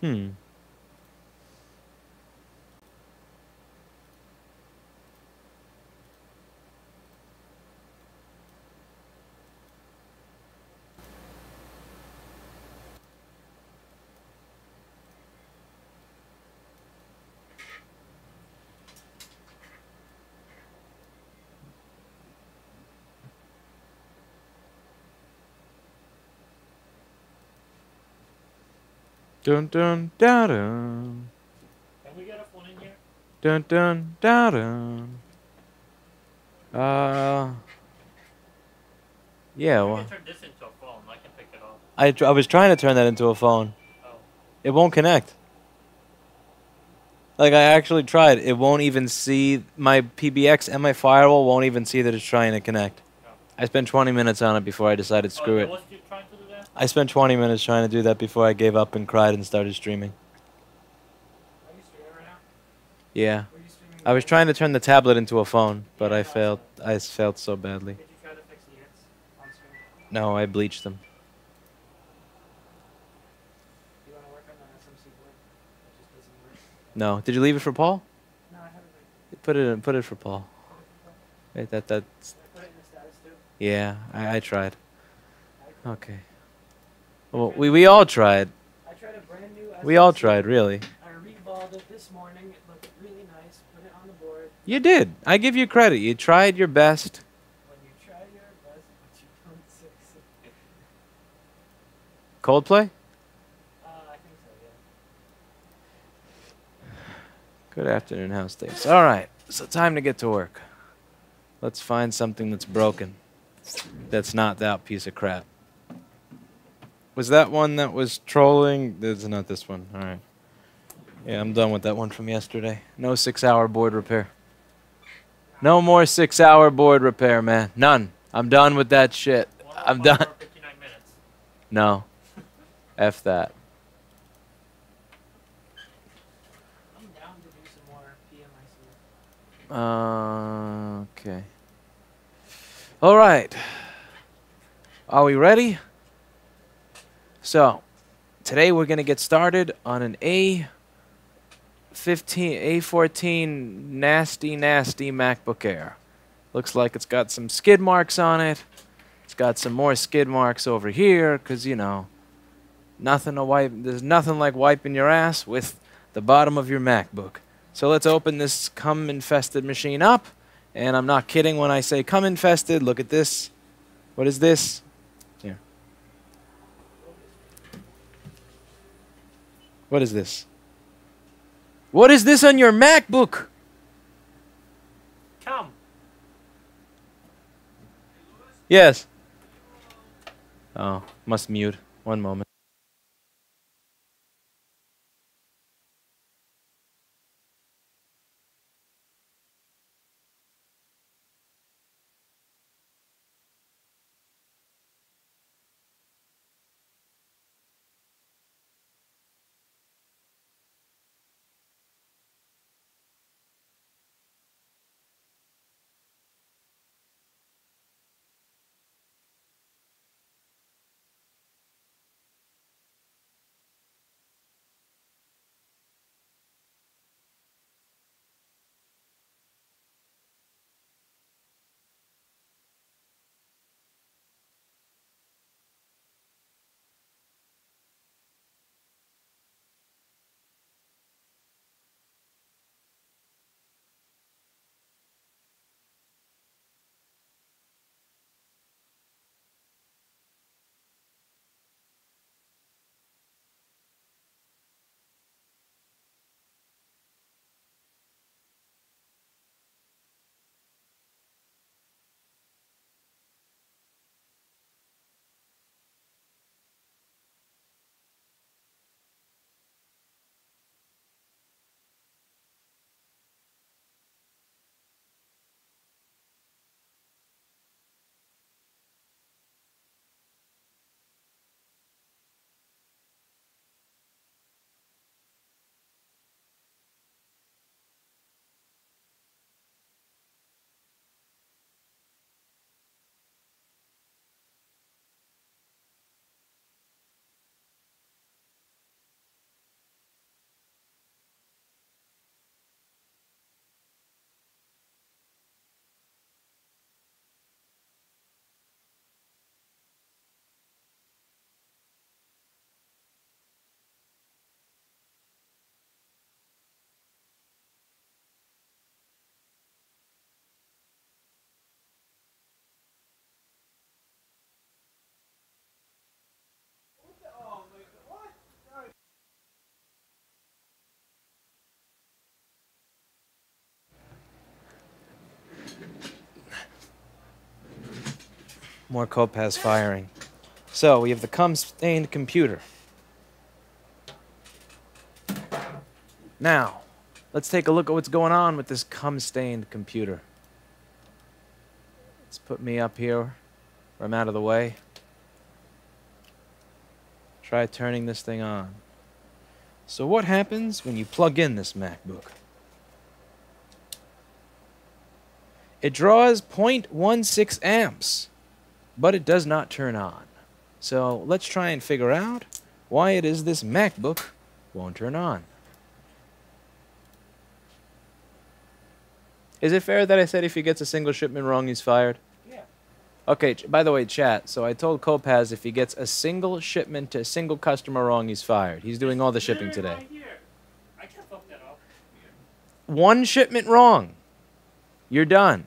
Hmm. Dun dun da dun. Can we get a phone in here? Dun dun da dun. Uh. Yeah. Maybe we Well, can turn this into a phone. I can pick it up. I was trying to turn that into a phone. Oh. It won't connect. Like I actually tried. It won't even see my PBX and my firewall won't even see that it's trying to connect. Oh. I spent 20 minutes on it before I decided Oh, screw that it. was you trying to do that? I spent 20 minutes trying to do that before I gave up and cried and started streaming. Are you streaming right now? Yeah. Were you streaming I was live? trying to turn the tablet into a phone, but Yeah, I no, I saw failed. it. I failed so badly. Did you try to fix the hits on screen? No, I bleached them. Do you want to work on that SMC board? That just doesn't work. No. Did you leave it for Paul? No, I have it right. Put it in. Put it for Paul. Put it for Paul. Wait, that's. Can I put it in the status too? Yeah, I tried. I tried. Okay. Well, we all tried. I tried a brand new SMC. We all tried, really. I revolved it this morning. It looked really nice. Put it on the board. You did. I give you credit. You tried your best. When you try your best, but you don't succeed. Coldplay? I think so, yeah. Good afternoon, how's things? All right, so time to get to work. Let's find something that's broken. That's not that piece of crap. Was that one that was trolling? It's not this one. All right. Yeah, I'm done with that one from yesterday. No 6-hour board repair. No more 6-hour board repair, man. None. I'm done with that shit. I'm done. 59 minutes. No. F that. I'm down to do some more PMIC. Okay. All right. Are we ready? So, today we're going to get started on an A14 nasty MacBook Air. Looks like it's got some skid marks on it. It's got some more skid marks over here because, you know, nothing to wipe. There's nothing like wiping your ass with the bottom of your MacBook. So let's open this cum-infested machine up. And I'm not kidding when I say cum-infested. Look at this. What is this? Here. What is this? What is this on your MacBook? Come. Yes. Oh, must mute. One moment. More Kopaz firing. So, we have the cum-stained computer. Now, let's take a look at what's going on with this cum-stained computer. Let's put me up here where I'm out of the way. Try turning this thing on. So what happens when you plug in this MacBook? It draws 0.16 amps, but it does not turn on. So let's try and figure out why it is this MacBook won't turn on. Is it fair that I said if he gets a single shipment wrong, he's fired? Yeah. Okay, by the way, chat, so I told Kopaz if he gets a single shipment to a single customer wrong, he's fired. He's doing all the shipping today. Right here. I can't fuck that up. One shipment wrong. You're done.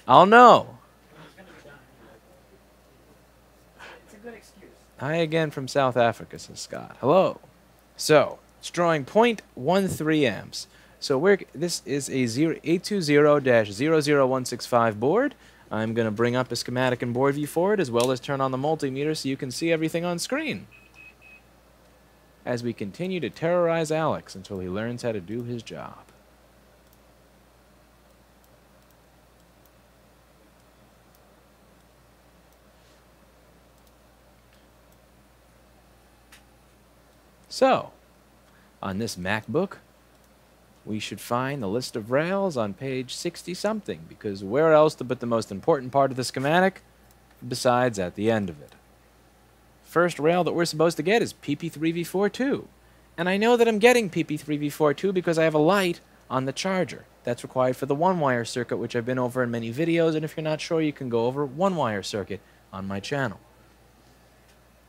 I'll know. It's gonna be done. It's a good excuse. Hi again from South Africa, says Scott. Hello. So, it's drawing 0.13 amps. So this is a 820-00165 board. I'm going to bring up a schematic and board view for it, as well as turn on the multimeter so you can see everything on screen. As we continue to terrorize Alex until he learns how to do his job. So, on this MacBook, we should find the list of rails on page 60-something, because where else to put the most important part of the schematic besides at the end of it? First rail that we're supposed to get is PP3V42. And I know that I'm getting PP3V42 because I have a light on the charger. That's required for the one-wire circuit, which I've been over in many videos, and if you're not sure, you can go over one-wire circuit on my channel.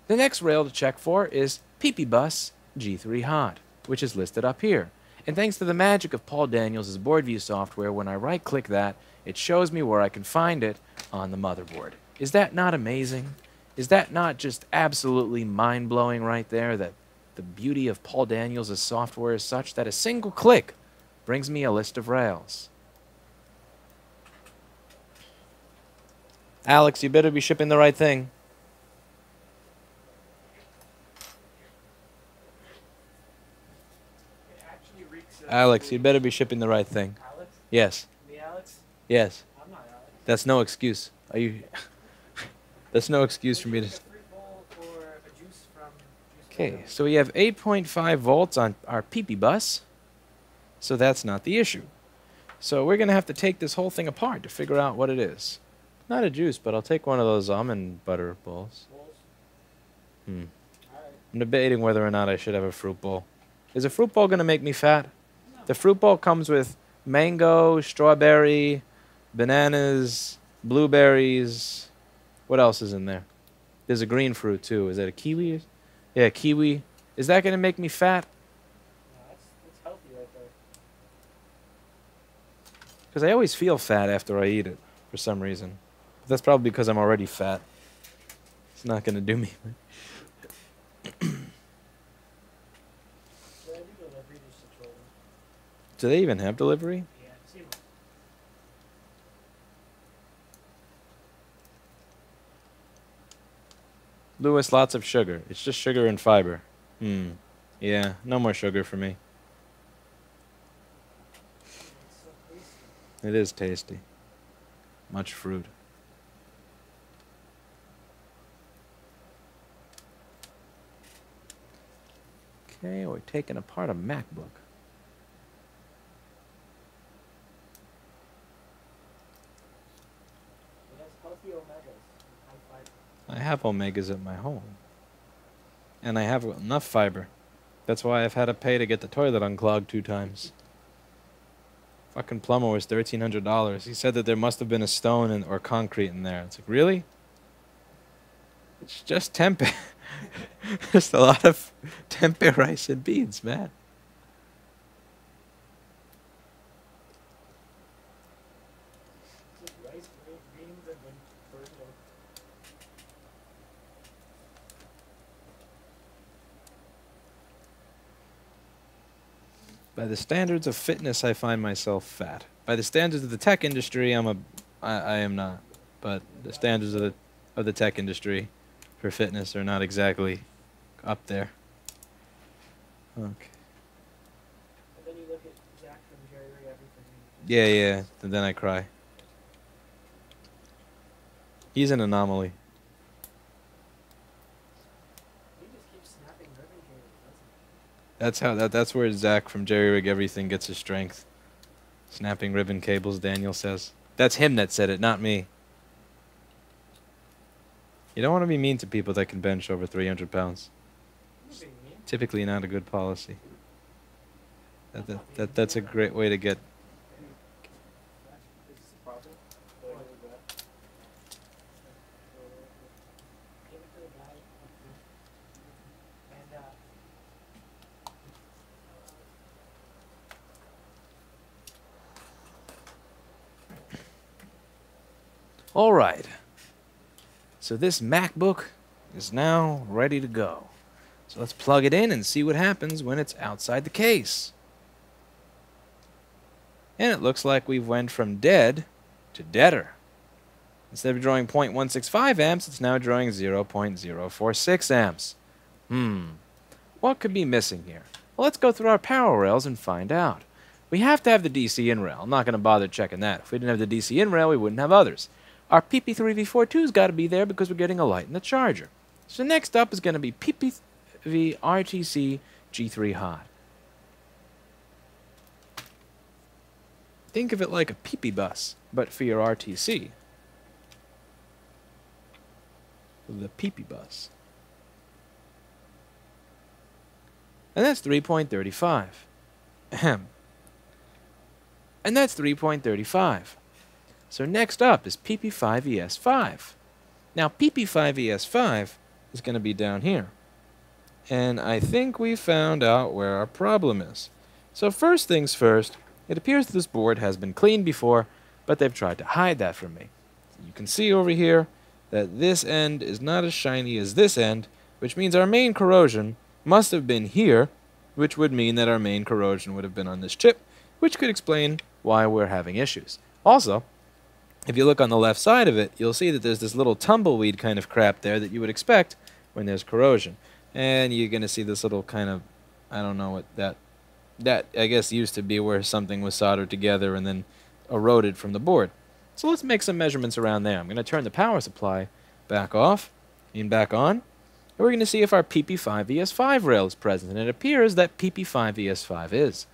The next rail to check for is PPBus G3 Hot, which is listed up here. And thanks to the magic of Paul Daniels' board view software, when I right-click that, it shows me where I can find it on the motherboard. Is that not amazing? Is that not just absolutely mind-blowing right there, that the beauty of Paul Daniels' software is such that a single click brings me a list of rails? Alex, you better be shipping the right thing. Alex, you'd better be shipping the right thing. Alex? Yes. Me, Alex? Yes. I'm not Alex. That's no excuse. Are you? That's no excuse for me to. Okay, so we have 8.5 volts on our PP bus, so that's not the issue. So we're going to have to take this whole thing apart to figure out what it is. Not a juice, but I'll take one of those almond butter bowls. I'm debating whether or not I should have a fruit bowl. Is a fruit bowl going to make me fat? The fruit bowl comes with mango, strawberry, bananas, blueberries. What else is in there? There's a green fruit too. Is that a kiwi? Yeah, kiwi. Is that going to make me fat? No, that's healthy right there. Because I always feel fat after I eat it, for some reason. But that's probably because I'm already fat. It's not going to do me. Do they even have delivery? Yeah, see what. Lewis, lots of sugar. It's just sugar and fiber. Yeah, no more sugar for me. It is tasty. Much fruit. Okay, we're taking apart a MacBook. I have omegas at my home. And I have enough fiber. That's why I've had to pay to get the toilet unclogged 2 times. Fucking plumber was $1,300. He said that there must have been a stone or concrete in there. It's like, really? It's just tempeh. Just a lot of tempeh rice and beans, man. By the standards of fitness, I find myself fat. By the standards of the tech industry, I am not. but the standards of the tech industry for fitness are not exactly up there. Okay. And then you look at Zach from Jerry Rig Everything. Yeah, yeah. And then I cry. He's an anomaly. He just keeps snapping ribbon cables, doesn't he? That's where Zach from Jerry Rig Everything gets his strength. Snapping ribbon cables, Daniel says. That's him that said it, not me. You don't want to be mean to people that can bench over 300 pounds. You're being mean. Typically not a good policy. That's a great way to get... Is this a problem? What? Give it to the guy. And, All right. So this MacBook is now ready to go. So let's plug it in and see what happens when it's outside the case. And it looks like we've went from dead to deader. Instead of drawing 0.165 amps, it's now drawing 0.046 amps. What could be missing here? Well, let's go through our power rails and find out. We have to have the DC in rail. I'm not going to bother checking that. If we didn't have the DC in rail, we wouldn't have others. Our PP3V42's got to be there because we're getting a light in the charger. So next up is going to be PP3RTC G3 hot. Think of it like a PP bus, but for your RTC. The PP bus. And that's 3.35. Ahem. And that's 3.35. So next up is PP5ES5. Now PP5ES5 is going to be down here. And I think we found out where our problem is. So first things first, it appears that this board has been cleaned before, but they've tried to hide that from me. You can see over here that this end is not as shiny as this end, which means our main corrosion must have been here, which would mean that our main corrosion would have been on this chip, which could explain why we're having issues. Also, if you look on the left side of it, you'll see that there's this little tumbleweed kind of crap there that you would expect when there's corrosion. And you're going to see this little kind of, I don't know what that I guess used to be where something was soldered together and then eroded from the board. So let's make some measurements around there. I'm going to turn the power supply back off and back on. And we're going to see if our PP5ES5 rail is present. And it appears that PP5ES5 is.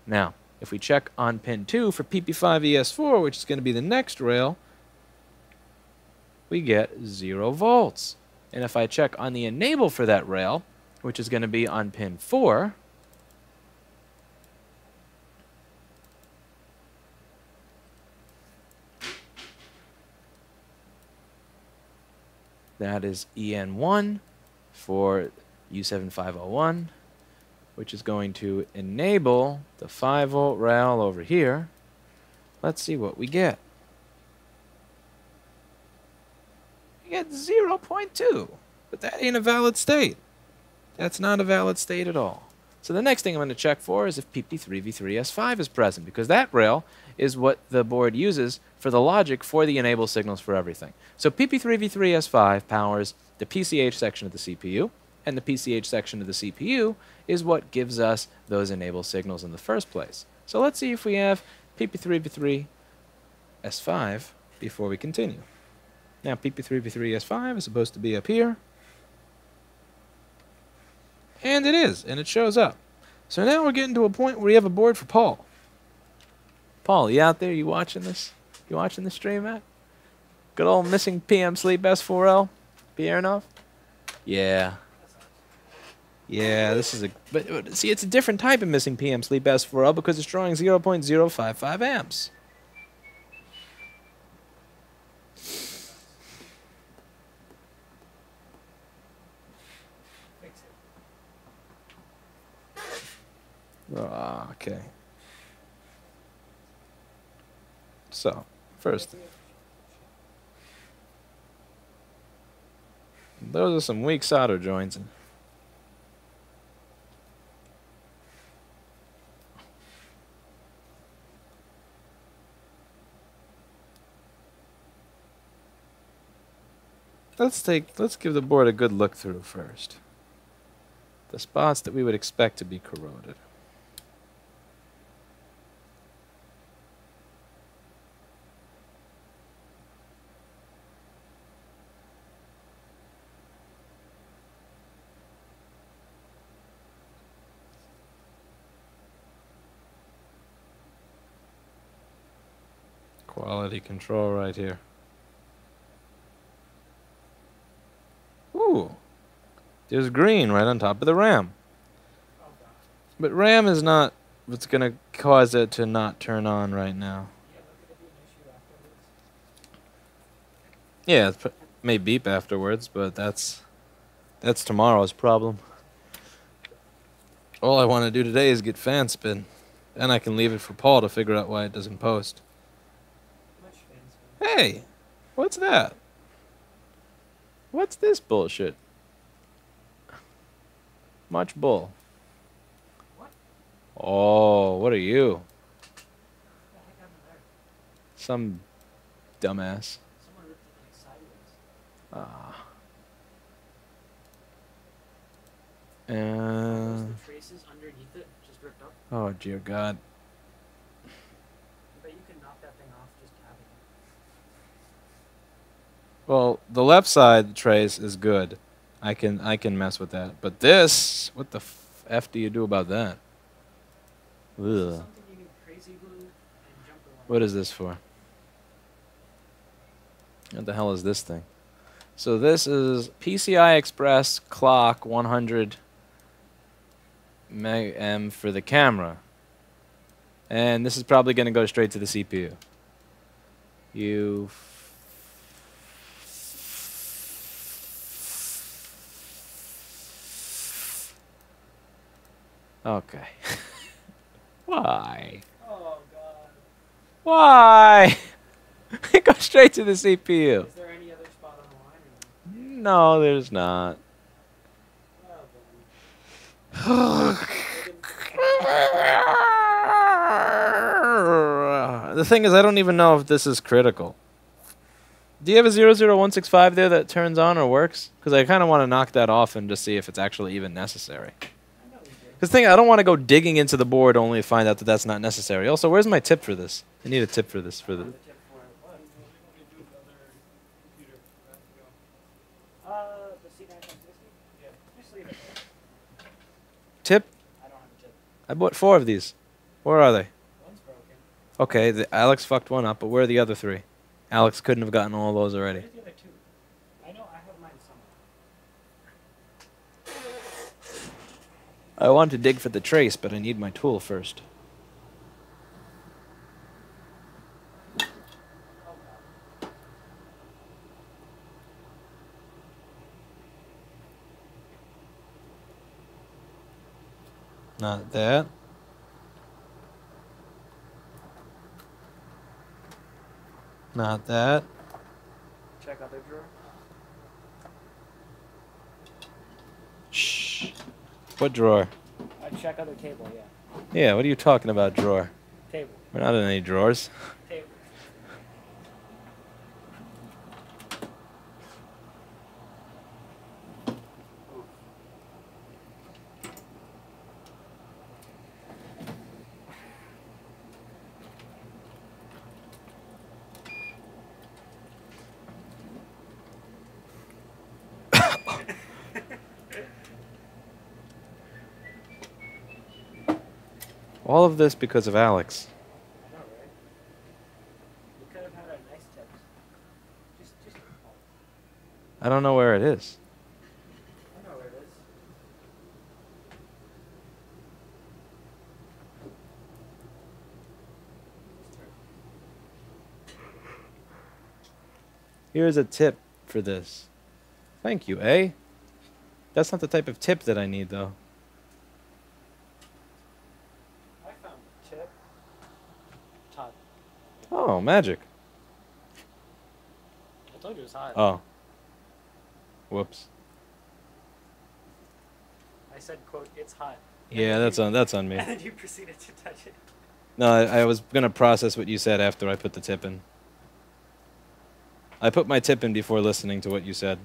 Now, if we check on pin 2 for PP5ES4, which is going to be the next rail, we get 0 volts. And if I check on the enable for that rail, which is going to be on pin 4, that is EN1 for U7501, which is going to enable the 5-volt rail over here. Let's see what we get. We get 0.2, but that ain't a valid state. That's not a valid state at all. So the next thing I'm going to check for is if PP3V3S5 is present, because that rail is what the board uses for the logic for the enable signals for everything. So PP3V3S5 powers the PCH section of the CPU, and the PCH section of the CPU is what gives us those enable signals in the first place. So let's see if we have PP3V3S5 before we continue. Now PP3V3S5 is supposed to be up here. And it is, and it shows up. So now we're getting to a point where we have a board for Paul. Paul, you out there? You watching this? You watching the stream, Matt? Good old missing PM sleep S4L? Pierre enough? Yeah. Yeah, this is a... But see, it's a different type of missing PM sleep S4L because it's drawing 0.055 amps. Okay. So, first, those are some weak solder joints. let's give the board a good look through first. The spots that we would expect to be corroded. Quality control right here. Ooh. There's green right on top of the RAM. But RAM is not what's going to cause it to not turn on right now. Yeah, it may beep afterwards, but that's tomorrow's problem. All I want to do today is get fan spin. Then I can leave it for Paul to figure out why it doesn't post. Hey, what's that? What's this bullshit? Much bull. What? Oh, what are you? What the heck happened there? Some dumbass. Someone ripped it like sideways. Ah. The traces underneath it just ripped up. Oh dear God. But you can knock that thing off just having it. Well, the left side trace is good. I can mess with that. But this, what the f do you do about that? Ugh. Something you need crazy glue and jumper on. What is this for? What the hell is this thing? So this is PCI Express clock 100 M for the camera. And this is probably going to go straight to the CPU. Okay. Why? Oh god. Why? It goes straight to the CPU. Is there any other spot on the line or No, there's not. no? The thing is, I don't even know if this is critical. Do you have a 00165 there that turns on or works? Because I kind of want to knock that off and just see if it's actually even necessary. Because I don't want to go digging into the board only to find out that that's not necessary. Also, where's my tip for this? I need a tip for this. The Yeah. Just leave it. Tip? I don't have a tip. I bought 4 of these. Where are they? One's broken. Okay, Alex fucked one up, but where are the other 3? Alex couldn't have gotten all those already. Where's the other 2? I know I have mine somewhere. I want to dig for the trace, but I need my tool first. Not that. Not that. Check other drawer. Shh. What drawer? Check other table, yeah. Yeah, what are you talking about, drawer? Table. We're not in any drawers. Table. All of this because of Alex. I know, right? You could have had a nice tip. Just I don't know where it is. I know where it is. Here's a tip for this. Thank you, eh? That's not the type of tip that I need, though. I found a tip. Hot. Oh, magic. I told you it was hot. Oh. Whoops. I said, quote, it's hot. Yeah, that's on me. And then you proceeded to touch it. No, I was gonna process what you said after I put the tip in. I put my tip in before listening to what you said.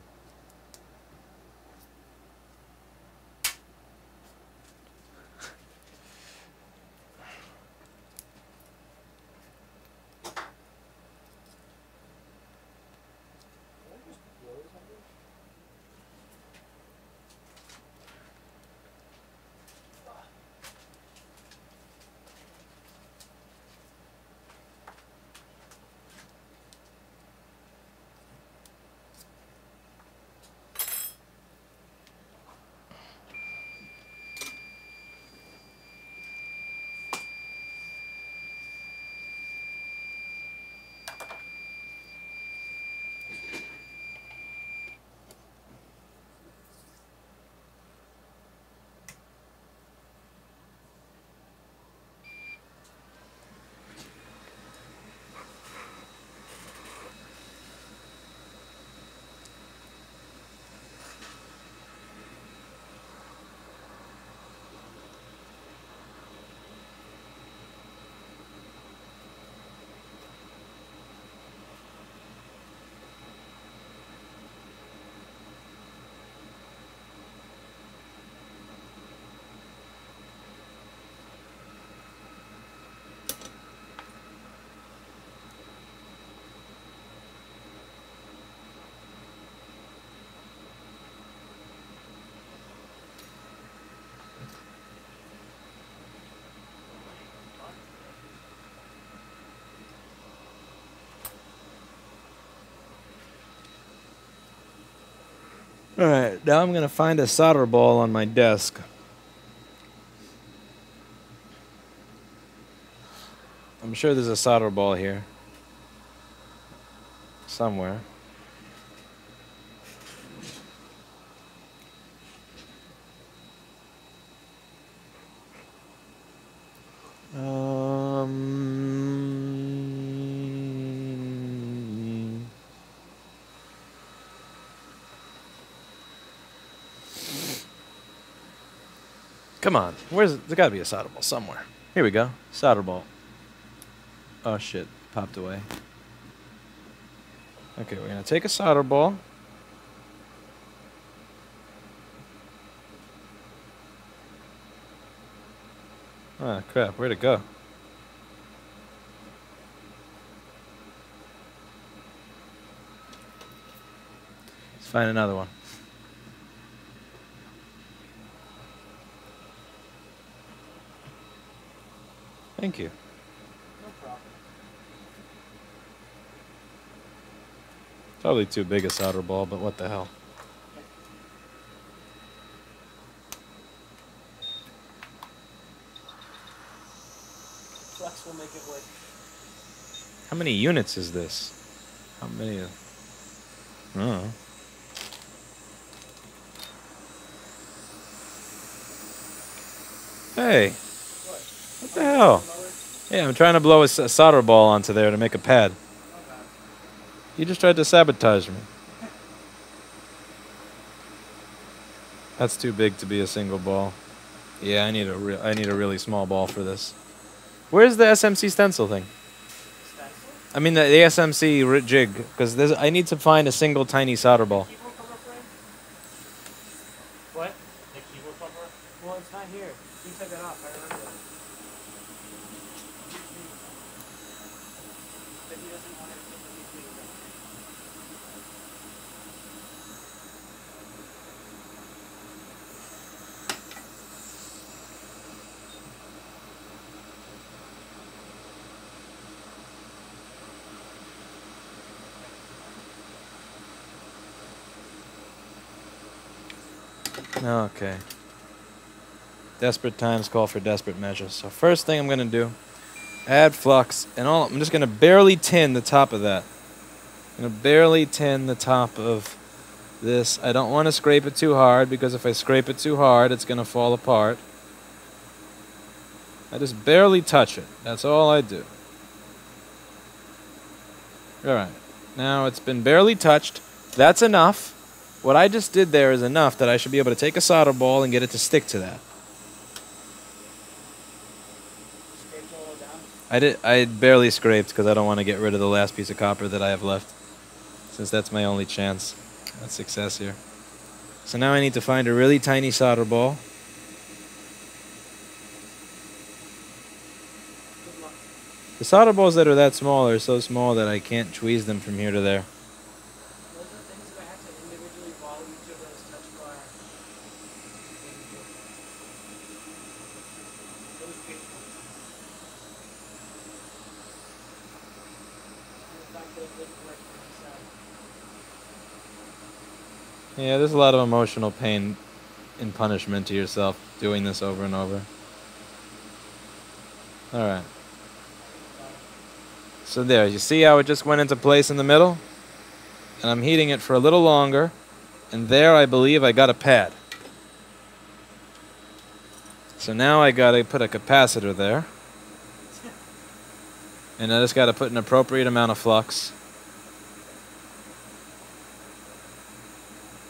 Alright, now I'm going to find a solder ball on my desk. I'm sure there's a solder ball here. Somewhere. Come on. There's got to be a solder ball somewhere. Here we go. Solder ball. Oh shit. Popped away. Okay, we're going to take a solder ball. Ah, crap. Where'd it go? Let's find another one. Thank you. No problem. Probably too big a solder ball, but what the hell. Flex will make it work. How many units is this? How many? Oh. Hey. What the hell? Yeah, I'm trying to blow a solder ball onto there to make a pad. You just tried to sabotage me. That's too big to be a single ball. Yeah, I need a really small ball for this. Where's the SMC stencil thing? Stencil? I mean the SMC jig, because I need to find a single tiny solder ball. Keyboard cover frame? What? The keyboard cover? Well, it's not here. You took it off. I remember that. But he doesn't want it to be cleaned up. Okay. Desperate times call for desperate measures. So first thing I'm going to do, add flux, and I'm just going to barely tin the top of that. I'm going to barely tin the top of this. I don't want to scrape it too hard, because if I scrape it too hard, it's going to fall apart. I just barely touch it. That's all I do. Alright. Now it's been barely touched. That's enough. What I just did there is enough that I should be able to take a solder ball and get it to stick to that. Scraped all down? I barely scraped because I don't want to get rid of the last piece of copper that I have left. since that's my only chance at success here. So now I need to find a really tiny solder ball. The solder balls that are that small are so small that I can't tweeze them from here to there. Those are things that I have to individually ball each of those touch bar images. It was painful. And the fact that it didn't work from inside. Yeah, there's a lot of emotional pain and punishment to yourself doing this over and over. Alright. So there, you see how it just went into place in the middle? And I'm heating it for a little longer. And there I believe I got a pad. So now I gotta put a capacitor there. And I just gotta put an appropriate amount of flux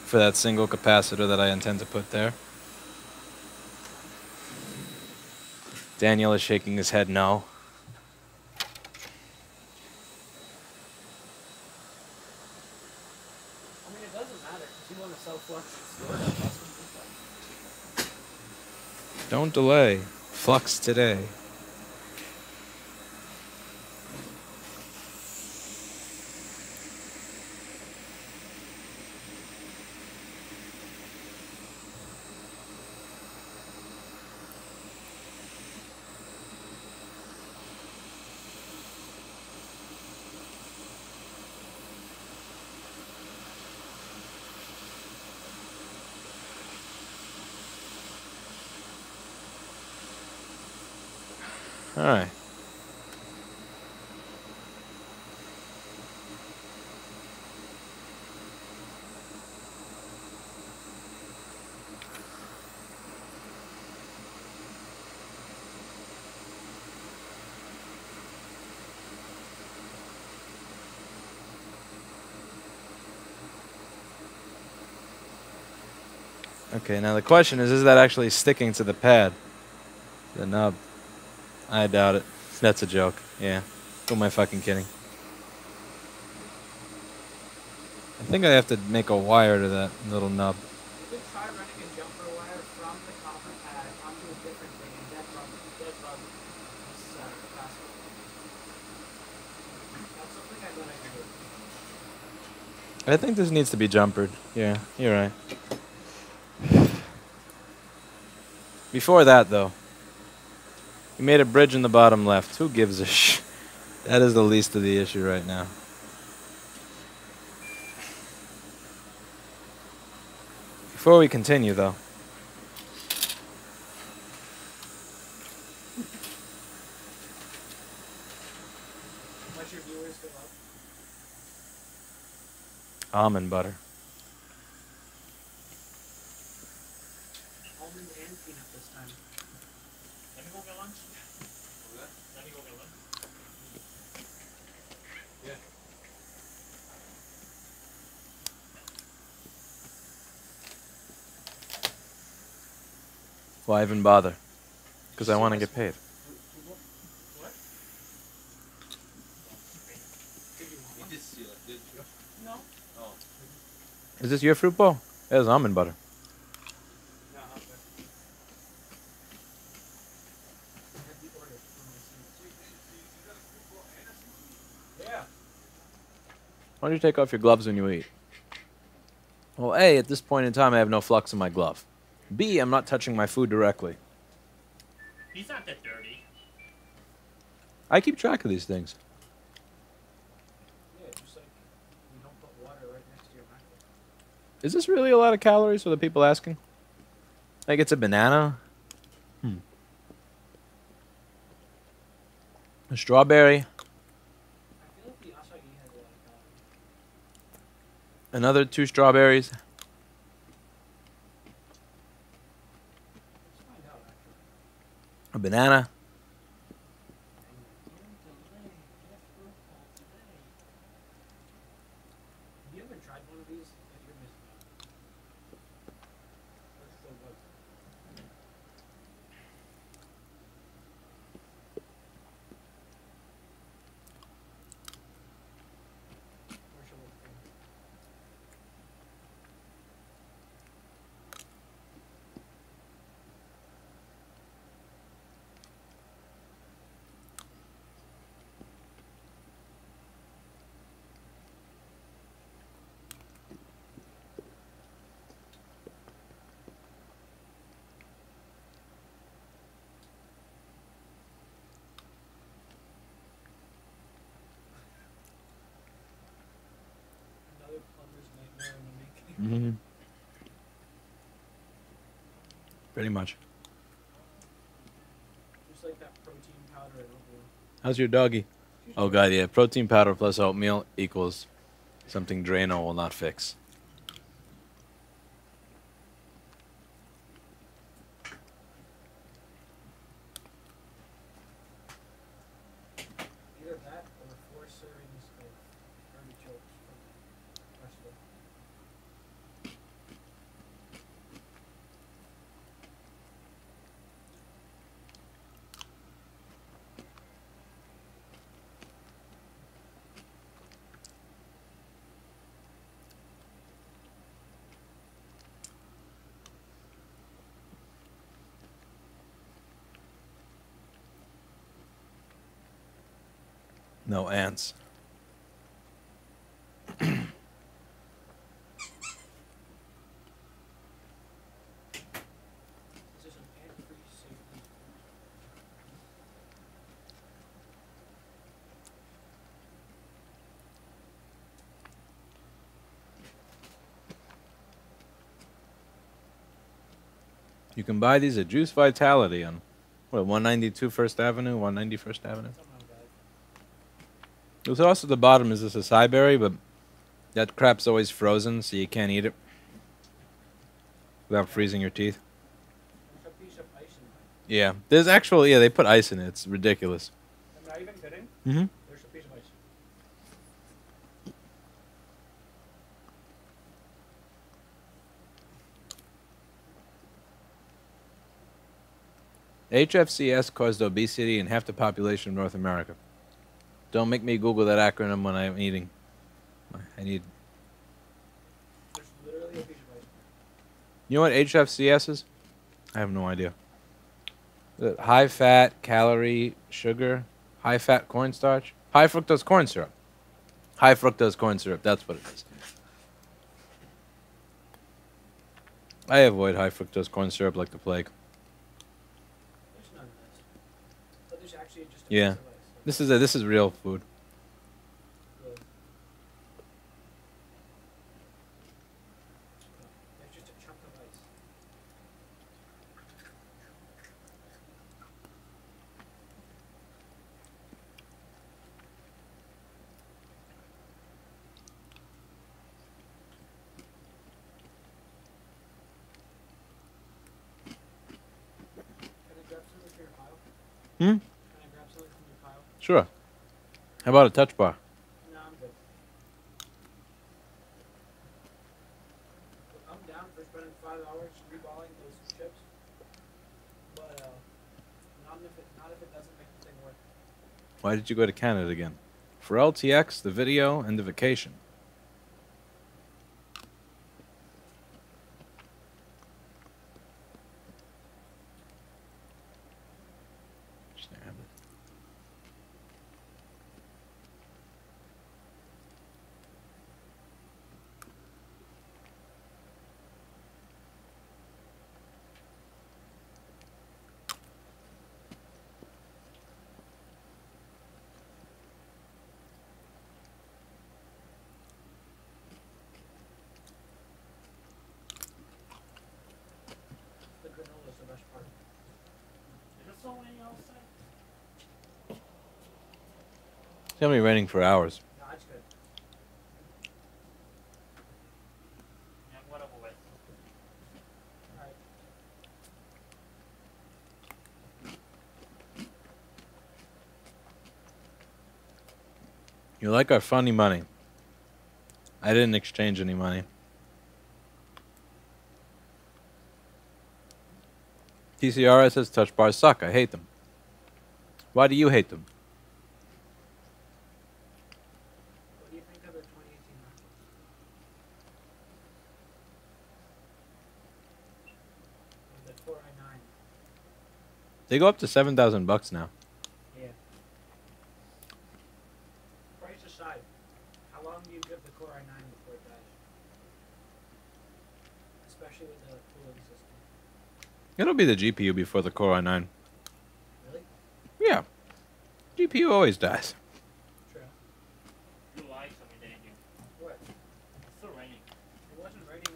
for that single capacitor that I intend to put there. Daniel is shaking his head no. I mean, it doesn't matter because you want to sell flux and store it. Don't delay. Flux today. All right. Okay, now the question is that actually sticking to the pad? The nub? I doubt it. That's a joke. Yeah. Who am I fucking kidding? I think I have to make a wire to that little nub. You could try running a jumper wire from the copper pad onto a different thing and dead bug this capacitor. That's something I thought I could do. I think this needs to be jumpered. Yeah, you're right. Before that, though, we made a bridge in the bottom left. Who gives a sh? That is the least of the issue right now. Before we continue, though, Let your viewers go up. almond butter. Almond and peanut this time. Let me go get lunch. Let me go get lunch. Yeah. Why even bother? Because I want to get paid. What? You did steal it, didn't you? No. Oh. Is this your fruit bowl? That is almond butter. No, okay. I had the order for my seat. Yeah. Why don't you take off your gloves when you eat? Well, A, at this point in time, I have no flux in my glove. B, I'm not touching my food directly. He's not that dirty. I keep track of these things. Yeah, just like you don't put water right next to your MacBook. Is this really a lot of calories for the people asking? Like it's a banana? A strawberry? I feel like the acai has a lot of calories. Another 2 strawberries? Let's find out actually. A banana? Have you ever tried one of these? If you're missing out. That's so good. Where shall we begin? Mm-hmm. Pretty much. Just like that protein powder and oatmeal. How's your doggy? Oh god, yeah. Protein powder plus oatmeal equals something Drano will not fix. Either that or 4 servings of artichokes from Microscopes. No ants. This is an ant-free safety. You can buy these at Juice Vitality on, what, 192 First Avenue, 190 First Avenue? Something like that. There's also at the bottom is this acai berry, but that crap's always frozen, so you can't eat it without freezing your teeth. There's a piece of ice in there. Yeah, there's actual, yeah, they put ice in it. It's ridiculous. I'm not even kidding. Mm-hmm. There's a piece of ice. HFCS caused obesity in half the population of North America. Don't make me Google that acronym when I'm eating. I need. There's literally a piece of ice. You know what HFCS is? I have no idea. High fat, calorie, sugar, high fat cornstarch, high fructose corn syrup. High fructose corn syrup, that's what it is. I avoid high fructose corn syrup like the plague. There's none of this. But there's actually just a Yeah. piece of ice. This is real food. Really. There's just a chunk of ice. Can I grab something from your pile? Hmm? Can I grab something from your pile? Sure. How about a touch bar? No, I'm good. I'm down for spending 5 hours reballing those chips, but not if it doesn't make the thing work. Why did you go to Canada again? For LTX, the video, and the vacation. The granola is the best part. Is it so many outside? It's gonna be raining for hours. No, it's good. Yeah, whatever way. Alright. You like our funny money. I didn't exchange any money. TCRS says touch bars suck. I hate them. Why do you hate them? What do you think of the 2018 MacBook? The Core i9. They go up to $7,000 now. Yeah. Price aside, how long do you give the Core i9 before it dies? Especially with the cooling system. It'll be the GPU before the Core i9. Really? Yeah. GPU always dies. True. You lied to me, didn't you? What? It's still raining. It wasn't raining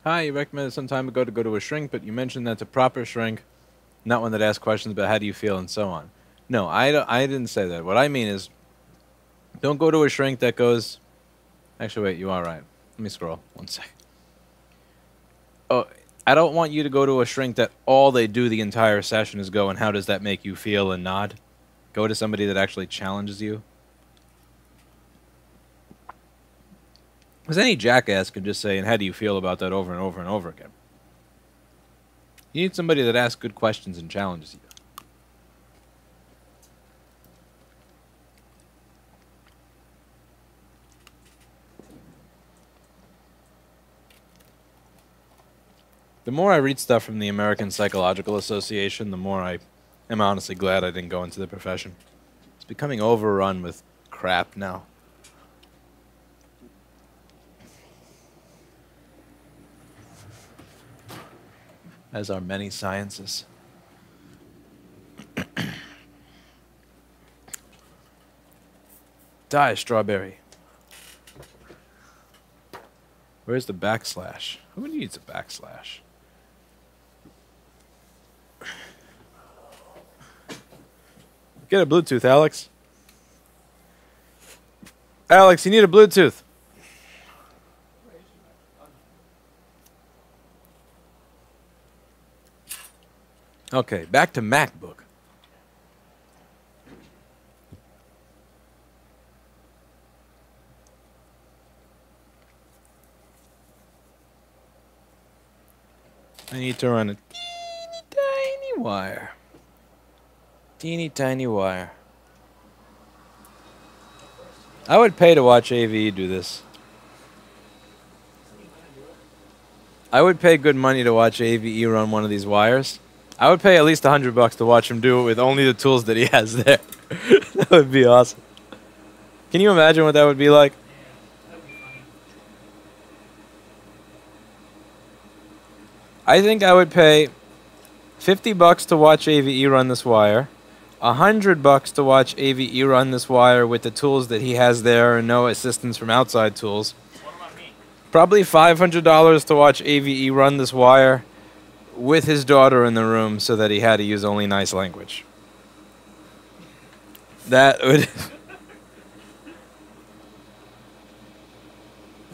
Hi, you recommended some time ago to go to a shrink, but you mentioned that's a proper shrink, not one that asks questions about how do you feel and so on. No, I didn't say that. What I mean is, don't go to a shrink that goes... Actually, wait, you are right. Let me scroll. One sec. Oh, I don't want you to go to a shrink that all they do the entire session is go, and how does that make you feel, and nod. Go to somebody that actually challenges you. Because any jackass can just say, and how do you feel about that over and over and over again. You need somebody that asks good questions and challenges you. The more I read stuff from the American Psychological Association, the more I am honestly glad I didn't go into the profession. It's becoming overrun with crap now. As are many sciences. Die, strawberry. Where's the backslash? Who needs a backslash? Get a Bluetooth, Alex. Alex, you need a Bluetooth. Okay, back to MacBook. I need to run a teeny tiny wire. Teeny tiny wire. I would pay to watch AVE do this. I would pay good money to watch AVE run one of these wires. I would pay at least $100 to watch him do it with only the tools that he has there. That would be awesome. Can you imagine what that would be like? I think I would pay $50 to watch AVE run this wire, $100 to watch AVE run this wire with the tools that he has there and no assistance from outside tools. What about me? Probably $500 to watch AVE run this wire with his daughter in the room so that he had to use only nice language. That would...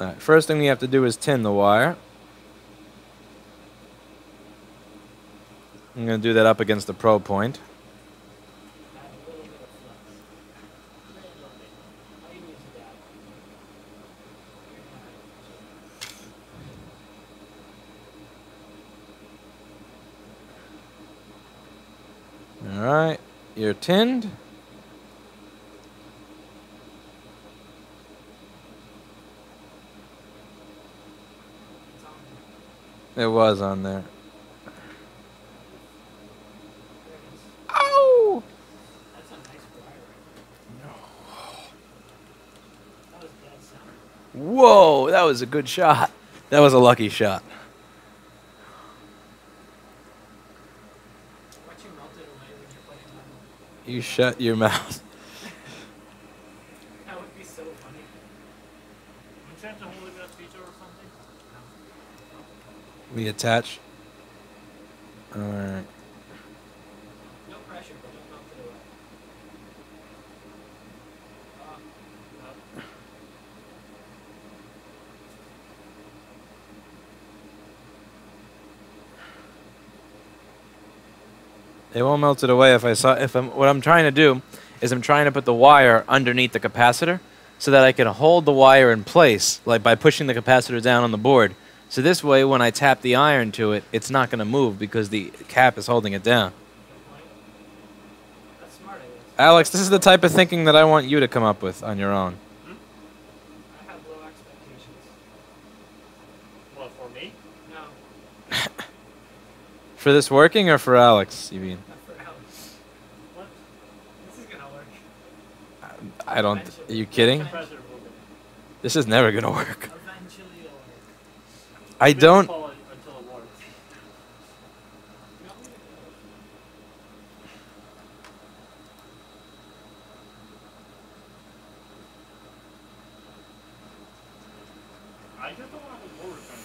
Alright, first thing we have to do is tin the wire. I'm going to do that up against the probe point. Alright, you're tinned. It was on there. Ow! That's a nice wire. That was dead center. Whoa, that was a good shot. That was a lucky shot. Watch you melt it away when you're putting it on. You shut your mouth. That would be so funny. You trying to hold it with a feature or something? We attach. Alright. No pressure, but don't melt it away. It won't melt it away what I'm trying to do is I'm trying to put the wire underneath the capacitor so that I can hold the wire in place, like by pushing the capacitor down on the board. So this way, when I tap the iron to it, it's not going to move because the cap is holding it down. That's smart, I guess. Alex, this is the type of thinking that I want you to come up with on your own. I have low expectations. What, for me? No, For this working or for Alex, you mean? not for Alex. What? This is gonna work. I don't... Are you kidding? Pressure movement. This is never going to work. Eventually it'll work. I don't... Follow it until it works. You want me to go? I just don't want to hold it from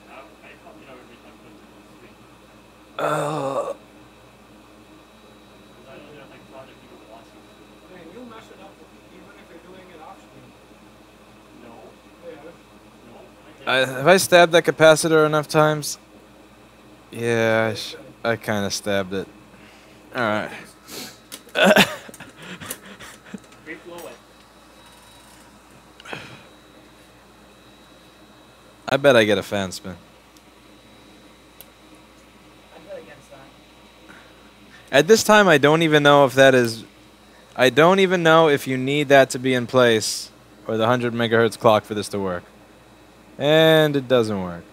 the I You know, every time I put it to the screen. Oh. Because I know there's like project people watching. Man, you mess it up even if you're doing it off screen. No. Yeah. No. Have I stabbed that capacitor enough times? Yeah, I kind of stabbed it. All right. Reflow it. I bet I get a fan spin. I'd bet against that. At this time, I don't even know if that is... I don't even know if you need that to be in place or the 100 megahertz clock for this to work. And it doesn't work.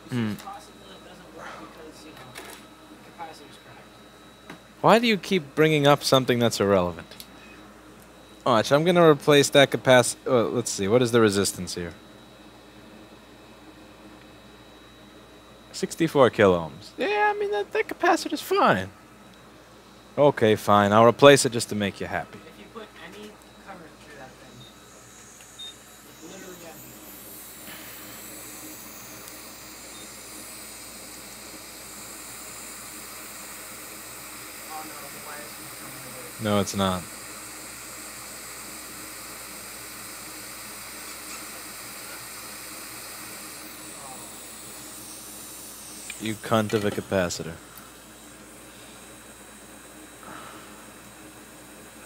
It's possible it doesn't work because, you know, the capacitor's cracked. Why do you keep bringing up something that's irrelevant? Watch, I'm going to replace that capacitor. Oh, let's see, what is the resistance here? 64 kilo ohms. Yeah, I mean, that capacitor's fine. Okay, fine. I'll replace it just to make you happy. If you put any current through that thing, literally any. Oh no, the wire's coming away. No, it's not. You cunt of a capacitor. I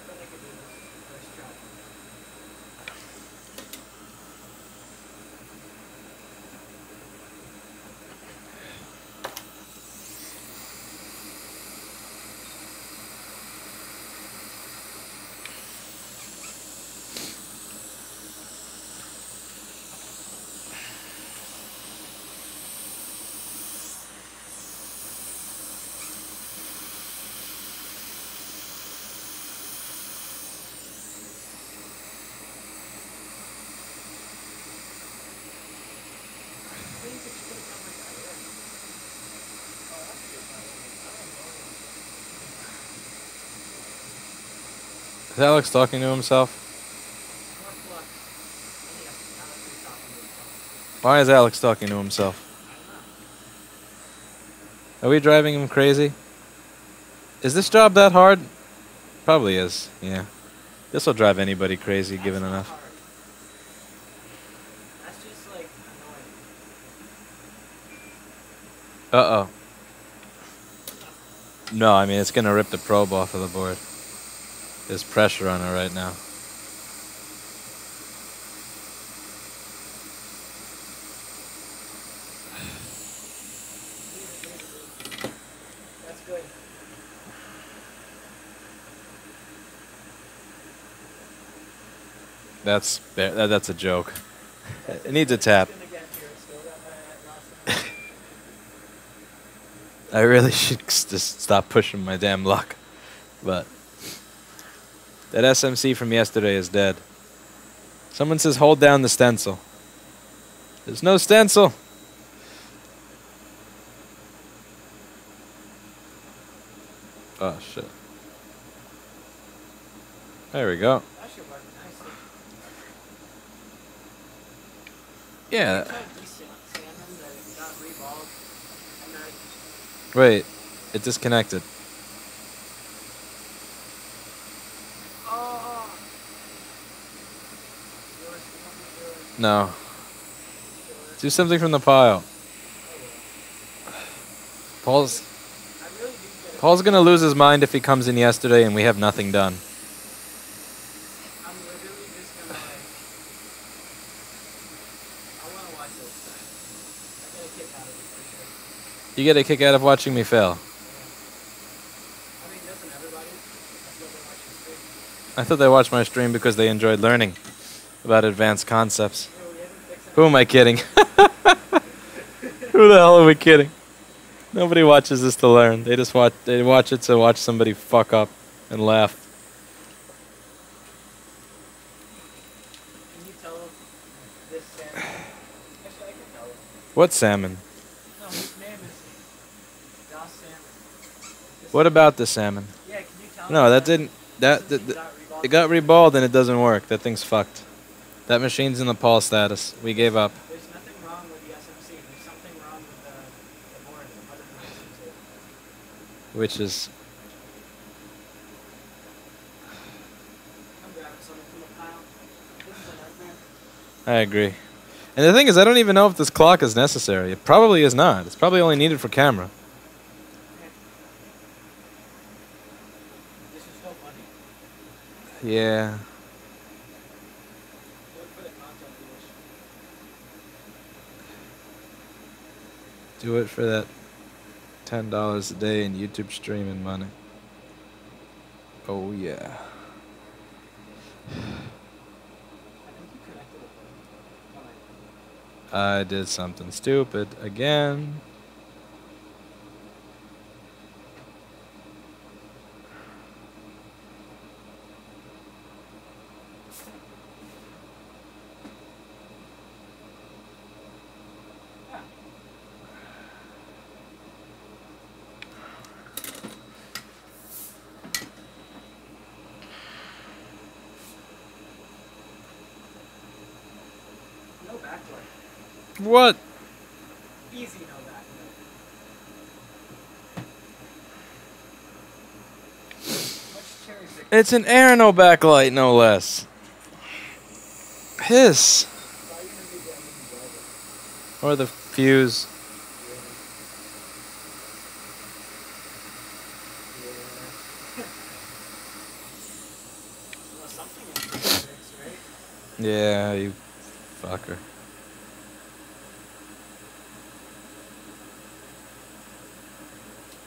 bet I could do this first try. Is Alex talking to himself? Why is Alex talking to himself? Are we driving him crazy? Is this job that hard? Probably is, yeah. This will drive anybody crazy given enough. That's just like annoying. Uh-oh. No, I mean, it's going to rip the probe off of the board. There's pressure on it right now. That's good. That's a joke. It needs a tap. I really should just stop pushing my damn luck. But that SMC from yesterday is dead. Someone says hold down the stencil. There's no stencil. Oh shit. There we go. That should work nicely. Yeah. Salmon that it got revolved and that Wait, it disconnected. oh. No. Do something from the pile. Paul's gonna lose his mind if he comes in yesterday and we have nothing done. I'm literally just gonna like I wanna watch this. I get a kick out of it for sure. You get a kick out of watching me fail. I mean, doesn't everybody? That's what they watch the stream. I thought they watched my stream because they enjoyed learning about advanced concepts. Yeah, we haven't fixed it. Who am I kidding? Who the hell are we kidding? Nobody watches this to learn. They watch it to watch somebody fuck up and laugh. Can you tell this salmon? Actually, I can tell it. What salmon? No, his name is Das Salmon. What about the salmon? Yeah, can you tell No, that didn't. It got revolved. It got reballed and it doesn't work. That thing's fucked. That machine's in the Paul status. We gave up. There's nothing wrong with the SMC. There's something wrong with the board, the mother of the SMC. Which is... I'm grabbing something from the pile. This is a nightmare. I agree. And the thing is, I don't even know if this clock is necessary. It probably is not. It's probably only needed for camera. This is so funny. Yeah. Look for the content wish. Do it for that $10 a day in YouTube streaming money. Oh, yeah. I think you connected it. I did something stupid again. No backlight. What? Easy no backlight. Much cherry pick. It's an air no backlight, no less. Piss. Why are you gonna be the LED driver? Or the fuse. Well, something in physics, right? Yeah, you fucker.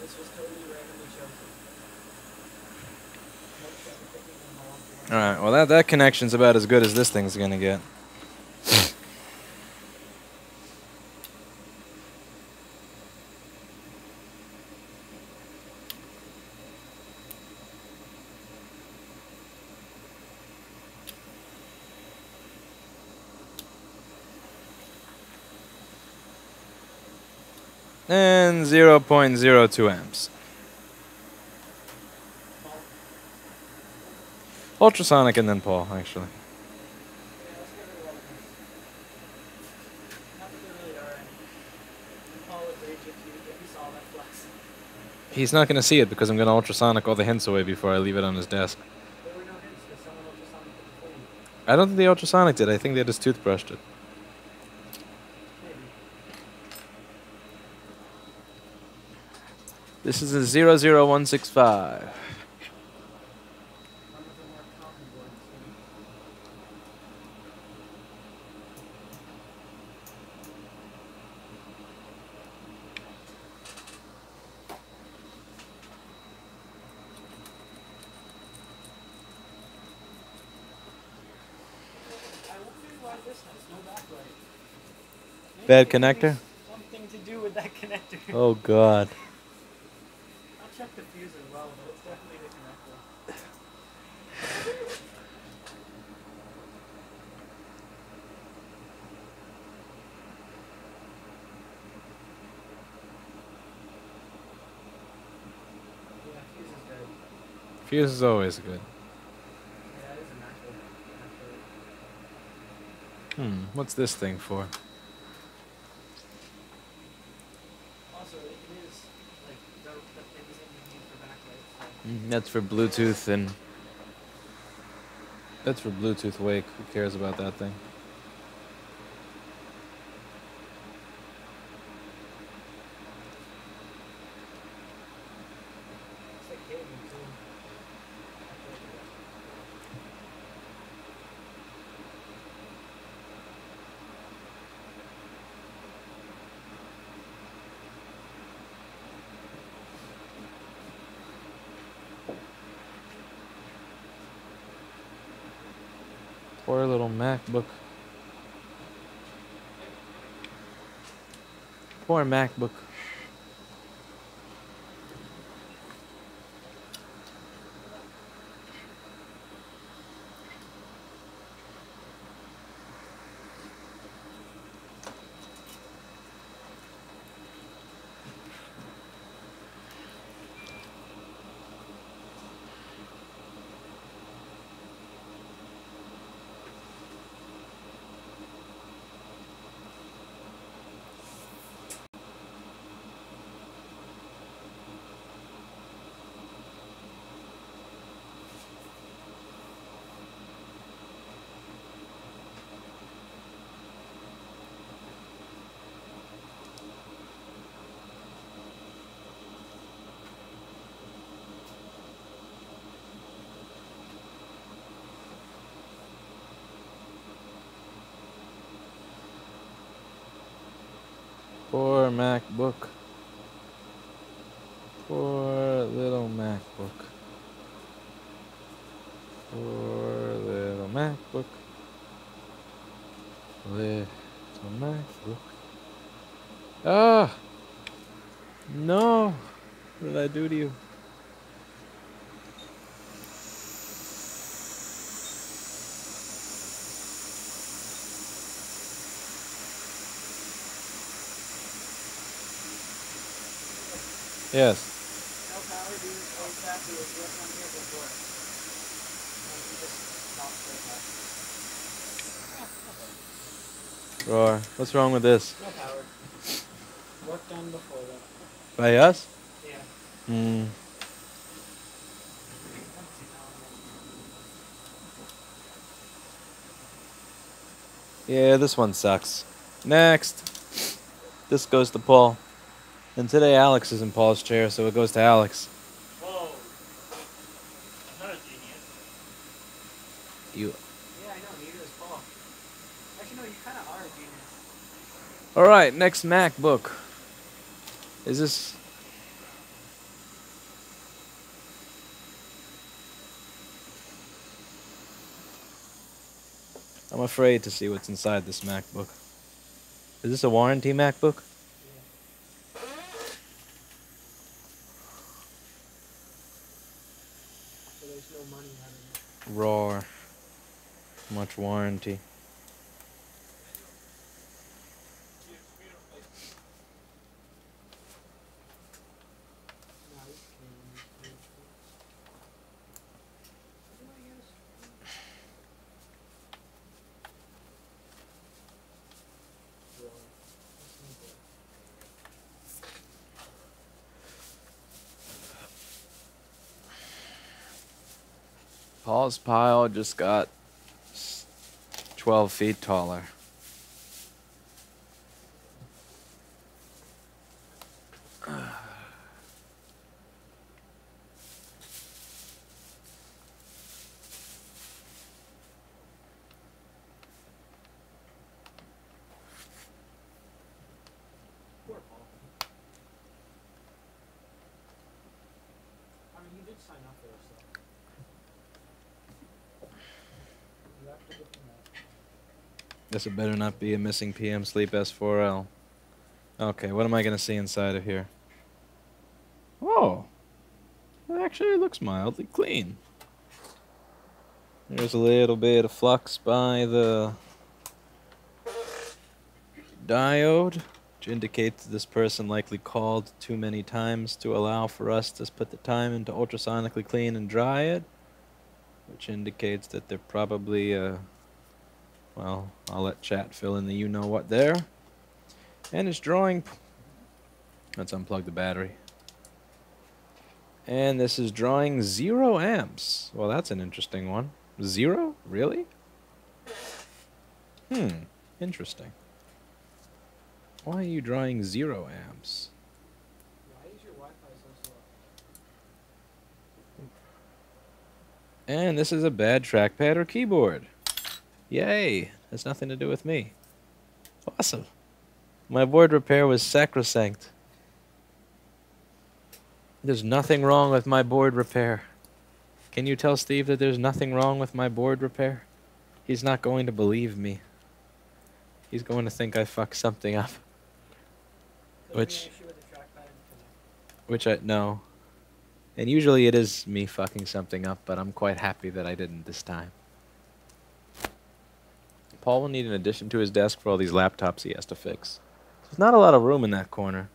This was totally randomly chosen. No cherry picking involved. Alright, well that connection's about as good as this thing's gonna get. And 0.02 amps. Ultrasonic and then Paul, actually. Yeah, let's get rid of all of them. Not that there really are any. Paul would rage if you saw that flex. He's not going to see it because I'm going to ultrasonic all the hints away before I leave it on his desk. There were no hints because someone ultrasonic it before you. I don't think the ultrasonic did. I think they just toothbrushed it. Maybe. This is a 00165. One of the more common ones. I wonder why this has no backlight. Maybe Bad it connector? has something to do with that connector. Oh, God. I'll check the fuse as well, but it's definitely the connector. Yeah, fuse is good. Fuse is always good. Yeah, it is a MacBook. What's this thing for? Also, it is like the things that you need for backlight. So. That's for Bluetooth and... That's for Bluetooth wake. Who cares about that thing? It's like cable too. Poor little MacBook. Poor MacBook. Poor MacBook. Poor little MacBook. Poor little MacBook. Little MacBook. Ah! No! What did I do to you? Yes. No power due to OSAP who was working on here before. And he just stopped for a Roar. What's wrong with this? No power. Work done before that. By us? Yeah. Hmm. Yeah, this one sucks. Next. This goes to Paul. And today Alex is in Paul's chair, so it goes to Alex. Whoa. I'm not a genius. You. Yeah, I know, neither is Paul. Actually, no, you kind of are a genius. Alright, next MacBook. Is this... I'm afraid to see what's inside this MacBook. Is this a warranty MacBook? Yeah. So there's no money out of it. Roar. Much warranty. No, it's clean. What do I use? Well, it's simple. Paul's pile just got 12 feet taller. Poor Paul. I mean, you did sign up for this, though. You have to give him that. Guess it better not be a missing PM Sleep S4L. Okay, what am I going to see inside of here? Oh, it actually looks mildly clean. There's a little bit of flux by the diode, which indicates this person likely called too many times to allow for us to put the time into ultrasonically clean and dry it, which indicates that they're probably, well, I'll let chat fill in the you-know-what there. And it's drawing... Let's unplug the battery. And this is drawing 0 amps. Well, that's an interesting one. 0? Really? Interesting. Why are you drawing 0 amps? Why is your Wi-Fi so slow? And this is a bad trackpad or keyboard. Yay! Has nothing to do with me. Awesome. My board repair was sacrosanct. There's nothing wrong with my board repair. Can you tell Steve that there's nothing wrong with my board repair? He's not going to believe me. He's going to think I fucked something up. Which no. And usually it is me fucking something up, but I'm quite happy that I didn't this time. Paul will need an addition to his desk for all these laptops he has to fix. There's not a lot of room in that corner.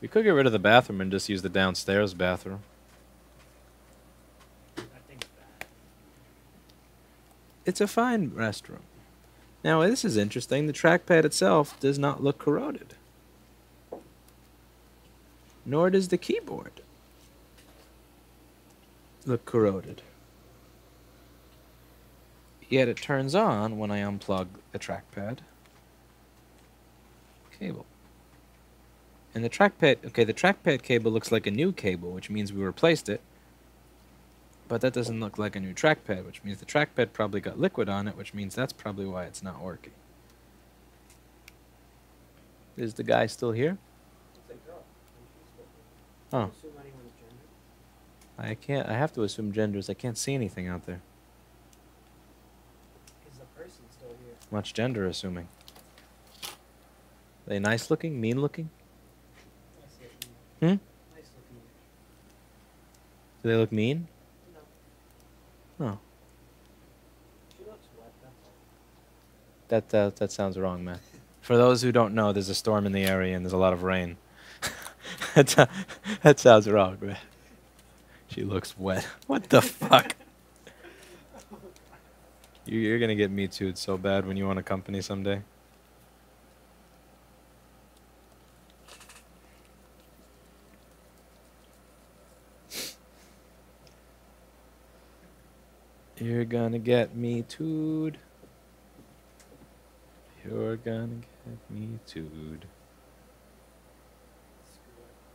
We could get rid of the bathroom and just use the downstairs bathroom. That thing's bad. It's a fine restroom. Now, this is interesting. The trackpad itself does not look corroded. Nor does the keyboard look corroded. Yet it turns on when I unplug the trackpad cable. And the trackpad, okay, the trackpad cable looks like a new cable, which means we replaced it. But that doesn't look like a new trackpad, which means the trackpad probably got liquid on it, which means that's probably why it's not working. Is the guy still here? It's a girl. Oh. Assume anyone's gender. I can't. I have to assume genders. I can't see anything out there. Is the person still here? Much gender assuming. They nice looking? Mean looking? Nice looking. Hmm? Nice looking. Do they look mean? No. Oh. She looks wet, that's all. That sounds wrong, man. For those who don't know, there's a storm in the area and there's a lot of rain. That sounds wrong, man. She looks wet. What the fuck? You're gonna get me too so bad when you own a company someday. You're gonna get me tooed. You're gonna get me tooed.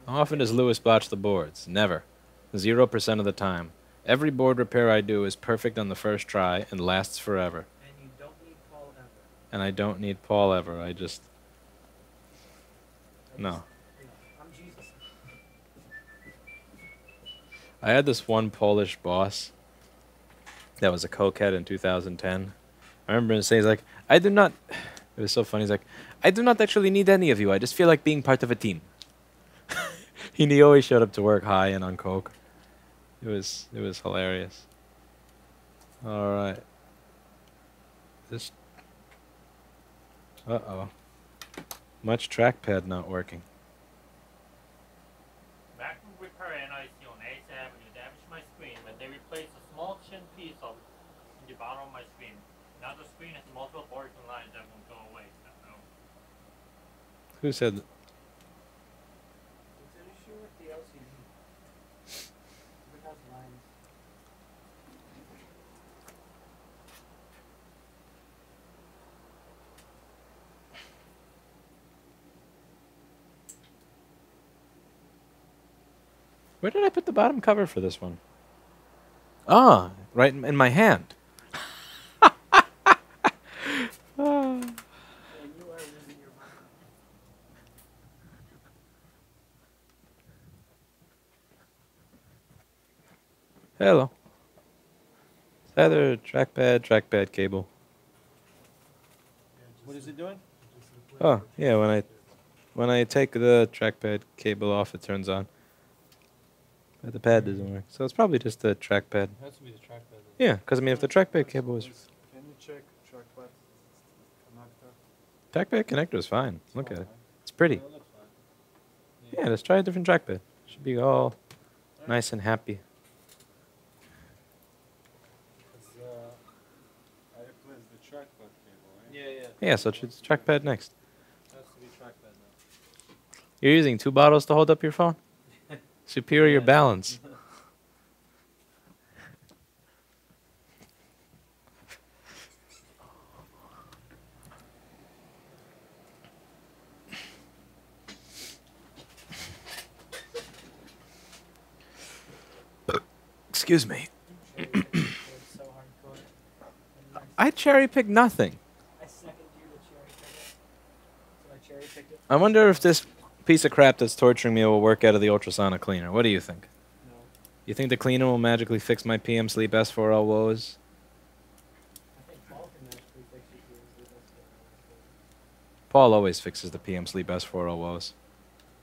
How often does Lewis botch the boards? Never. 0% of the time. Every board repair I do is perfect on the first try and lasts forever. And you don't need Paul ever. And I don't need Paul ever. I just... No. I'm Jesus. I had this one Polish boss that was a cokehead in 2010. I remember him saying, he's like, I do not... It was so funny. He's like, I do not actually need any of you. I just feel like being part of a team. He always showed up to work high and on coke. It was hilarious. All right. This. Uh-oh. Much trackpad not working. MacBook repair NIC on 8th Avenue damaged my screen, but they replaced a small chin piece of the bottom of my screen. Now the screen has multiple boards and lines that won't go away. No. Who said that? It's an issue with the LCD. It has lines. Where did I put the bottom cover for this one? Ah, right in my hand. Ah. And you are losing your mind. Hello. It's either trackpad cable. What is it doing? Oh, yeah, when I take the trackpad cable off, it turns on. But the pad doesn't work. So it's probably just the trackpad. It has to be the trackpad. Yeah, because I mean, if the trackpad cable was... Can you check trackpad connector? Trackpad connector is fine. Look at fine, it. right? It's pretty. Yeah, it looks fine. Yeah, let's try a different trackpad. Should be all nice and happy. I replaced the trackpad cable, right? Yeah. Yeah, so it's trackpad next. Has to be trackpad now. You're using 2 bottles to hold up your phone? Superior balance. Excuse me. It's so hardcore. I cherry-picked nothing. I second you to cherry pick it. So I cherry picked it. I wonder if this piece of crap that's torturing me will work out of the ultrasonic cleaner. What do you think? No. You think the cleaner will magically fix my PM Sleep S4L woes? I think Paul can actually fix your PMs. Paul always fixes the PM Sleep S4L woes.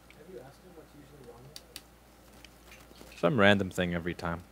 Have you asked him what's usually wrong with it? Some random thing every time.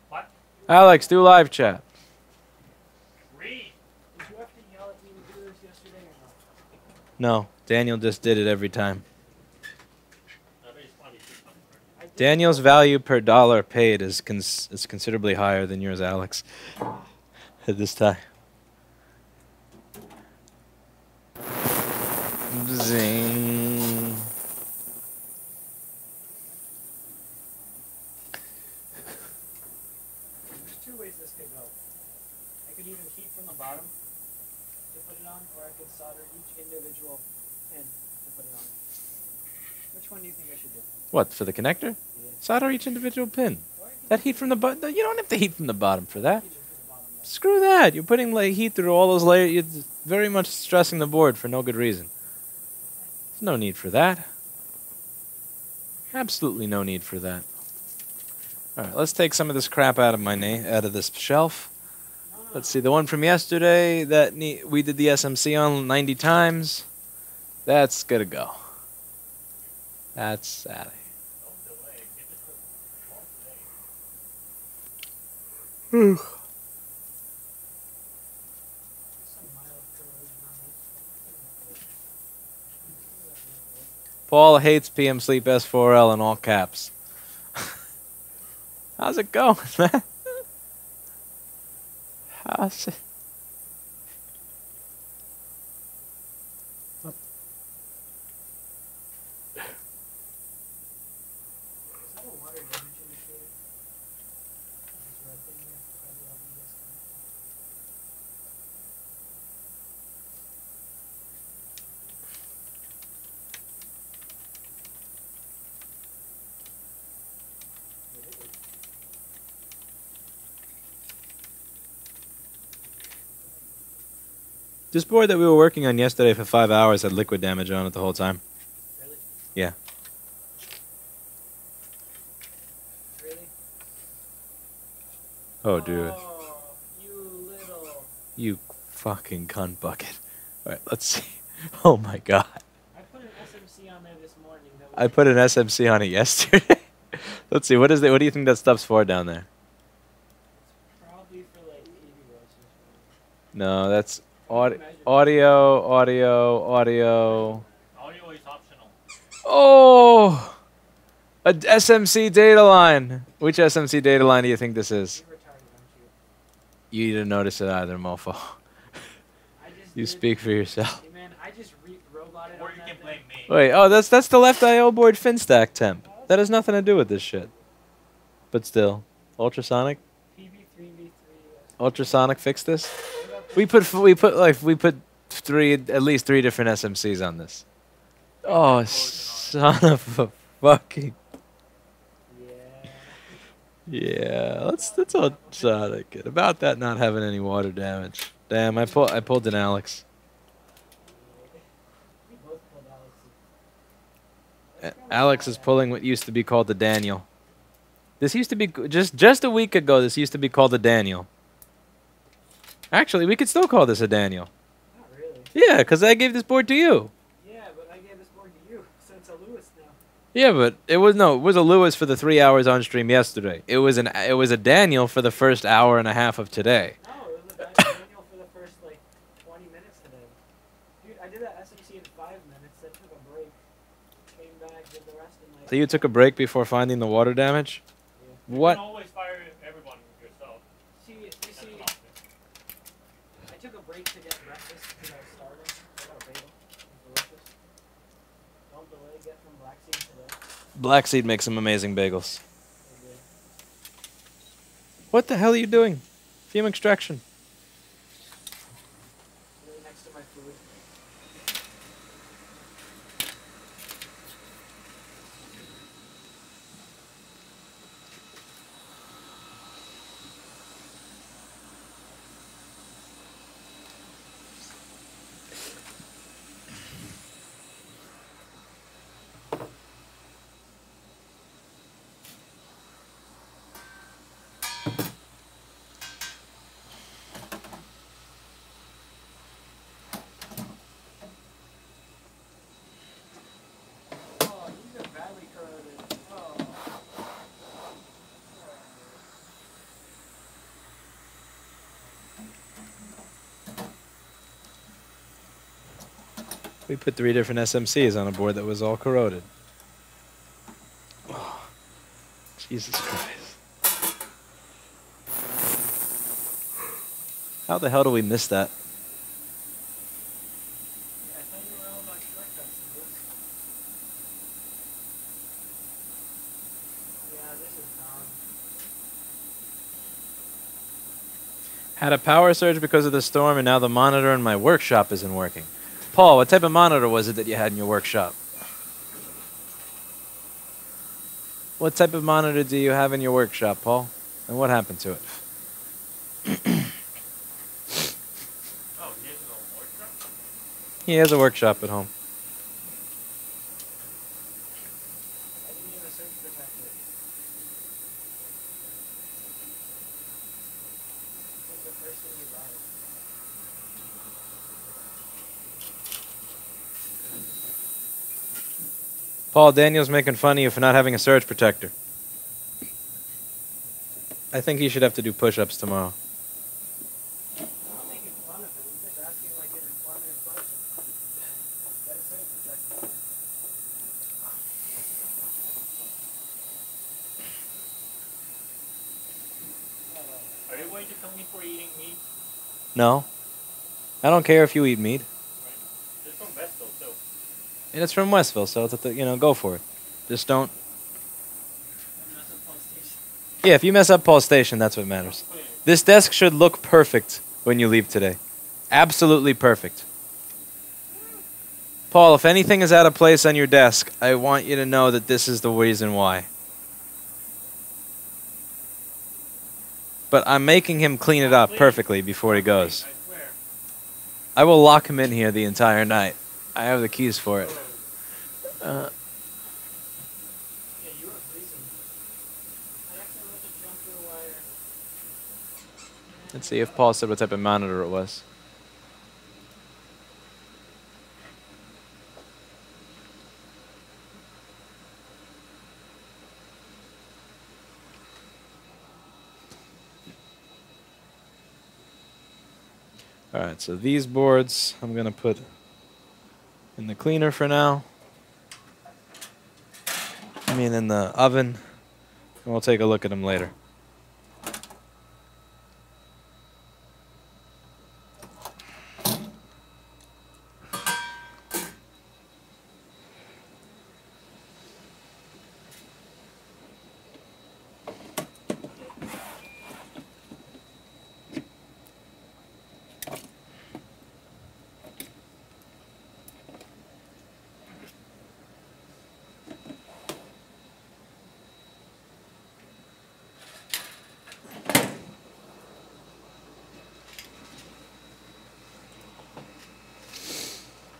What? Alex, do live chat. Read. Did you have to yell at me to do this yesterday or not? No, Daniel just did it every time. I bet it's probably 600. I did Daniel's value per dollar paid is considerably higher than yours, Alex. At this time. Zing. There's two ways this could go. I could either heat from the bottom to put it on, or I could solder each individual pin to put it on. Which one do you think I should do? What, for the connector? Yeah. Solder each individual pin. Or I could That heat from the bottom. You don't have to heat from the bottom for that. heat it from the bottom. Though. Screw that. You're putting like heat through all those layers. You're very much stressing the board for no good reason. There's no need for that. Absolutely no need for that. All right, let's take some of this crap out of out of this shelf. Let's see, the one from yesterday that we did the SMC on 90 times. That's gotta go. That's out of here. Don't delay. Give it to one day. Some mild corrosion on this. Paul hates PM Sleep S4L in all caps. How's it going, man? How's it? Is that a water damage indicator? This red thing there by the LVS connector. This board that we were working on yesterday for 5 hours had liquid damage on it the whole time. Really? Yeah. Really? Oh, dude. Oh, you little. You fucking cunt bucket. Alright, let's see. Oh my god. I put an SMC on there this morning. That I put an SMC on it yesterday. Let's see, what is it? What do you think that stuff's for down there? probably for like TV watching. No, that's audio. Audio is optional. Oh! A SMC data line. Which SMC data line do you think this is? You're retarded, aren't you? You didn't notice it either, mofo. I just You did- speak for yourself. Hey man, I just roboted Or on you that can thing. blame me. Wait, oh, that's the left IO board FinStack temp. That has nothing to do with this shit. But still, ultrasonic. PB3V3. Ultrasonic fixed this. We put at least three different SMCs on this. Oh, son of a fucking. Yeah. Yeah, let's ultrasonic it. About that not having any water damage. Damn, I pulled an Alex. We both pulled Alex. Alex is pulling what used to be called the Daniel. This used to be just a week ago. This used to be called the Daniel. Actually, we could still call this a Daniel. Not really. Yeah, because I gave this board to you. Yeah, but I gave this board to you, so it's a Lewis now. Yeah, but it was a Lewis for the 3 hours on stream yesterday. It was a Daniel for the first hour and a half of today. No, it was a Daniel for the first like 20 minutes today. Dude, I did that SMC in 5 minutes. Then took a break. Came back, did the rest in like. So you took a break before finding the water damage? Yeah. You What? can always fire everyone yourself. You That's see, an option. I took a break to get breakfast because I was starving. I got a bagel. It was delicious. Don't delay, get from Black Seed today. Black Seed makes some amazing bagels. They're good. What the hell are you doing? Fume extraction. Right next to my food. We put 3 different SMCs on a board that was all corroded. Oh, Jesus Christ. How the hell do we miss that? Yeah, I thought you were all about shortcuts in this. Yeah, this is dumb. Had a power surge because of the storm, and now the monitor in my workshop isn't working. Paul, what type of monitor was it that you had in your workshop? What type of monitor do you have in your workshop, Paul? And what happened to it? Oh, he has a workshop? He has a workshop at home. I didn't even search protector. This was the first thing you bought. Paul, Daniel's making fun of you for not having a surge protector. I think he should have to do push-ups tomorrow. I'm not making fun of it. I'm just asking like an informative question. Get a surge protector. Are you going to kill me for eating meat? No. I don't care if you eat meat. It's from Vestal, too. And it's from Westville, so it's you know, go for it. Just don't. Yeah, if you mess up Paul's station, that's what matters. This desk should look perfect when you leave today. Absolutely perfect. Paul, if anything is out of place on your desk, I want you to know that this is the reason why. But I'm making him clean it up perfectly before he goes. I swear. I will lock him in here the entire night. I have the keys for it. Yeah, you were freezing. I actually went to jump through a wire. Let's see if Paul said what type of monitor it was. Alright, so these boards I'm going to put in the cleaner for now. I mean in the oven. And we'll take a look at them later.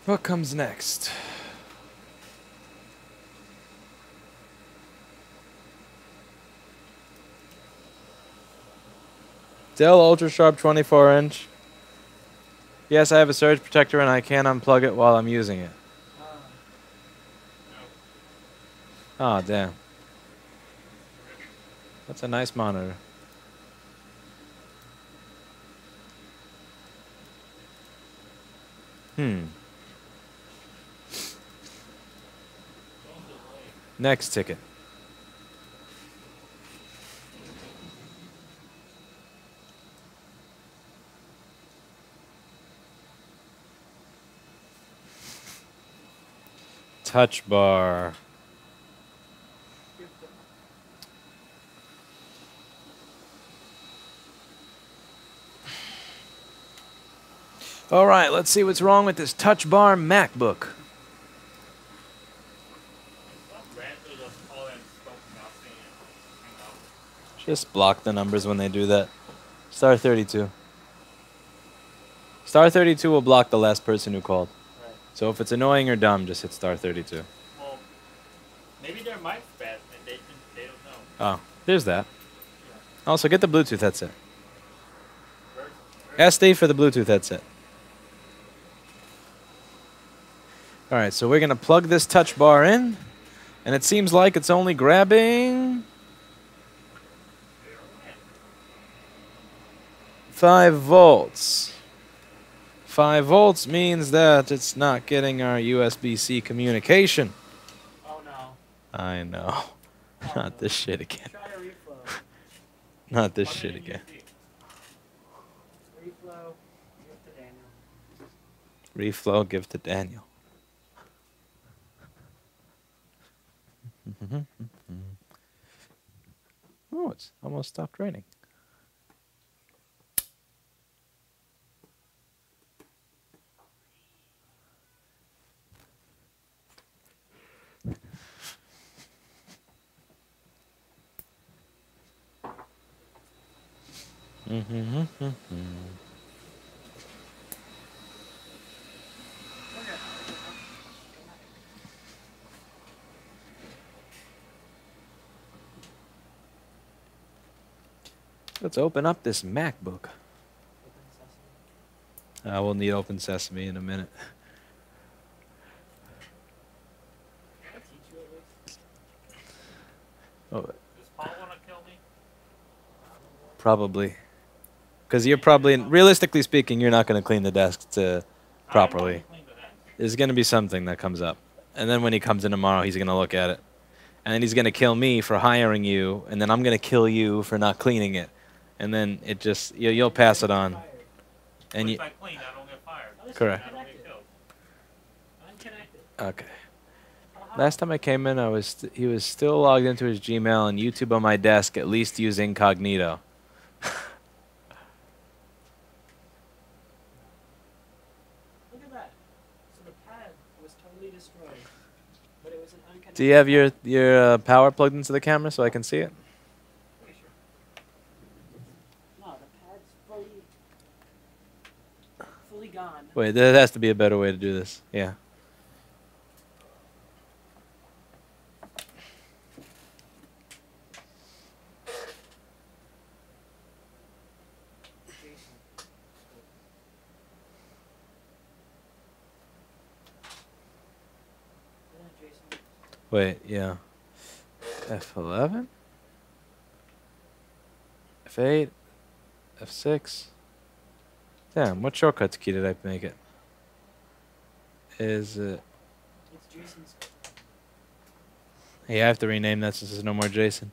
What comes next? Dell Ultra Sharp 24-inch. Yes, I have a surge protector and I can unplug it while I'm using it. Oh, damn. That's a nice monitor. Next ticket. Touch bar. All right, let's see what's wrong with this touch bar MacBook. Just block the numbers when they do that. Star 32. Star 32 will block the last person who called. Right. So if it's annoying or dumb, just hit star 32. Well, maybe their mic's bad and they don't know. Oh, there's that. Yeah. Also, get the Bluetooth headset. Verge. SD for the Bluetooth headset. All right, so we're going to plug this touch bar in. And it seems like it's only grabbing 5 volts. 5 volts means that it's not getting our USB-C communication. Oh no. I know. Oh, Not no. this shit again. Try a reflow. Not this Plug it shit in again. USB. Reflow. Give to Daniel. Reflow, give to Daniel. Oh, it's almost stopped raining. Let's open up this MacBook. Open sesame. We'll need Open Sesame in a minute. Can I teach you at least? Oh, Does Paul want to kill me? probably. Because you're probably, realistically speaking, you're not going to clean the desk properly. I want to clean the desk. There's going to be something that comes up. And then when he comes in tomorrow, he's going to look at it. And then he's going to kill me for hiring you. And then I'm going to kill you for not cleaning it. And then it just, you'll pass it on. And But you, if I clean, I don't get fired. Correct. I don't get killed. Unconnected. okay. Last time I came in, he was still logged into his Gmail and YouTube on my desk, at least use incognito. Look at that. So the pad was totally destroyed, but it was an unconnected. Do you have your power plugged into the camera so I can see it? Pretty sure. No, the pad's fully gone. Wait, there has to be a better way to do this. Yeah. Jason. Jason. Wait, yeah. F11? F8? F6? Damn, what shortcuts key did I make it? Is it... It's Jason's. Hey, I have to rename that since there's no more Jason.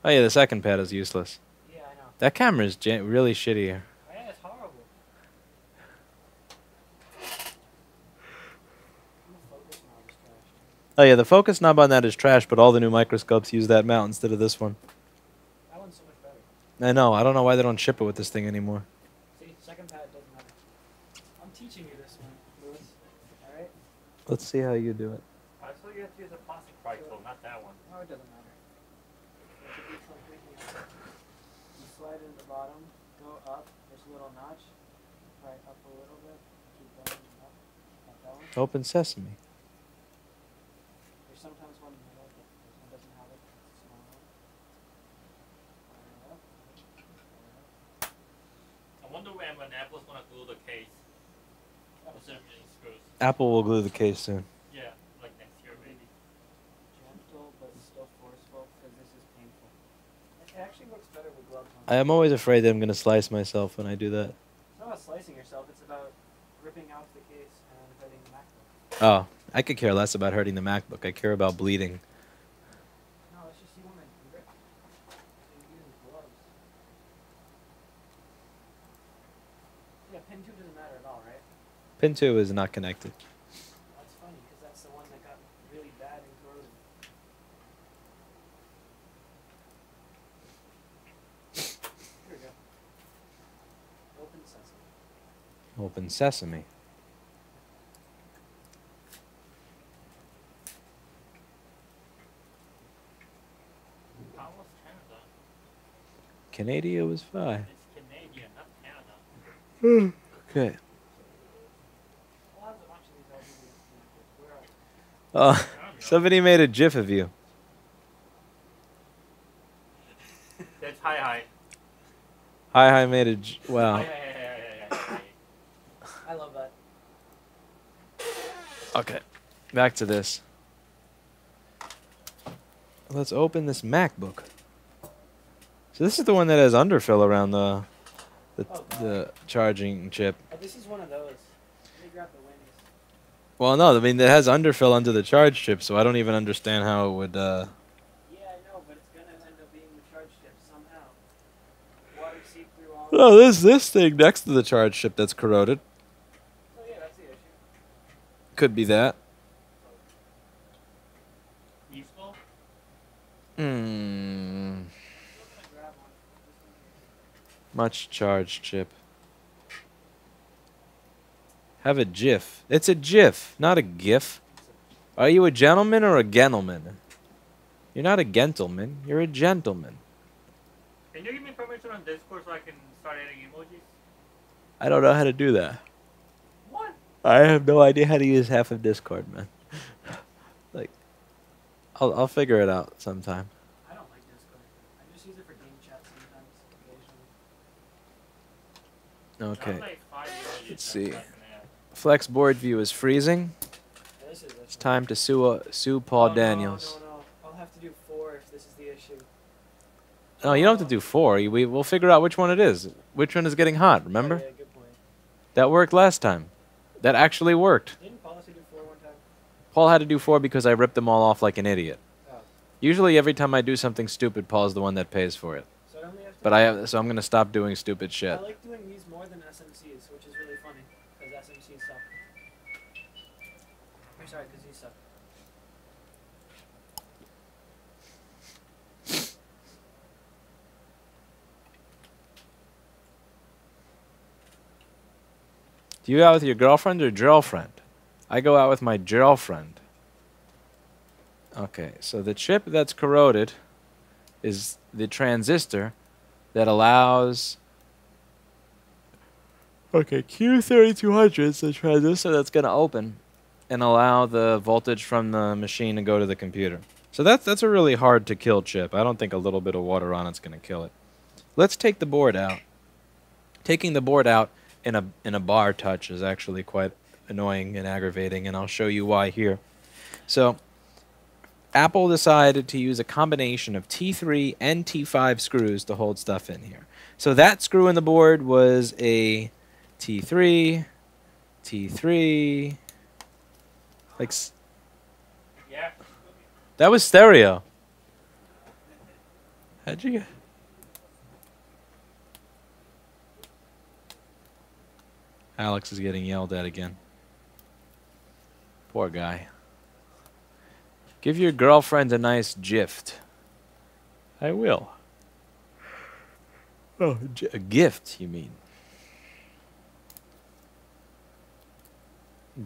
Oh yeah, the second pad is useless. Yeah, I know. That camera is really shitty here. Yeah, it's horrible. The focus knob is trashed. Oh yeah, the focus knob on that is trash, but all the new microscopes use that mount instead of this one. That one's so much better. I know, I don't know why they don't ship it with this thing anymore. See, second pad doesn't matter. I'm teaching you this one, Lewis. Alright? Let's see how you do it. I thought you had to use a plastic rifle, not that one. No, it doesn't matter. You slide in the bottom, go up, there's a little notch, try up a little bit, keep going up, like that one. Open Sesame. There's sometimes one in the middle, but this one doesn't have it, it's a small one. Fire it up, fire it up. I wonder when Apple's gonna glue the case. Instead of using screws. Apple will glue the case soon. Yeah, like next year maybe. Gentle, but still forceful, because this is painful. It actually works better with gloves on. I am always afraid that I'm going to slice myself when I do that. It's not about slicing yourself, it's about ripping out the case and hurting the MacBook. Oh, I could care less about hurting the MacBook. I care about bleeding. No, it's just you want to grip. You're using gloves. Yeah, pin 2 doesn't matter at all, right? Pin 2 is not connected. That's funny, because that's the one that got really bad and corroded. Here we go. Open sesame. Open Sesame. How was Canada? Canadia was 5. It's Canadian, not Canada. Okay. I'll have a bunch of these LVDs. Where are they? Somebody made a GIF of you. That's hi. Hi made a wow. Hi. I love that. Okay, back to this. Let's open this MacBook. So this is the one that has underfill around the charging chip. Oh, this is one of those. Let me grab the winnies. Well, no, I mean it has underfill under the charge chip, so I don't even understand how it would. Yeah, I know, but it's gonna end up being the charge chip somehow. Water seep through all. Oh, there's this thing next to the charge chip that's corroded. Oh yeah, that's the issue. Could be that. Useful? Hmm. I'm gonna grab one. Much charge chip. Have a GIF. It's a GIF, not a GIF. Are you a gentleman or a gentleman? You're not a gentleman. You're a gentleman. Can you give me permission on Discord so I can start adding emojis? I don't know how to do that. What? I have no idea how to use half of Discord, man. Like, I'll figure it out sometime. I don't like Discord. I just use it for game chat sometimes, occasionally. Okay. Like 5 emojis Let's that see. I can add. Flex board view is freezing. It's time to sue Paul Daniels. No. I'll have to do 4 if this is the issue. No, you don't have to do 4. We'll figure out which one it is. Which one is getting hot, remember? Oh, yeah, good point. That worked last time. That actually worked. Didn't policy do 4 one time? Paul had to do 4 because I ripped them all off like an idiot. Oh. Usually every time I do something stupid, Paul's the one that pays for it. So I only have to But so I'm going to stop doing stupid shit. I like doing these more than SMCs, which is really funny, because SMCs suck. I'm sorry, because these suck. Do you go out with your girlfriend or girlfriend? I go out with my girlfriend. Okay, so the chip that's corroded is the transistor that allows... Okay, Q3200 is the transistor that's going to open and allow the voltage from the machine to go to the computer. So that's a really hard to kill chip. I don't think a little bit of water on it's going to kill it. Let's take the board out. Taking the board out in a bar touch is actually quite annoying and aggravating, and I'll show you why here. So Apple decided to use a combination of T3 and T5 screws to hold stuff in here. So that screw in the board was a T3, like Yeah. that was stereo. How'd you get? Alex is getting yelled at again. Poor guy. Give your girlfriend a nice gift. I will. Oh, a gift, you mean?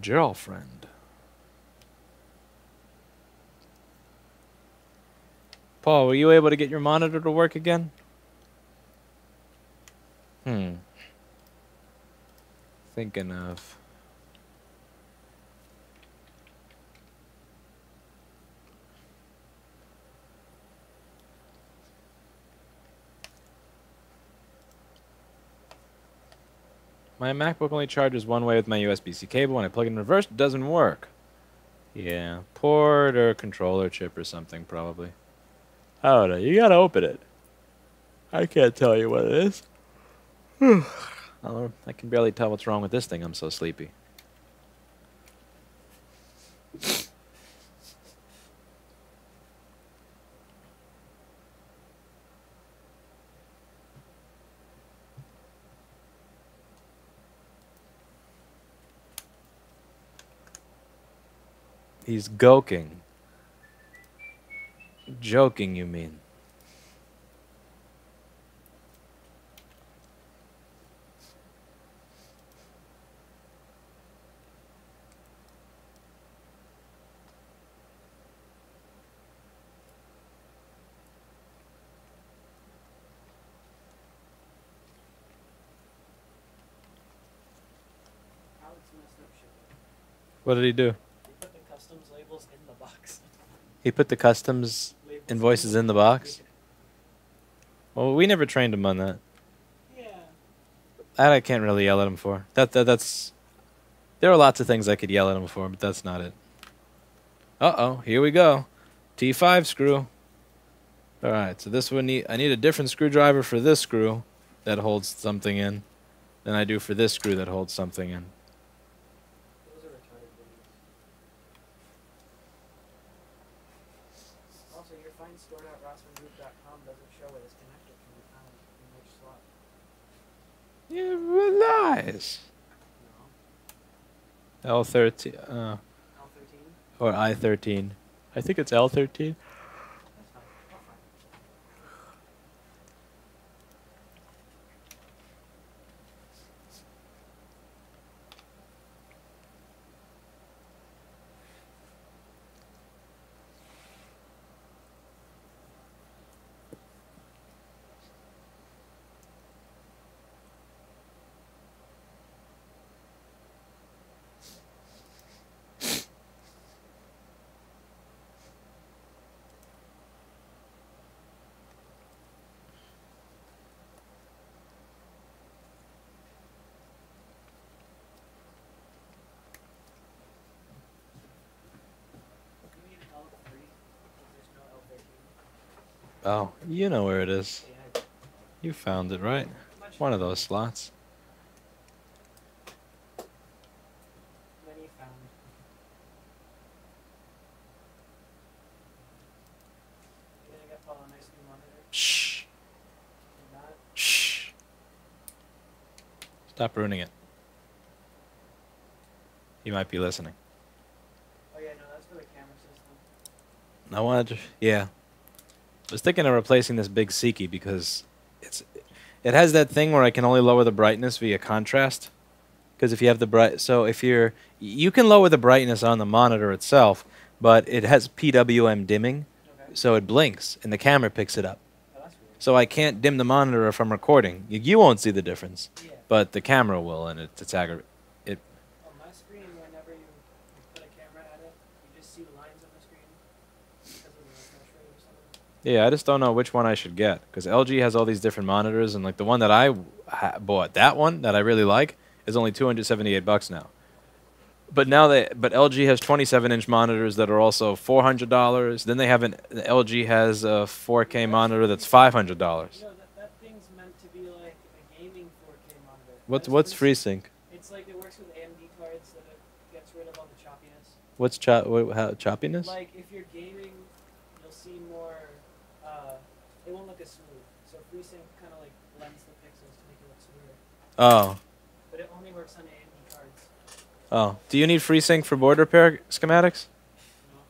Girlfriend. Paul, were you able to get your monitor to work again? Thinking of... My MacBook only charges one way with my USB-C cable. When I plug it in reverse, it doesn't work. Yeah, port or controller chip or something, probably. I don't know. You gotta open it. I can't tell you what it is. I can barely tell what's wrong with this thing. I'm so sleepy. He's goking. Joking, you mean? Alex messed up shit. What did he do? He put the customs labels in the box. He put the customs Labels invoices in the box? Well, we never trained him on that. Yeah. That I can't really yell at him for. That's... There are lots of things I could yell at him for, but that's not it. Uh-oh, here we go. T5 screw. Alright, so this one I need a different screwdriver for this screw. that holds something in than I do for this screw that holds something in. Those are retarded videos. Also, your find stored.rossmangroup.com doesn't show where this connector can be found in which slot. Yeah, lies. No. L13, L13? or I13. I think it's L13. That's fine. I'll find it. You mean L3? Because there's no L13. Oh, you know where it is. Yeah, You found it, right? much One of those slots. many found. You gonna get Paul a nice new monitor? Shh. You're not? Shh. Stop ruining it. He might be listening. Oh yeah, no, that's for the camera system. I wanted to, yeah. I was thinking of replacing this big Seiki because it has that thing where I can only lower the brightness via contrast. Because if you have the so if you can lower the brightness on the monitor itself, but it has PWM dimming, Okay. so it blinks and the camera picks it up. Oh, that's weird. So I can't dim the monitor if I'm recording. You won't see the difference, Yeah. but the camera will, and it's aggravating. On my screen, whenever you put a camera at it, you just see the lines on the screen because of the refresh rate or something. Yeah, I just don't know which one I should get because LG has all these different monitors, and like the one that I bought, that one that I really like, is only $278 now. But LG has 27-inch monitors that are also $400. Then they have LG has a 4K monitor that's $500. You know, that thing's meant to be like a gaming 4K monitor. What's FreeSync? It's like it works with AMD cards that it gets rid of all the choppiness. What's choppiness? Like if you're gaming, you'll see more. It won't look as smooth. So FreeSync kind of like blends the pixels to make it look smoother. Oh. But it only works on AMD cards. Oh. Do you need FreeSync for board repair schematics? No.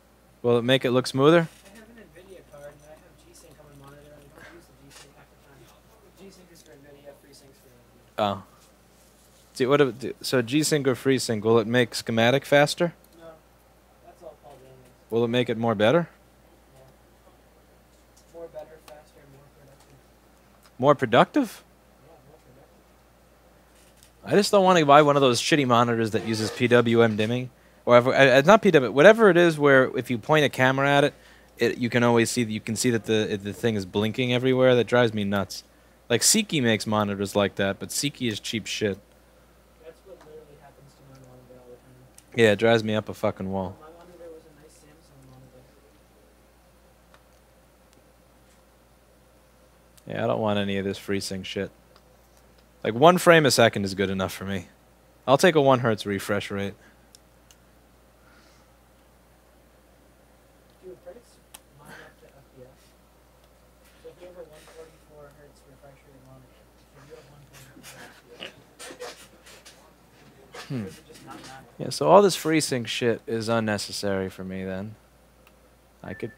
Will it make it look smoother? I have an NVIDIA card and I have G-Sync on my monitor and I don't use the G-Sync half the time. G-Sync is for NVIDIA, FreeSync's for AMD. Oh. So G-Sync or FreeSync, will it make schematic faster? No, that's all Paul Daniels. Will it make it more better? Yeah. More better, faster, more productive. More productive? Yeah, more productive. I just don't want to buy one of those shitty monitors that uses PWM dimming. Or it's not PWM, whatever it is where if you point a camera at it, you can always see, you can see that the thing is blinking everywhere. That drives me nuts. Like Seiki makes monitors like that, but Seiki is cheap shit. That's what literally happens to my monitor all the time. Yeah, it drives me up a fucking wall. My monitor was a nice Samsung monitor. Yeah, I don't want any of this FreeSync shit. Like 1 frame a second is good enough for me. I'll take a 1 hertz refresh rate. Do you price mine up to FPS? So if you have a 144 hertz refresh rate monitor, if you have 144 FPS, or is it just not matter? Yeah, so all this FreeSync shit is unnecessary for me then. I could...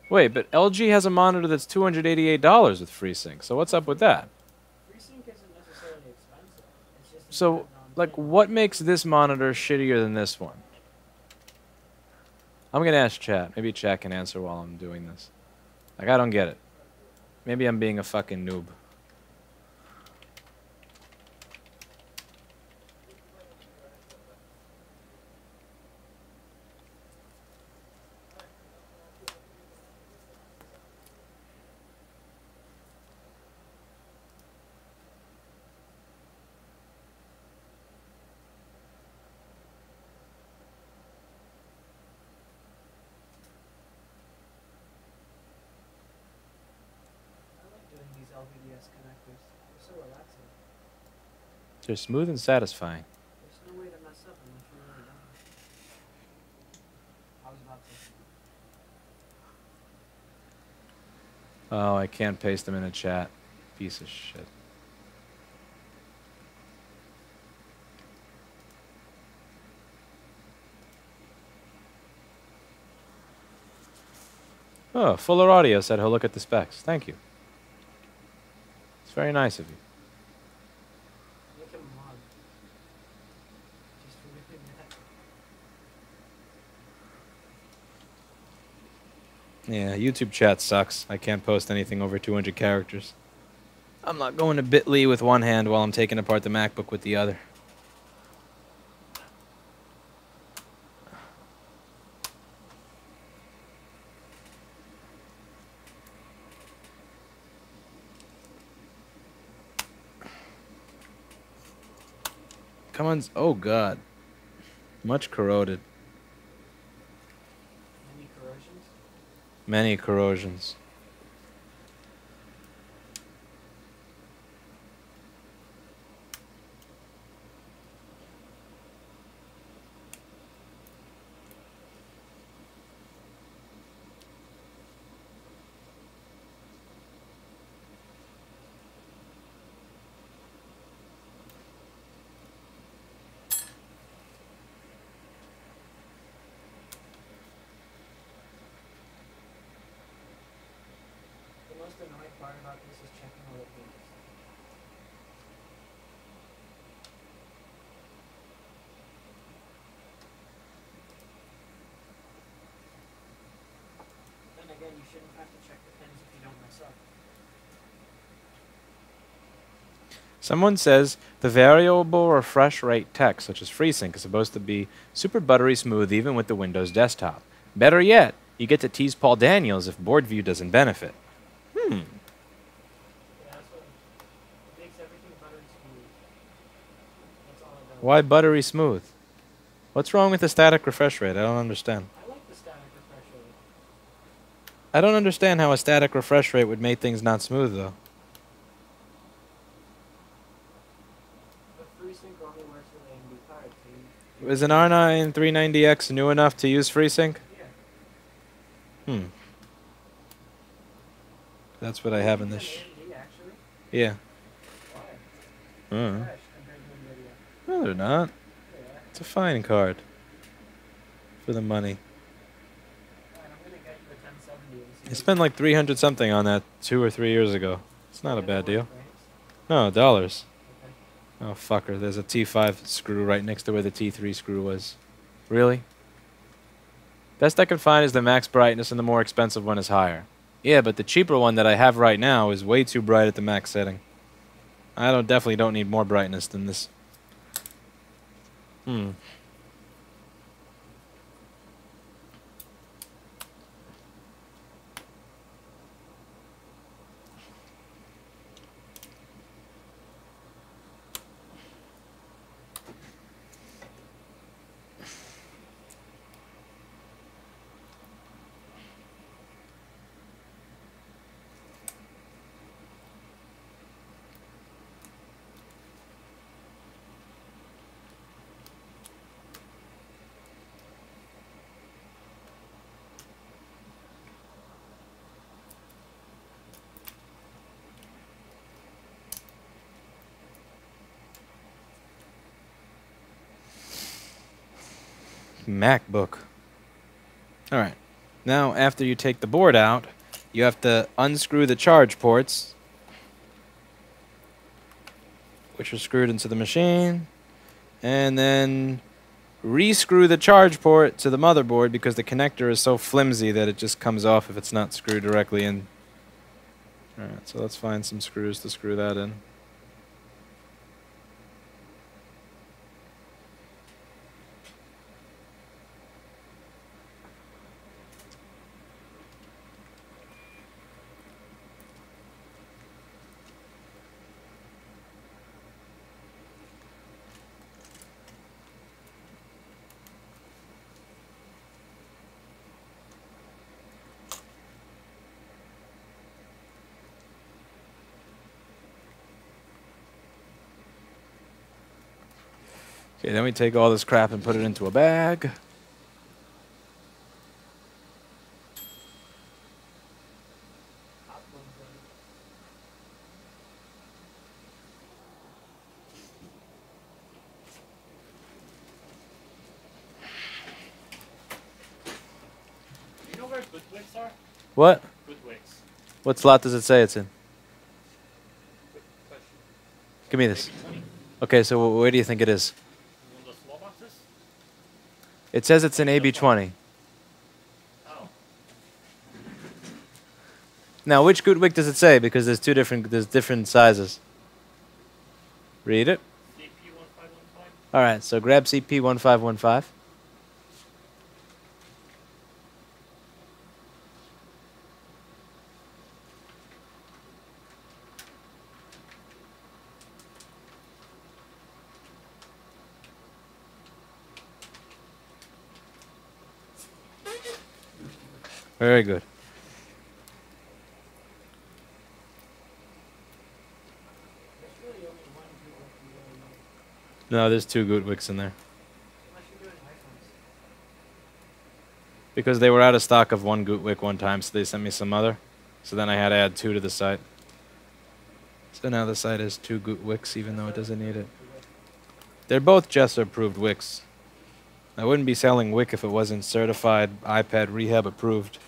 Wait, but LG has a monitor that's $288 with FreeSync, so what's up with that? FreeSync isn't necessarily expensive. It's just So, an like, add-on thing. what makes this monitor shittier than this one? I'm gonna ask chat. Maybe chat can answer while I'm doing this. Like, I don't get it. Maybe I'm being a fucking noob. I like doing these LVDS connectors. They're so relaxing. They're smooth and satisfying. There's no way to mess up unless you're really done. I was about to. Oh, I can't paste them in a chat. Piece of shit. Oh, Fuller Audio said he'll look at the specs. Thank you. It's very nice of you. Make him a mod. Just for doing that. Yeah, YouTube chat sucks. I can't post anything over 200 characters. I'm not going to Bitly with one hand while I'm taking apart the MacBook with the other. Come on. Oh, God. Much corroded. Any corrosions? Many corrosions. The most annoying part about this is checking all the pages. Then again, you shouldn't have to check the pins if you don't mess up. Someone says the variable refresh rate text, such as FreeSync, is supposed to be super buttery smooth even with the Windows desktop. Better yet, you get to tease Paul Daniels if board view doesn't benefit. Yeah, that's what it makes everything buttery smooth. That's all it does. Why buttery smooth? What's wrong with the static refresh rate? I don't understand. I like the static refresh rate. I don't understand how a static refresh rate would make things not smooth, though. But FreeSync only works with AMD cards. So Is an R9 390X new enough to use FreeSync? yeah. That's what I have in Is this. that AMD actually? Yeah. Why? Uh, Trash compared to NVIDIA. no, they're not. Yeah. It's a fine card. For the money. Alright, I'm gonna get you a 1070 and see I what spent like 300 something on that 2 or 3 years ago. It's not a you bad get. deal. Frames? No, dollars. Okay. Oh, fucker. There's a T5 screw right next to where the T3 screw was. Really? Best I can find is the max brightness, and the more expensive one is higher. Yeah, but the cheaper one that I have right now is way too bright at the max setting. I definitely don't need more brightness than this. MacBook. Alright. Now, after you take the board out, you have to unscrew the charge ports, which are screwed into the machine, and then rescrew the charge port to the motherboard because the connector is so flimsy that it just comes off if it's not screwed directly in. Alright, so let's find some screws to screw that in. Okay, then we take all this crap and put it into a bag. You know where good wicks are? What? Good wicks. What slot does it say it's in? Quick question. Give me this. Maybe 20. Okay, so where do you think it is? One of the small boxes? It says it's in AB20. Oh. Now, which good wick does it say? Because there's different sizes. Read it. CP1515? All right, so grab CP1515. Very good. No, there's 2 good wicks in there. Because they were out of stock of 1 good wick one time, so they sent me some other. So then I had to add 2 to the site. So now the site has 2 good wicks, even though it doesn't need it. They're both Jesser-approved wicks. I wouldn't be selling wick if it wasn't certified iPad rehab approved.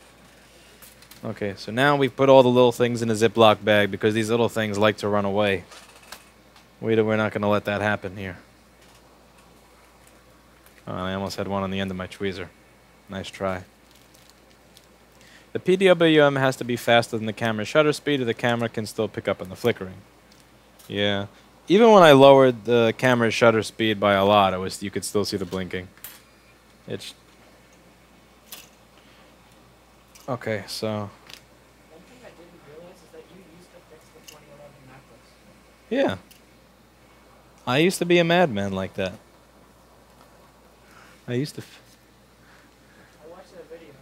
Okay, so now we've put all the little things in a Ziploc bag because these little things like to run away. We're not going to let that happen here. Oh, I almost had one on the end of my tweezer. Nice try. The PWM has to be faster than the camera's shutter speed, or the camera can still pick up on the flickering. Yeah. Even when I lowered the camera's shutter speed by a lot, you could still see the blinking. It's... Okay, so... One thing I didn't realize is that you used to fix the 2011 MacBooks. Yeah. I used to be a madman like that. I used to... I watched that video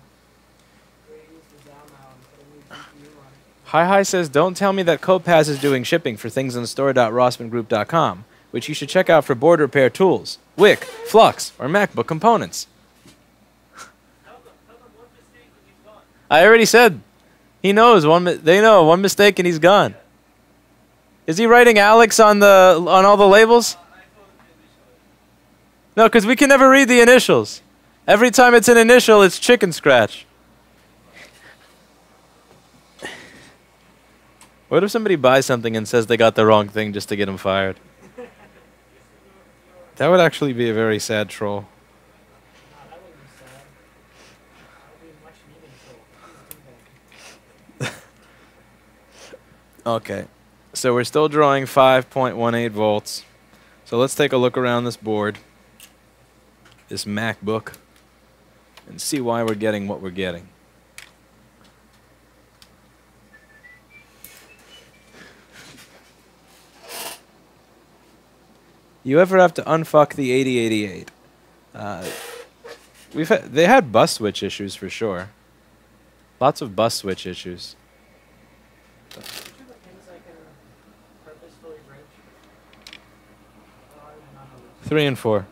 where you used the Zalmau and put a new GPU on it. Hi says, don't tell me that Copaz is doing shipping for things on store.rossmangroup.com, which you should check out for board repair tools, wick, flux, or MacBook components. I already said. He knows they know one mistake and he's gone. Is he writing Alex on all the labels? No, because we can never read the initials. Every time it's an initial, it's chicken scratch. What if somebody buys something and says they got the wrong thing just to get him fired? That would actually be a very sad troll. No, that wouldn't be sad. That would be much needed. Okay, so we're still drawing 5.18 volts. So let's take a look around this board, this MacBook, and see why we're getting what we're getting. You ever have to unfuck the 8088? They had bus switch issues for sure. Lots of bus switch issues. Which are the pins I can purposefully bridge? Oh, I don't know. 3 and 4.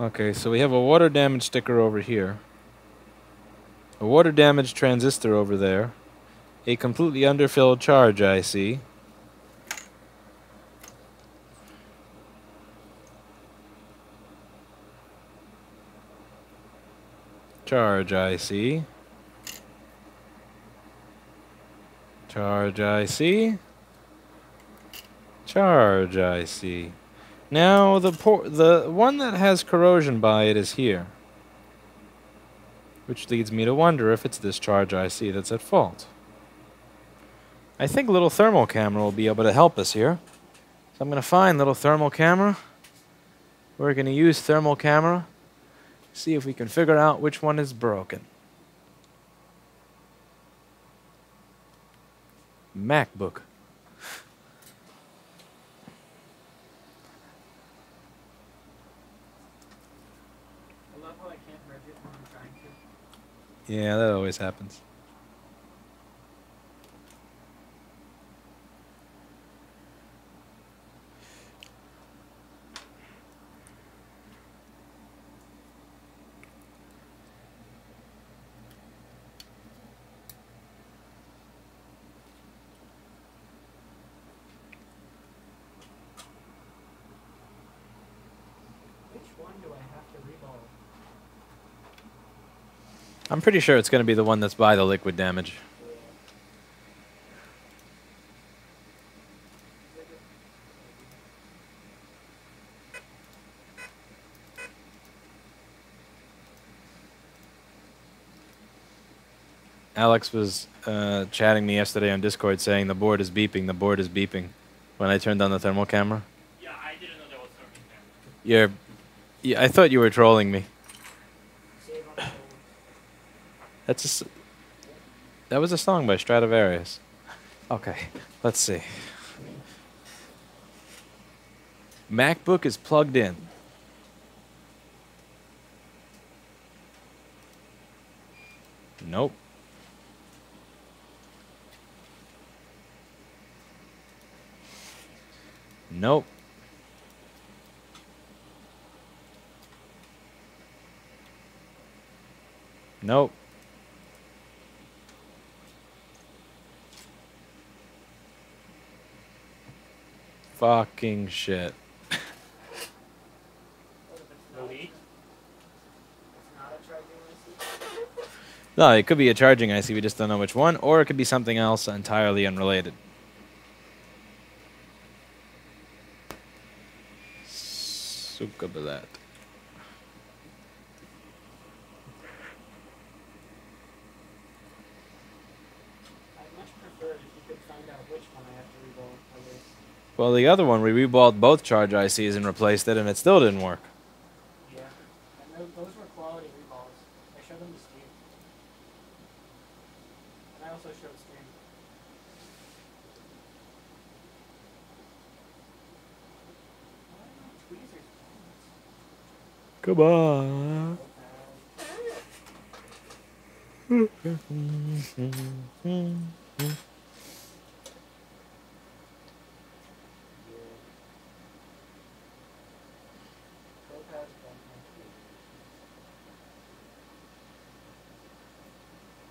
Okay, so we have a water damage sticker over here. A water damage transistor over there. A completely underfilled charge IC. Charge IC. Charge IC. Charge IC. Now the one that has corrosion by it is here. Which leads me to wonder if it's this charge IC that's at fault. I think little thermal camera will be able to help us here. So I'm going to find little thermal camera. We're going to use thermal camera. See if we can figure out which one is broken. MacBook. I love how I can't bridge it when I'm trying to. Yeah, that always happens. one do I have to reball? I'm pretty sure it's going to be the one that's by the liquid damage. Alex was chatting me yesterday on Discord saying the board is beeping, the board is beeping when I turned on the thermal camera. Yeah, I didn't know there was something there. Yeah, I thought you were trolling me. Save on the gold. That was a song by Stradivarius. Okay, let's see. MacBook is plugged in. Nope. Nope. Nope. Fucking shit. No heat? It's not a charging IC. No, it could be a charging IC, we just don't know which one, or it could be something else entirely unrelated. Sukabalat. I'd much prefer if you could find out which one I have to reball at least. Well, the other one, we reballed both charge ICs and replaced it, and it still didn't work. Yeah. And those were quality reballs. I showed them to Steve. And I also showed Steve. Why are my tweezers points? Come on.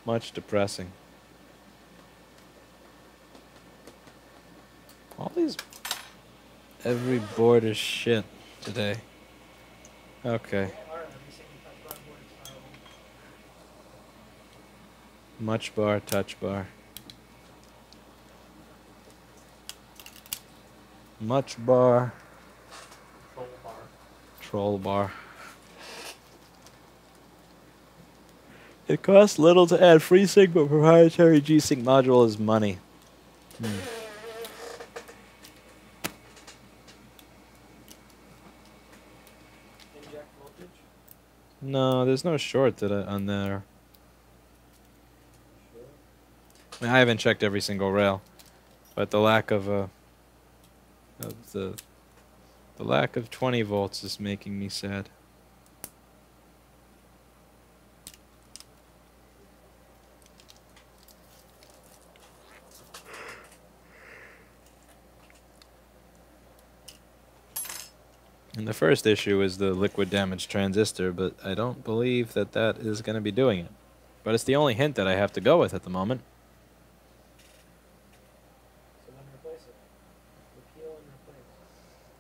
Much depressing. All these... Every board is shit today. Okay. Much bar, touch bar. Much bar. Troll bar. Troll bar. It costs little to add FreeSync, but proprietary G-Sync module is money. Inject voltage? No, there's no short that on there. I mean, I haven't checked every single rail, but the lack of the lack of 20 volts is making me sad. And the first issue is the liquid damage transistor, but I don't believe that that is going to be doing it. But it's the only hint that I have to go with at the moment. So then replace it. Repeal and replace.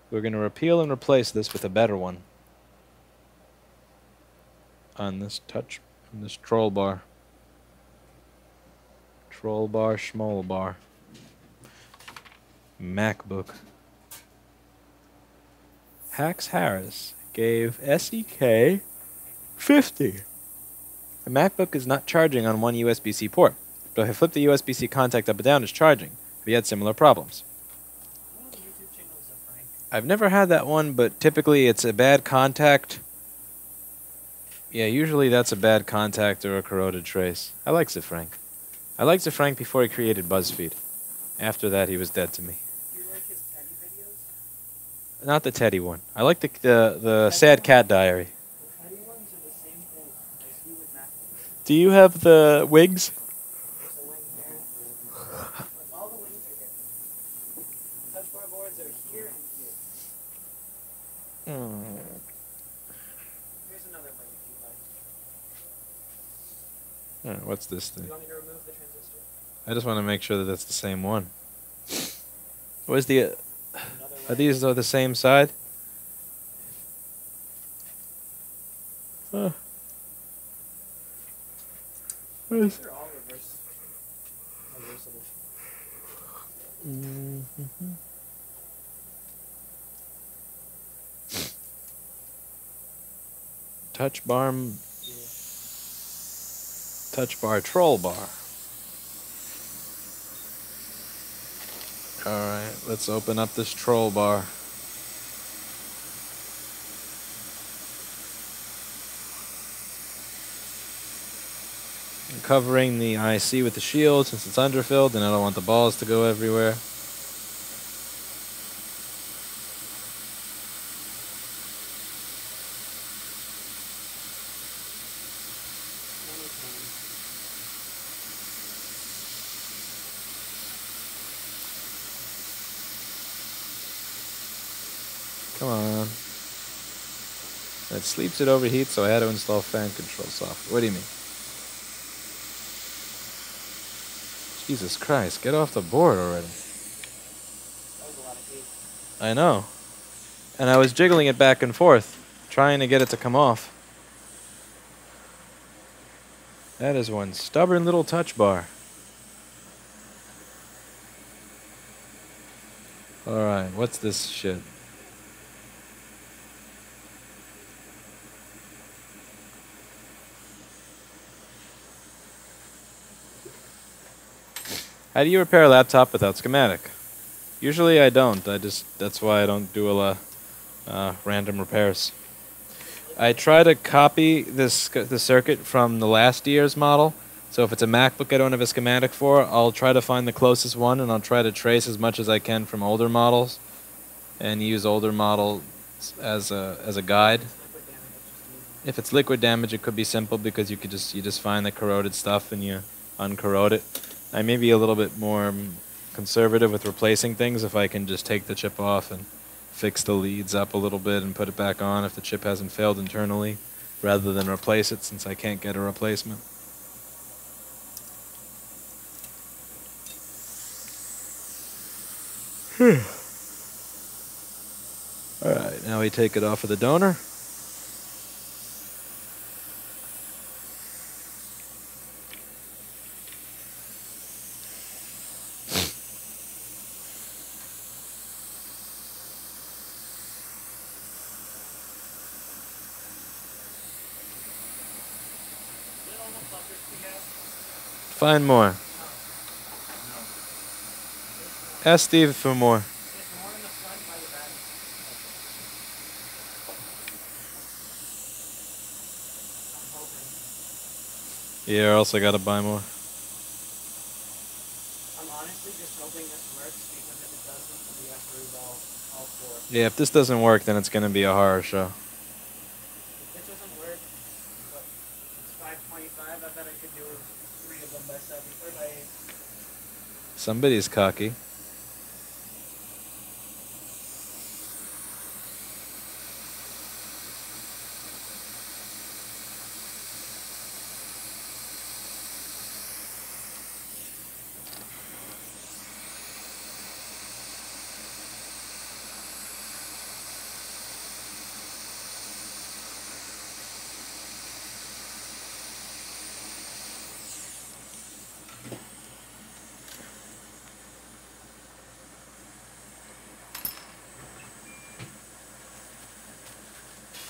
We're going to repeal and replace this with a better one. On this on this troll bar. Troll bar, schmoll bar. MacBook. Hacks Harris gave SEK 50. The MacBook is not charging on one USB-C port, but if I flip the USB-C contact up and down, it's charging. We had similar problems. One of the YouTube channels of Frank. I've never had that one, but typically it's a bad contact. Yeah, usually that's a bad contact or a corroded trace. I like Zfrank. I liked Zfrank before he created BuzzFeed. After that, he was dead to me. Do you like his Teddy videos? Not the Teddy one. I like the Sad Cat Diary. The Teddy ones are the same thing as you with MacBooks. Do you have the wigs? There's a wing here. But all the wings are here. Touch bar boards are here and here. Here's another wing if you'd like. Alright, what's this Do thing? you want me to remove the transistor? I just want to make sure that that's the same one. Where's the... Another Are wing. these the same side? These are all reversible. Touch bar, Yeah. touch bar, troll bar. All right, let's open up this troll bar. I'm covering the IC with the shield since it's underfilled and I don't want the balls to go everywhere. Come on. It sleeps, it overheats, so I had to install fan control software. What do you mean? Jesus Christ, get off the board already. That was a lot of heat. I know. And I was jiggling it back and forth, trying to get it to come off. That is one stubborn little touch bar. Alright, what's this shit? How do you repair a laptop without schematic? Usually I don't. That's why I don't do a lot random repairs. I try to copy the circuit from the last year's model. So if it's a MacBook I don't have a schematic for, I'll try to find the closest one and I'll try to trace as much as I can from older models and use older models as a guide. If it's liquid damage, it could be simple because you just find the corroded stuff and you uncorrode it. I may be a little bit more conservative with replacing things if I can just take the chip off and fix the leads up a little bit and put it back on if the chip hasn't failed internally, rather than replace it since I can't get a replacement. Alright, now we take it off of the donor. Find more. Ask Steve for more. There's more in the front by the back. I'm hoping. Yeah, I also gotta buy more. I'm honestly just hoping this works because if it doesn't, we have to resolve all four. Yeah, if this doesn't work, then it's gonna be a horror show. If it doesn't work, what? It's 525. I bet I could do 3 of them by 7 or by 8. Somebody's cocky.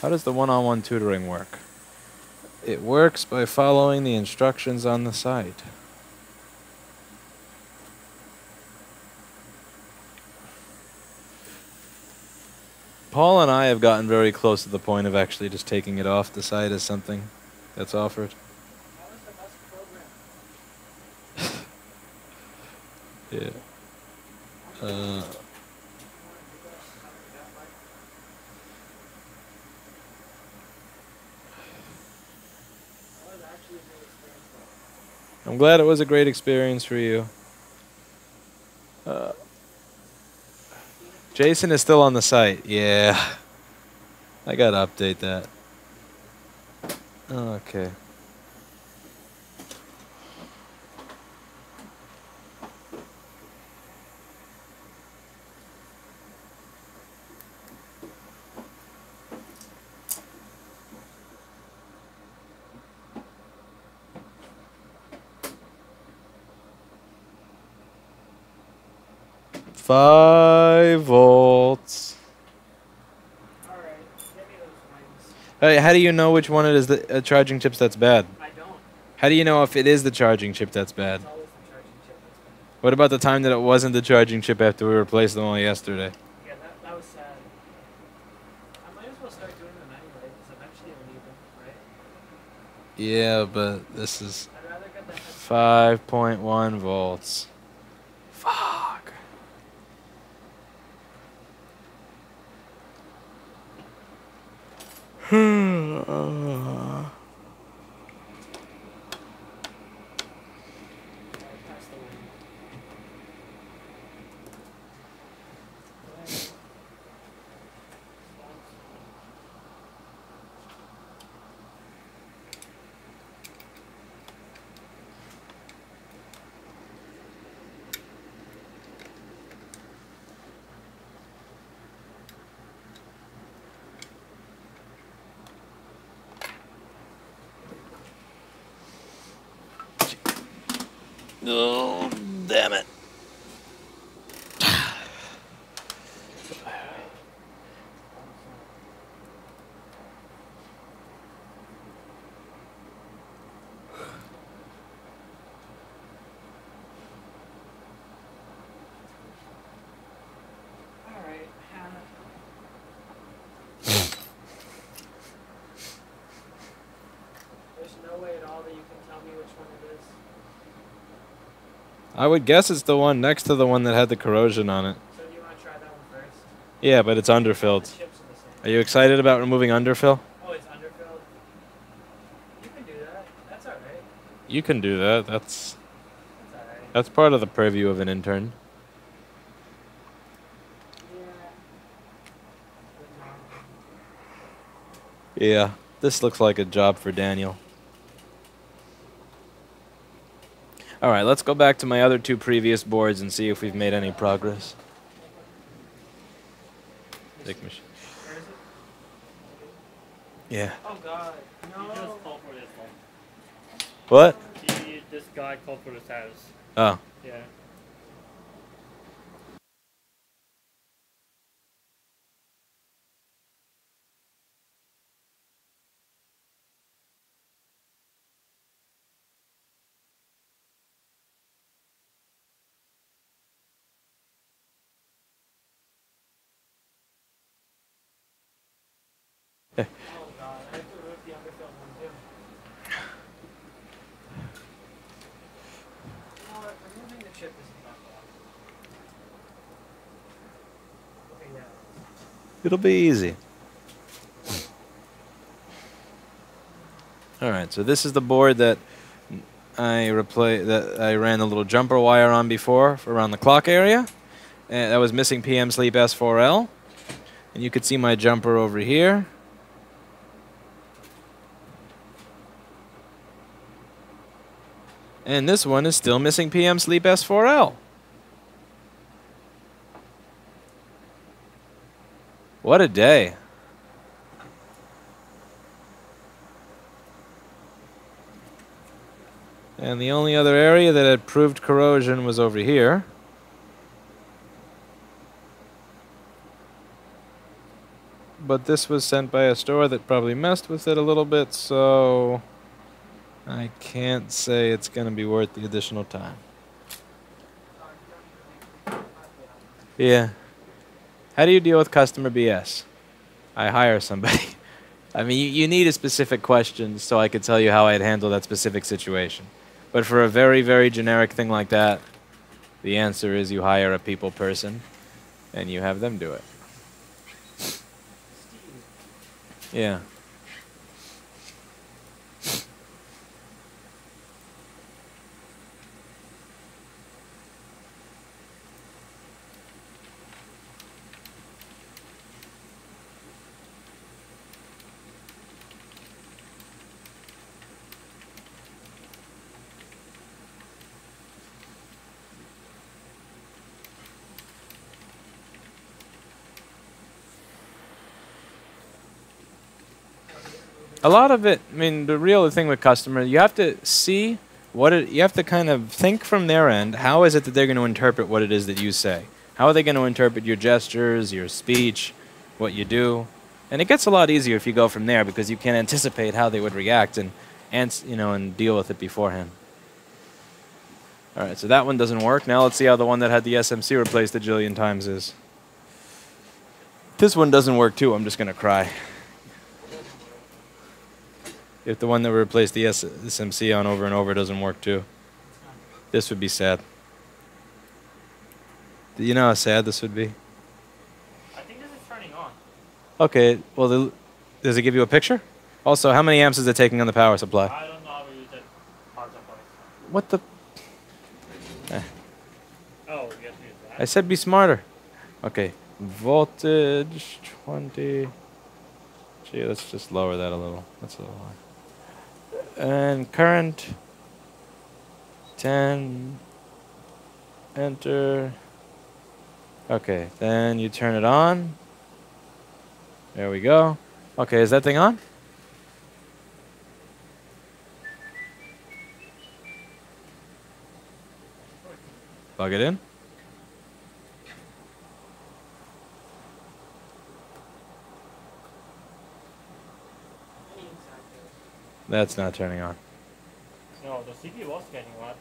How does the one-on-one tutoring work? It works by following the instructions on the site. Paul and I have gotten very close to the point of actually just taking it off the site as something that's offered. How is the best program? Yeah. I'm glad it was a great experience for you. Jason is still on the site. Yeah. I gotta update that. Okay. 5 volts. Alright, give me those wings. Hey, how do you know which one it is the charging chips that's bad? I don't. How do you know if it is the charging chip that's bad? It's always the charging chip that's bad. What about the time that it wasn't the charging chip after we replaced them all yesterday? Yeah, that was sad. I might as well start doing them anyway, because eventually I'll need them, right? Yeah, but this is I'd rather get the headset. 5.1 volts. Fuck. Pass the wing. Oh, damn it. Alright, Hannah. There's no way at all that you can tell me which one it is. I would guess it's the one next to the one that had the corrosion on it. So do you want to try that one first? Yeah, but it's The underfilled. chips are the same. Are you excited about removing underfill? Oh, it's underfilled? You can do that. That's alright. You can do that. That's alright. That's part of the purview of an intern. Yeah. Yeah, this looks like a job for Daniel. All right, let's go back to my other 2 previous boards and see if we've made any progress. Big machine. Where is it? Yeah. Oh god. He No. just called for this one. What? This guy called for this house. Oh. Yeah. Oh god. I have to remove the underfilled one too. You know what? Removing the chip isn't that bad. Okay, yeah. It'll be easy. All right, so this is the board that I ran a little jumper wire on before for around the clock area. And that was missing PM Sleep S4L. And you could see my jumper over here. And this one is still missing PM Sleep S4L. What a day. And the only other area that had proved corrosion was over here. But this was sent by a store that probably messed with it a little bit, so I can't say it's going to be worth the additional time. Yeah. How do you deal with customer BS? I hire somebody. I mean, you need a specific question so I could tell you how I'd handle that specific situation. But for a very, very generic thing like that, the answer is you hire a people person and you have them do it. Yeah. A lot of it, I mean, the real thing with customer, you have to see what it, you have to kind of think from their end, how is it that they're going to interpret what it is that you say? How are they going to interpret your gestures, your speech, what you do? And it gets a lot easier if you go from there because you can anticipate how they would react and deal with it beforehand. All right, so that one doesn't work. Now let's see how the one that had the SMC replaced a jillion times is. This one doesn't work too. I'm just going to cry. If the one that replaced the SMC on over and over doesn't work too. This would be sad. Do you know how sad this would be? I think this is turning on. Okay, well, does it give you a picture? Also, how many amps is it taking on the power supply? I don't know how we use it. Power supply. What the? Oh, you have to use that? I said be smarter. Okay, voltage 20. Gee, let's just lower that a little. That's a little high. And current 10. Enter. Okay, then you turn it on. There we go. Okay, is that thing on? Plug it in. That's not turning on. No, the CPU was getting hot.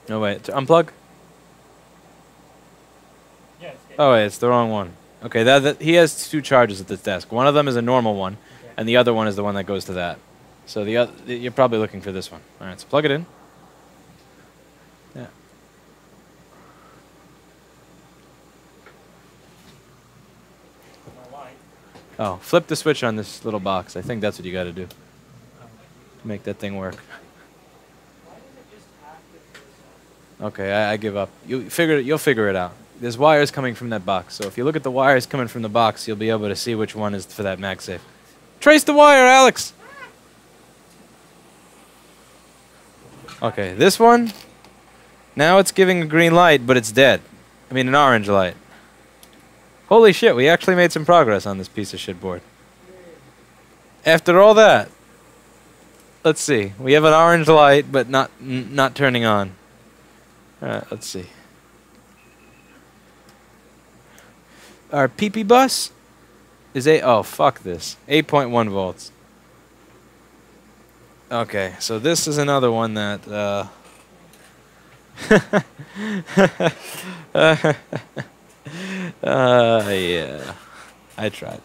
No, wait. Unplug? Yeah, it's getting Oh, wait. It's the wrong one. Okay, that he has two chargers at this desk. One of them is a normal one, okay. and the other one is the one that goes to that. So you're probably looking for this one. All right, so plug it in. Yeah. No light. Oh, flip the switch on this little box. I think that's what you got to do. Make that thing work. Okay, I give up. You'll figure it out. There's wires coming from that box. So if you look at the wires coming from the box, you'll be able to see which one is for that MagSafe. Trace the wire, Alex. Okay, this one. Now it's giving a green light, but it's dead. I mean, an orange light. Holy shit, we actually made some progress on this piece of shit board. After all that. Let's see. We have an orange light, but not turning on. Alright, let's see. Our PP bus is oh, fuck this. 8.1 volts. Okay, so this is another one that, yeah. I tried.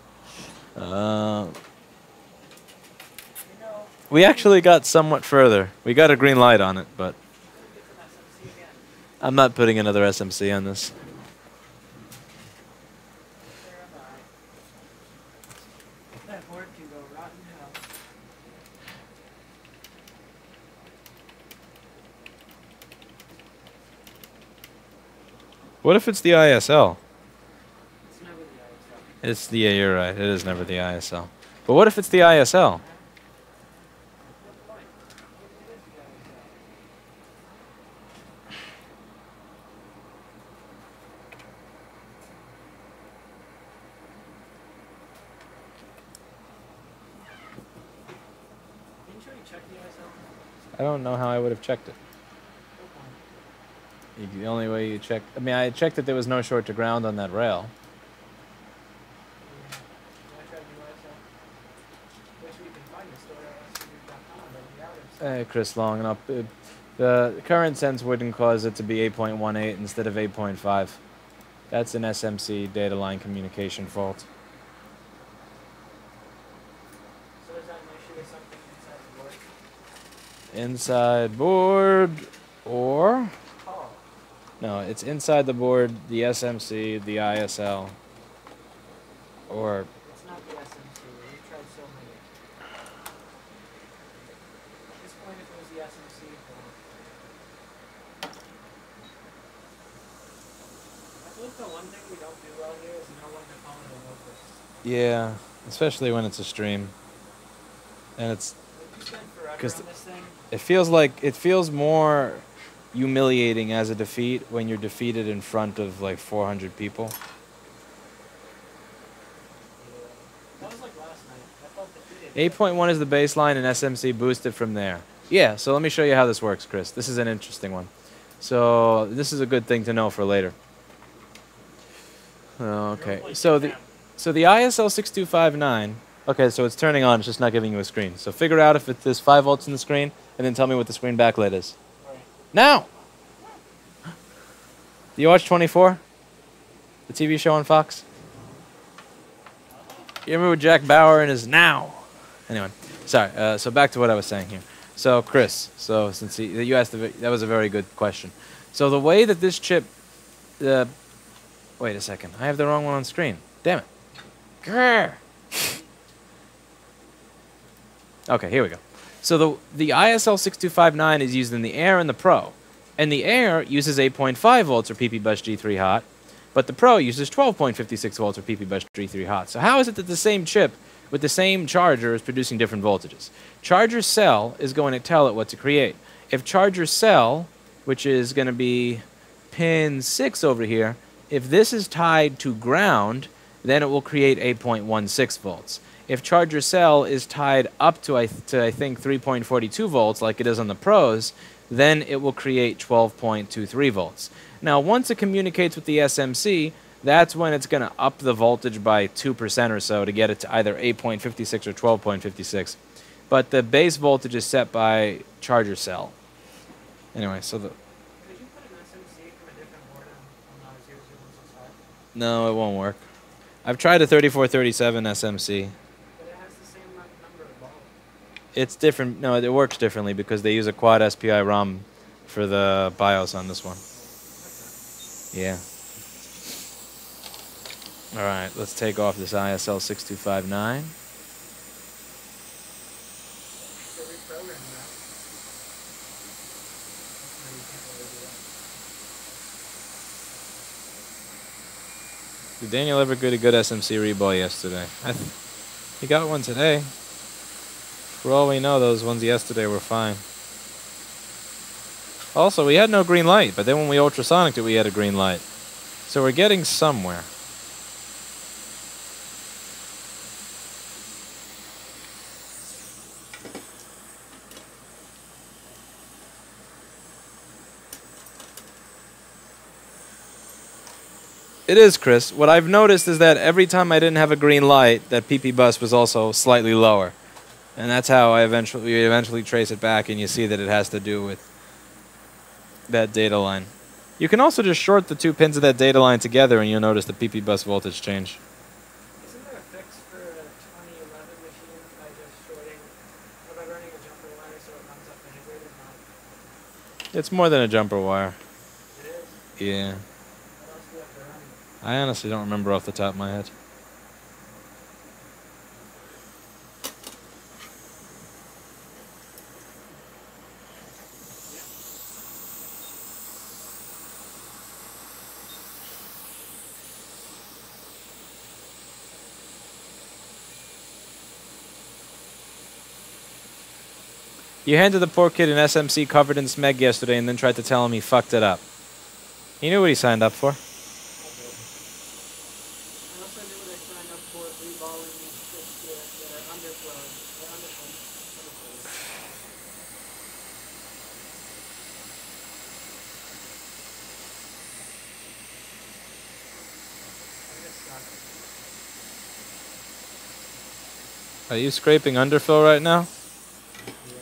We actually got somewhat further. We got a green light on it, but I'm not putting another SMC on this. That board can go rotten hell. What if it's the ISL? It's never the ISL. Yeah, you're right. It is never the ISL. But what if it's the ISL? I don't know how I would have checked it. The only way you check... I mean, I checked that there was no short to ground on that rail. Chris, long enough. The current sense wouldn't cause it to be 8.18 instead of 8.5. That's an SMC data line communication fault. So is that an issue with something inside the board? Inside board or... Oh. No, it's inside the board, the SMC, the ISL, or... It's not the SMC. We've tried so many. At this point, if it was the SMC, I feel like the one thing we don't do well here is know when to call it a notebook. Yeah, especially when it's a stream. And it's... We spent forever on 'cause this thing. it feels more humiliating as a defeat when you're defeated in front of like 400 people. That was like last night. I felt defeated. 8.1 is the baseline and SMC boosted from there. Yeah, so let me show you how this works, Chris. This is an interesting one. So this is a good thing to know for later. Oh, okay. So the ISL 6259. Okay, so it's turning on. It's just not giving you a screen. So figure out if there's 5 volts in the screen, and then tell me what the screen backlight is. Alright. Now. Do you watch 24? The TV show on Fox. You remember with Jack Bauer and his now? Anyway, sorry. So back to what I was saying here. So Chris, so since you asked, that was a very good question. So the way that this chip, wait a second, I have the wrong one on screen. Damn it. Grr. Okay, here we go. So the ISL 6259 is used in the Air and the Pro, and the Air uses 8.5 volts or PP bus G3 hot, but the Pro uses 12.56 volts or PP bus G3 hot. So how is it that the same chip with the same charger is producing different voltages? Charger cell is going to tell it what to create. If charger cell, which is going to be pin 6 over here, if this is tied to ground, then it will create 8.16 volts. If charger cell is tied up to I think 3.42 volts like it is on the Pros, then it will create 12.23 volts. Now once it communicates with the SMC, that's when it's going to up the voltage by 2% or so to get it to either 8.56 or 12.56. But the base voltage is set by charger cell. Anyway, so the... Could you put an SMC from a different board on 00165? No, it won't work. I've tried a 3437 SMC. But it has the same number of balls. It's different. No, it works differently because they use a quad SPI ROM for the BIOS on this one. Okay. Yeah. All right, let's take off this ISL 6259. So reprogram that. No, you can't really do that. Did Daniel ever get a good SMC reball yesterday? He got one today. For all we know, those ones yesterday were fine. Also, we had no green light, but then when we ultrasonicked it, we had a green light. So we're getting somewhere. It is, Chris. What I've noticed is that every time I didn't have a green light, that PP bus was also slightly lower. And that's how we eventually trace it back, and you see that it has to do with that data line. You can also just short the 2 pins of that data line together, and you'll notice the PP bus voltage change. Isn't there a fix for a 2011 machine by just shorting, or by running a jumper wire so it runs up integrated? Not. It's more than a jumper wire. It is. Yeah. What else do you have to run? I honestly don't remember off the top of my head. You handed the poor kid an SMC covered in smeg yesterday and then tried to tell him he fucked it up. He knew what he signed up for. I also knew what I signed up for reballing their underflows. Their underflows. Are you scraping underfill right now? Yeah.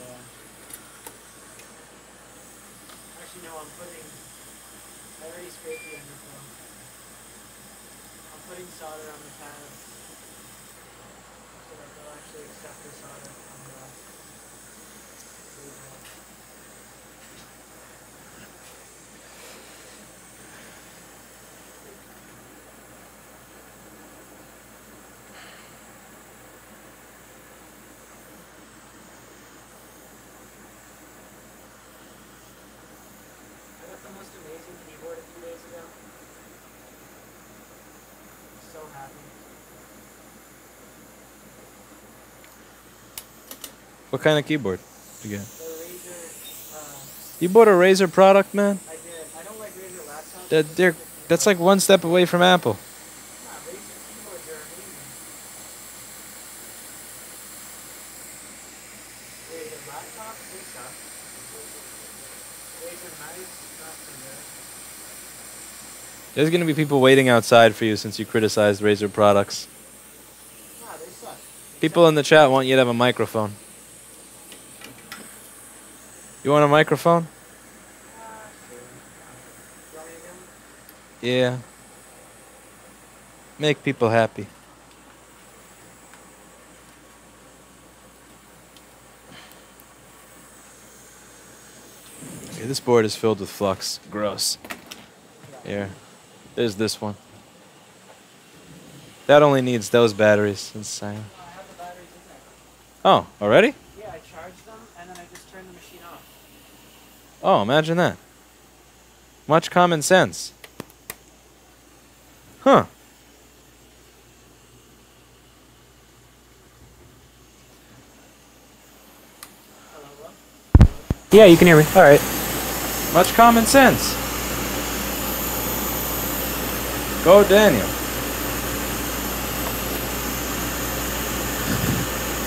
Actually, no, I already scraped the underflow. I'm putting solder on the pads so that they'll actually accept the solder from the rebar. I got the most amazing keyboard a few days ago. So happy. What kind of keyboard you get? The Razer, You bought a Razer product, man? I did. I don't like Razer laptops. That's like one step away from Apple. Nah, Razer keyboards are amazing. Razer laptops, they suck. Razer mice, not so good. There's gonna be people waiting outside for you since you criticized Razer products. Nah, they suck. People in the chat want you to have a microphone. You want a microphone? Sure. You want me to give 'em? Yeah. Make people happy. Okay, this board is filled with flux. Gross. Here. There's this one. That only needs those batteries inside. I have the batteries in there. Oh, already? Yeah, I charged them and then I just turned the machine off. Oh, imagine that. Much common sense. Huh. Hello, what? Yeah, you can hear me. All right. Much common sense. Go, Daniel.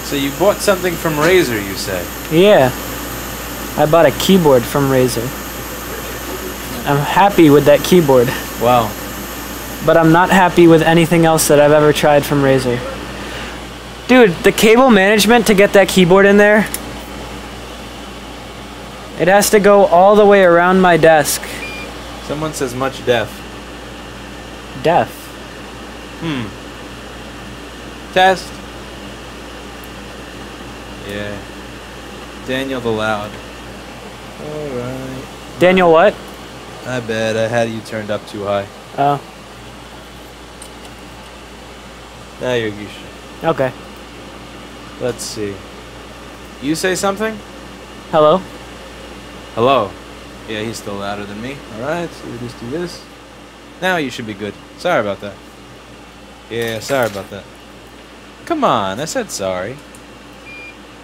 So you bought something from Razer, you say? Yeah. I bought a keyboard from Razer. I'm happy with that keyboard, Wow. but I'm not happy with anything else that I've ever tried from Razer. Dude, the cable management to get that keyboard in there, it has to go all the way around my desk. Someone says much deaf. Deaf. Test. Yeah. Daniel the Loud. Alright. Daniel what? I bet I had you turned up too high. Oh, Now you're Gisha. okay. Let's see. You say something? Hello? Hello. Yeah, he's still louder than me. Alright, so we just do this. Now you should be good. Sorry about that. Yeah, sorry about that. Come on, I said sorry.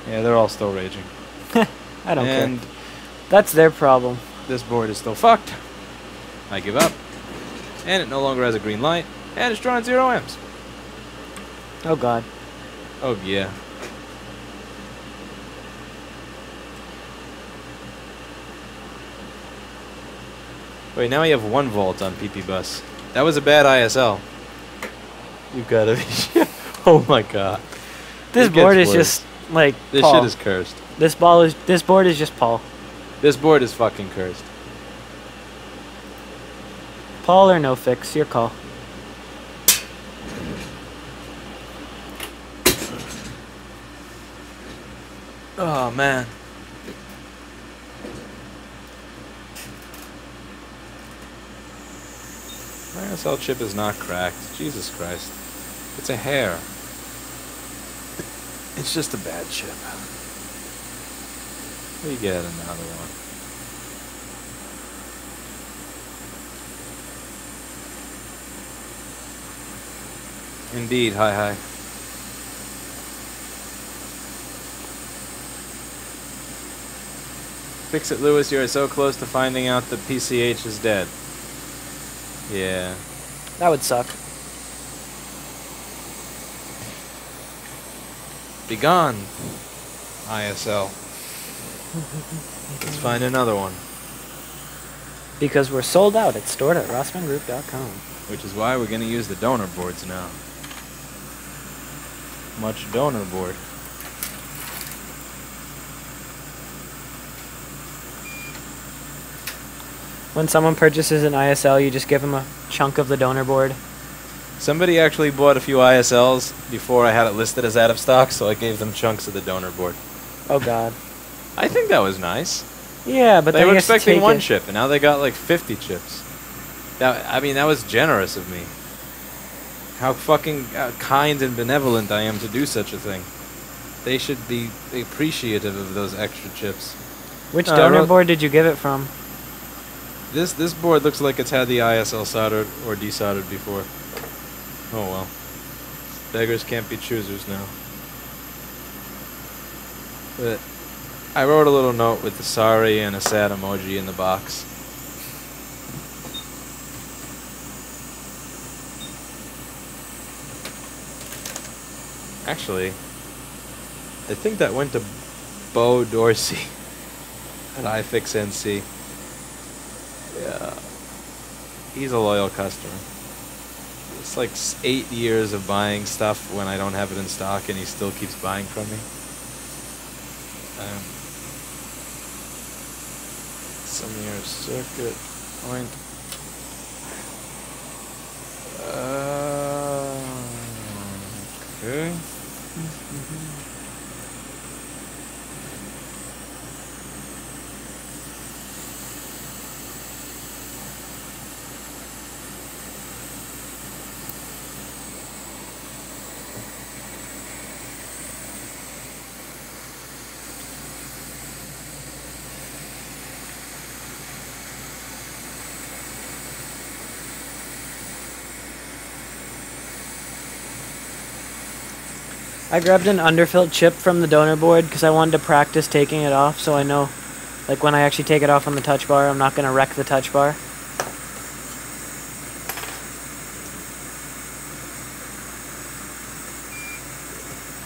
Yeah, they're all still raging. I don't And care. That's their problem. this board is still fucked. I give up. And it no longer has a green light. And it's drawing 0 amps. Oh god. Oh, yeah. Wait, now we have 1 volt on PP Bus. That was a bad ISL. You gotta be... Oh my god. This It board gets is worse. just like This Paul. shit is cursed. This board is just Paul. This board is fucking cursed. Paul or no fix, your call. Oh, man. My ISL chip is not cracked. Jesus Christ. It's a hair. It's just a bad chip. We get another one. Indeed, hi. Fix it, Lewis. You are so close to finding out that PCH is dead. Yeah. That would suck. Be gone, ISL. Let's find another one. Because we're sold out. It's stored at rossmangroup.com. Which is why we're going to use the donor boards now. Much donor board. When someone purchases an ISL, you just give them a chunk of the donor board. Somebody actually bought a few ISLs before I had it listed as out of stock, so I gave them chunks of the donor board. Oh god. I think that was nice. Yeah, but They then were you have to expecting take one it. chip, and now they got like 50 chips. I mean, that was generous of me. How fucking kind and benevolent I am to do such a thing. They should be appreciative of those extra chips. Which I donor wrote- board did you give it from? This board looks like it's had the ISL soldered or desoldered before. Oh well. Beggars can't be choosers now. But I wrote a little note with the sorry and a sad emoji in the box. Actually, I think that went to Bo Dorsey at iFixNC. Yeah. He's a loyal customer. It's like 8 years of buying stuff when I don't have it in stock, and he still keeps buying from me. Some here circuit point. Okay. I grabbed an underfilled chip from the donor board because I wanted to practice taking it off, so I know, like, when I actually take it off on the touch bar, I'm not going to wreck the touch bar.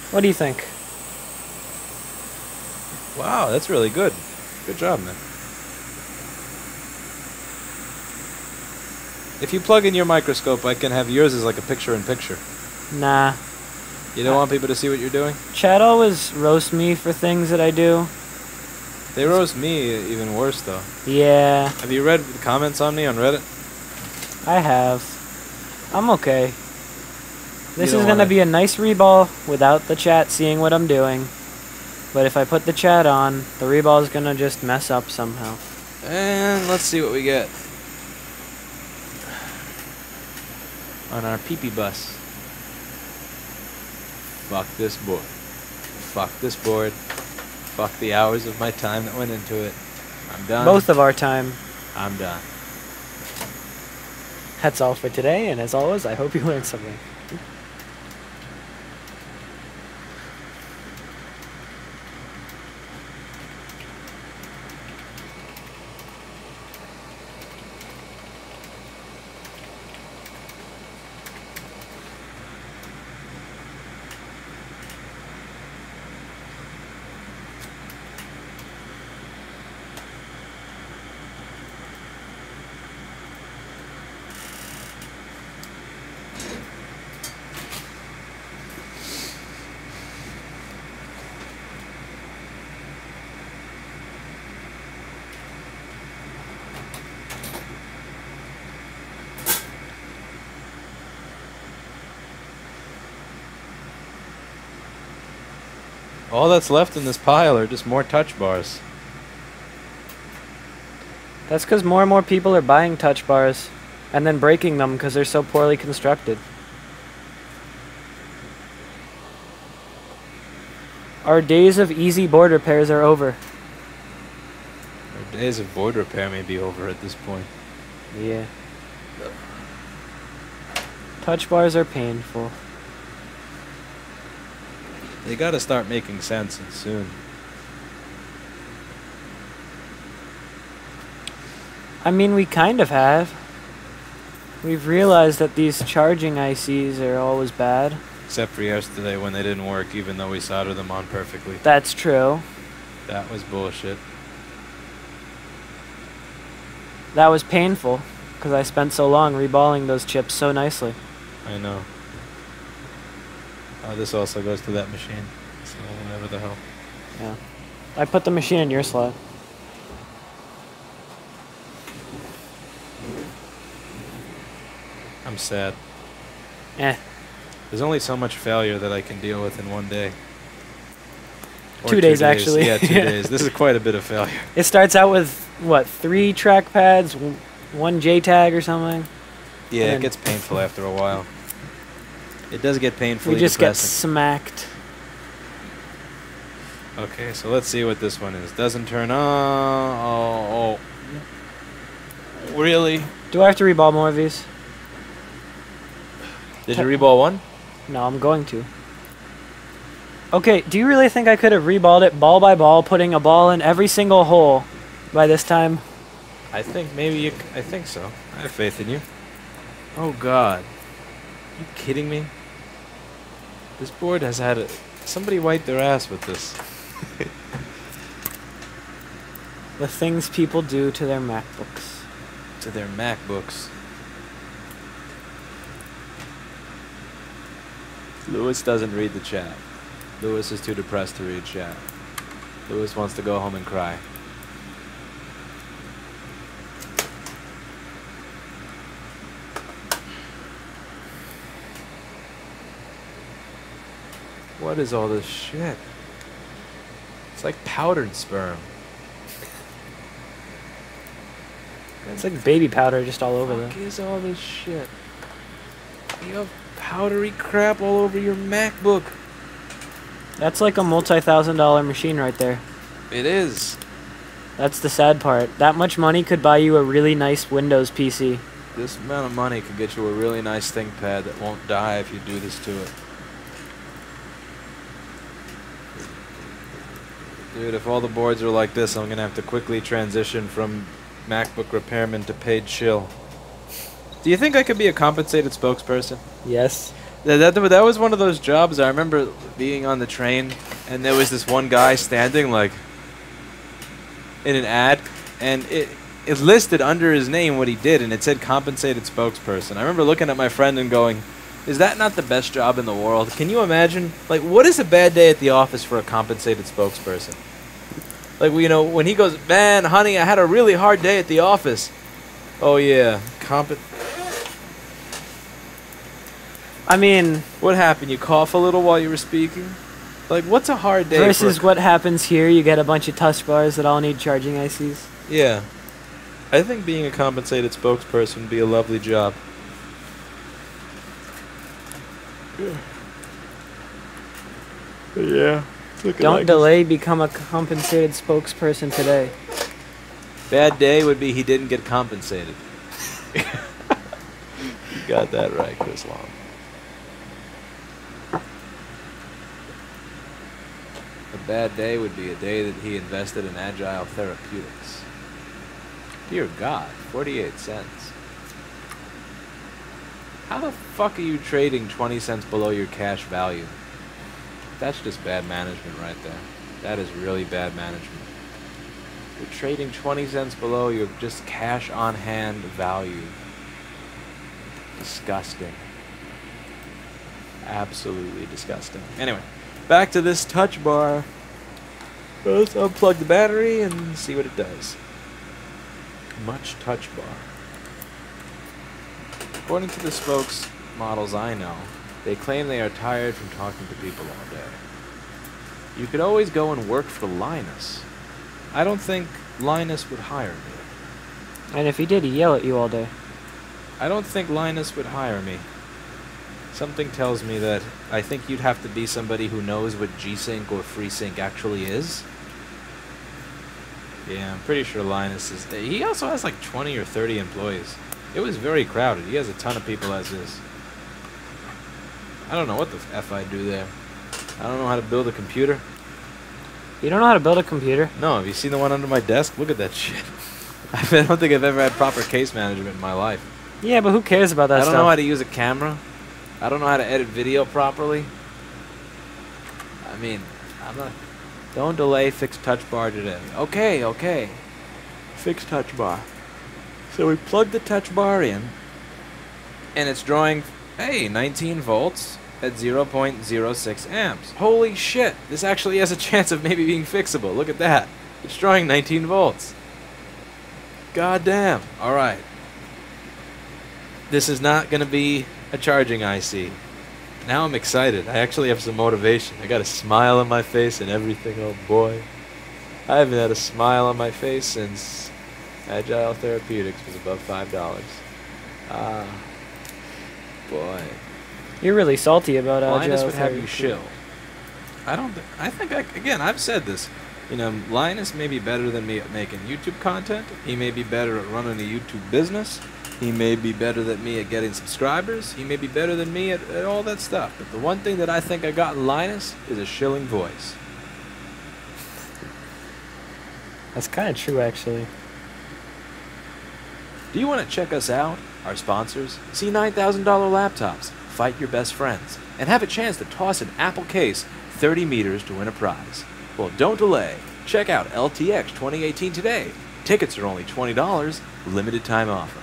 What do you think? Wow, that's really good. Good job, man. If you plug in your microscope, I can have yours as like a picture-in-picture. Nah. You don't want people to see what you're doing? Chad always roasts me for things that I do. They roast me even worse, though. Yeah. Have you read the comments on me on Reddit? I have. I'm okay. This don't is going to wanna- be a nice reball without the chat seeing what I'm doing. But if I put the chat on, the reball is going to just mess up somehow. And let's see what we get on our pee-pee bus. Fuck this board. Fuck this board. Fuck the hours of my time that went into it. I'm done. Both of our time. I'm done. That's all for today, and as always, I hope you learned something. All that's left in this pile are just more touch bars. That's because more and more people are buying touch bars and then breaking them because they're so poorly constructed. Our days of easy board repairs are over. Our days of board repair may be over at this point. Yeah. Touch bars are painful. They gotta start making sense, and soon. I mean, we kind of have. We've realized that these charging ICs are always bad. Except for yesterday when they didn't work, even though we soldered them on perfectly. That's true. That was bullshit. That was painful because I spent so long reballing those chips so nicely. I know. Oh, this also goes to that machine. So whatever the hell. Yeah. I put the machine in your slot. I'm sad. Eh. There's only so much failure that I can deal with in one day. Or 2 days, actually. Yeah, 2 days. This is quite a bit of failure. It starts out with, what, 3 trackpads, 1 JTAG or something? Yeah, And it gets painful after a while. It does get painfully We just get depressing. smacked. Okay, so let's see what this one is. Doesn't turn on. Oh. Really? Do I have to reball more of these? Did you reball one? No, I'm going to. Okay, do you really think I could have reballed it ball by ball, putting a ball in every single hole by this time? I think maybe you. I think so. I have faith in you. Oh God. Are you kidding me? This board has had a. Somebody wipe their ass with this. The things people do to their MacBooks. To their MacBooks. Lewis doesn't read the chat. Lewis is too depressed to read chat. Lewis wants to go home and cry. What is all this shit? It's like powdered sperm. It's like baby powder just all over What them. is all this shit? You have powdery crap all over your MacBook. That's like a multi-$1,000 machine right there. It is. That's the sad part. That much money could buy you a really nice Windows PC. This amount of money could get you a really nice ThinkPad that won't die if you do this to it. Dude, if all the boards are like this, I'm gonna have to quickly transition from MacBook repairman to paid shill. Do you think I could be a compensated spokesperson? Yes. That was one of those jobs. I remember being on the train, and there was this one guy standing, like, in an ad, and it listed under his name what he did, and it said compensated spokesperson. I remember looking at my friend and going, is that not the best job in the world? Can you imagine? Like, what is a bad day at the office for a compensated spokesperson? Like, you know, when he goes, man, honey, I had a really hard day at the office. Oh, yeah, I mean, What happened? You cough a little while you were speaking? Like, what's a hard day versus what happens here, you get a bunch of touch bars that all need charging ICs. Yeah. I think being a compensated spokesperson would be a lovely job. Yeah. Don't delay, become a compensated spokesperson today. Bad day would be he didn't get compensated. You got that right, Chris Long. A bad day would be a day that he invested in agile therapeutics. Dear God, 48 cents. How the fuck are you trading 20 cents below your cash value? That's just bad management right there. That is really bad management. You're trading 20 cents below your just cash on hand value. Disgusting. Absolutely disgusting. Anyway, back to this touch bar. Let's unplug the battery and see what it does. Much touch bar. According to the spokes models I know, they claim they are tired from talking to people all day. You could always go and work for Linus. I don't think Linus would hire me. And if he did, he'd yell at you all day. I don't think Linus would hire me. Something tells me that I think you'd have to be somebody who knows what G-Sync or FreeSync actually is. Yeah, I'm pretty sure Linus is... He also has like 20 or 30 employees. It was very crowded. He has a ton of people as is. I don't know what the F I do there. I don't know how to build a computer. You don't know how to build a computer? No, have you seen the one under my desk? Look at that shit. I don't think I've ever had proper case management in my life. Yeah, but who cares about that I stuff? don't know how to use a camera. I don't know how to edit video properly. I mean, I'm not... Don't delay, fix touch bar today. Okay, okay. Fix touch bar. So we plug the touch bar in, and it's drawing, hey, 19 volts at 0.06 amps. Holy shit, this actually has a chance of maybe being fixable. Look at that. It's drawing 19 volts. God damn. All right. This is not going to be a charging IC. Now I'm excited. I actually have some motivation. I got a smile on my face and everything. Oh boy. I haven't had a smile on my face since Agile Therapeutics was above $5. Ah. Boy. You're really salty about Agile Linus would have you Therapeutics. shill. I think, again, I've said this. You know, Linus may be better than me at making YouTube content. He may be better at running a YouTube business. He may be better than me at getting subscribers. He may be better than me at all that stuff. But the one thing that I think I got in Linus is a shilling voice. That's kind of true, actually. Do you want to check us out, our sponsors? See $9,000 laptops, fight your best friends, and have a chance to toss an Apple case 30 meters to win a prize. Well, don't delay. Check out LTX 2018 today. Tickets are only $20, limited time offer.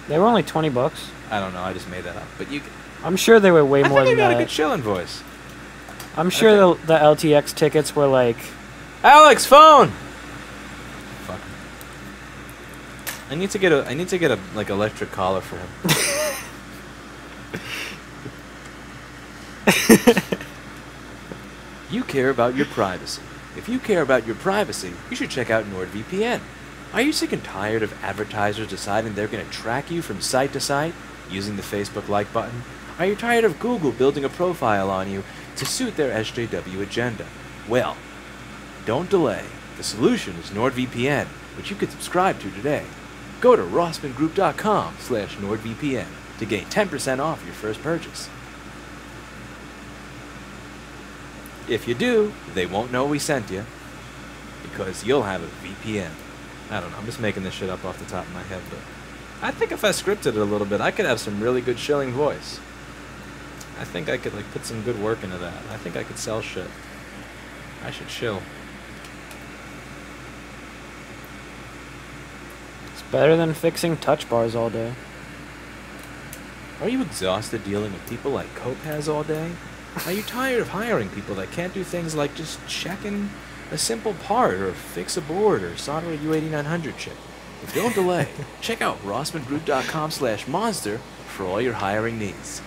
They were only $20. I don't know, I just made that up. But I'm sure they were way I more think I than got a that. good chilling voice. I'm sure the LTX tickets were like. Alex, phone. Fuck. I need to get a like electric collar for him. You care about your privacy. If you care about your privacy, you should check out NordVPN. Are you sick and tired of advertisers deciding they're going to track you from site to site using the Facebook like button? Are you tired of Google building a profile on you to suit their SJW agenda? Well, don't delay. The solution is NordVPN, which you can subscribe to today. Go to rossmangroup.com/NordVPN to gain 10% off your first purchase. If you do, they won't know we sent you, because you'll have a VPN. I don't know, I'm just making this shit up off the top of my head, but I think if I scripted it a little bit, I could have some really good shilling voice. I think I could like put some good work into that. I think I could sell shit. I should chill. It's better than fixing touch bars all day. Are you exhausted dealing with people like Copaz all day? Are you tired of hiring people that can't do things like just checking a simple part or fix a board or solder a U8900 chip? But don't delay. Check out rossmangroup.com/monster for all your hiring needs.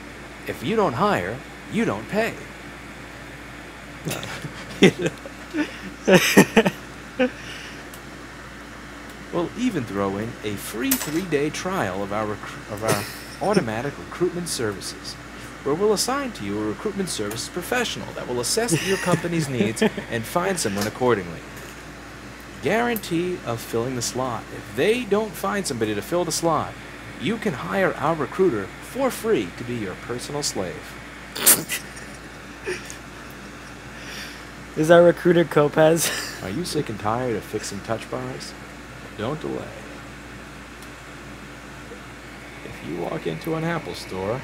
If you don't hire, you don't pay. We'll even throw in a free 3-day trial of our automatic recruitment services, where we'll assign to you a recruitment services professional that will assess your company's needs and find someone accordingly. Guarantee of filling the slot. If they don't find somebody to fill the slot, you can hire our recruiter for free to be your personal slave. Is our recruiter Copaz? Are you sick and tired of fixing touch bars? Don't delay. If you walk into an Apple store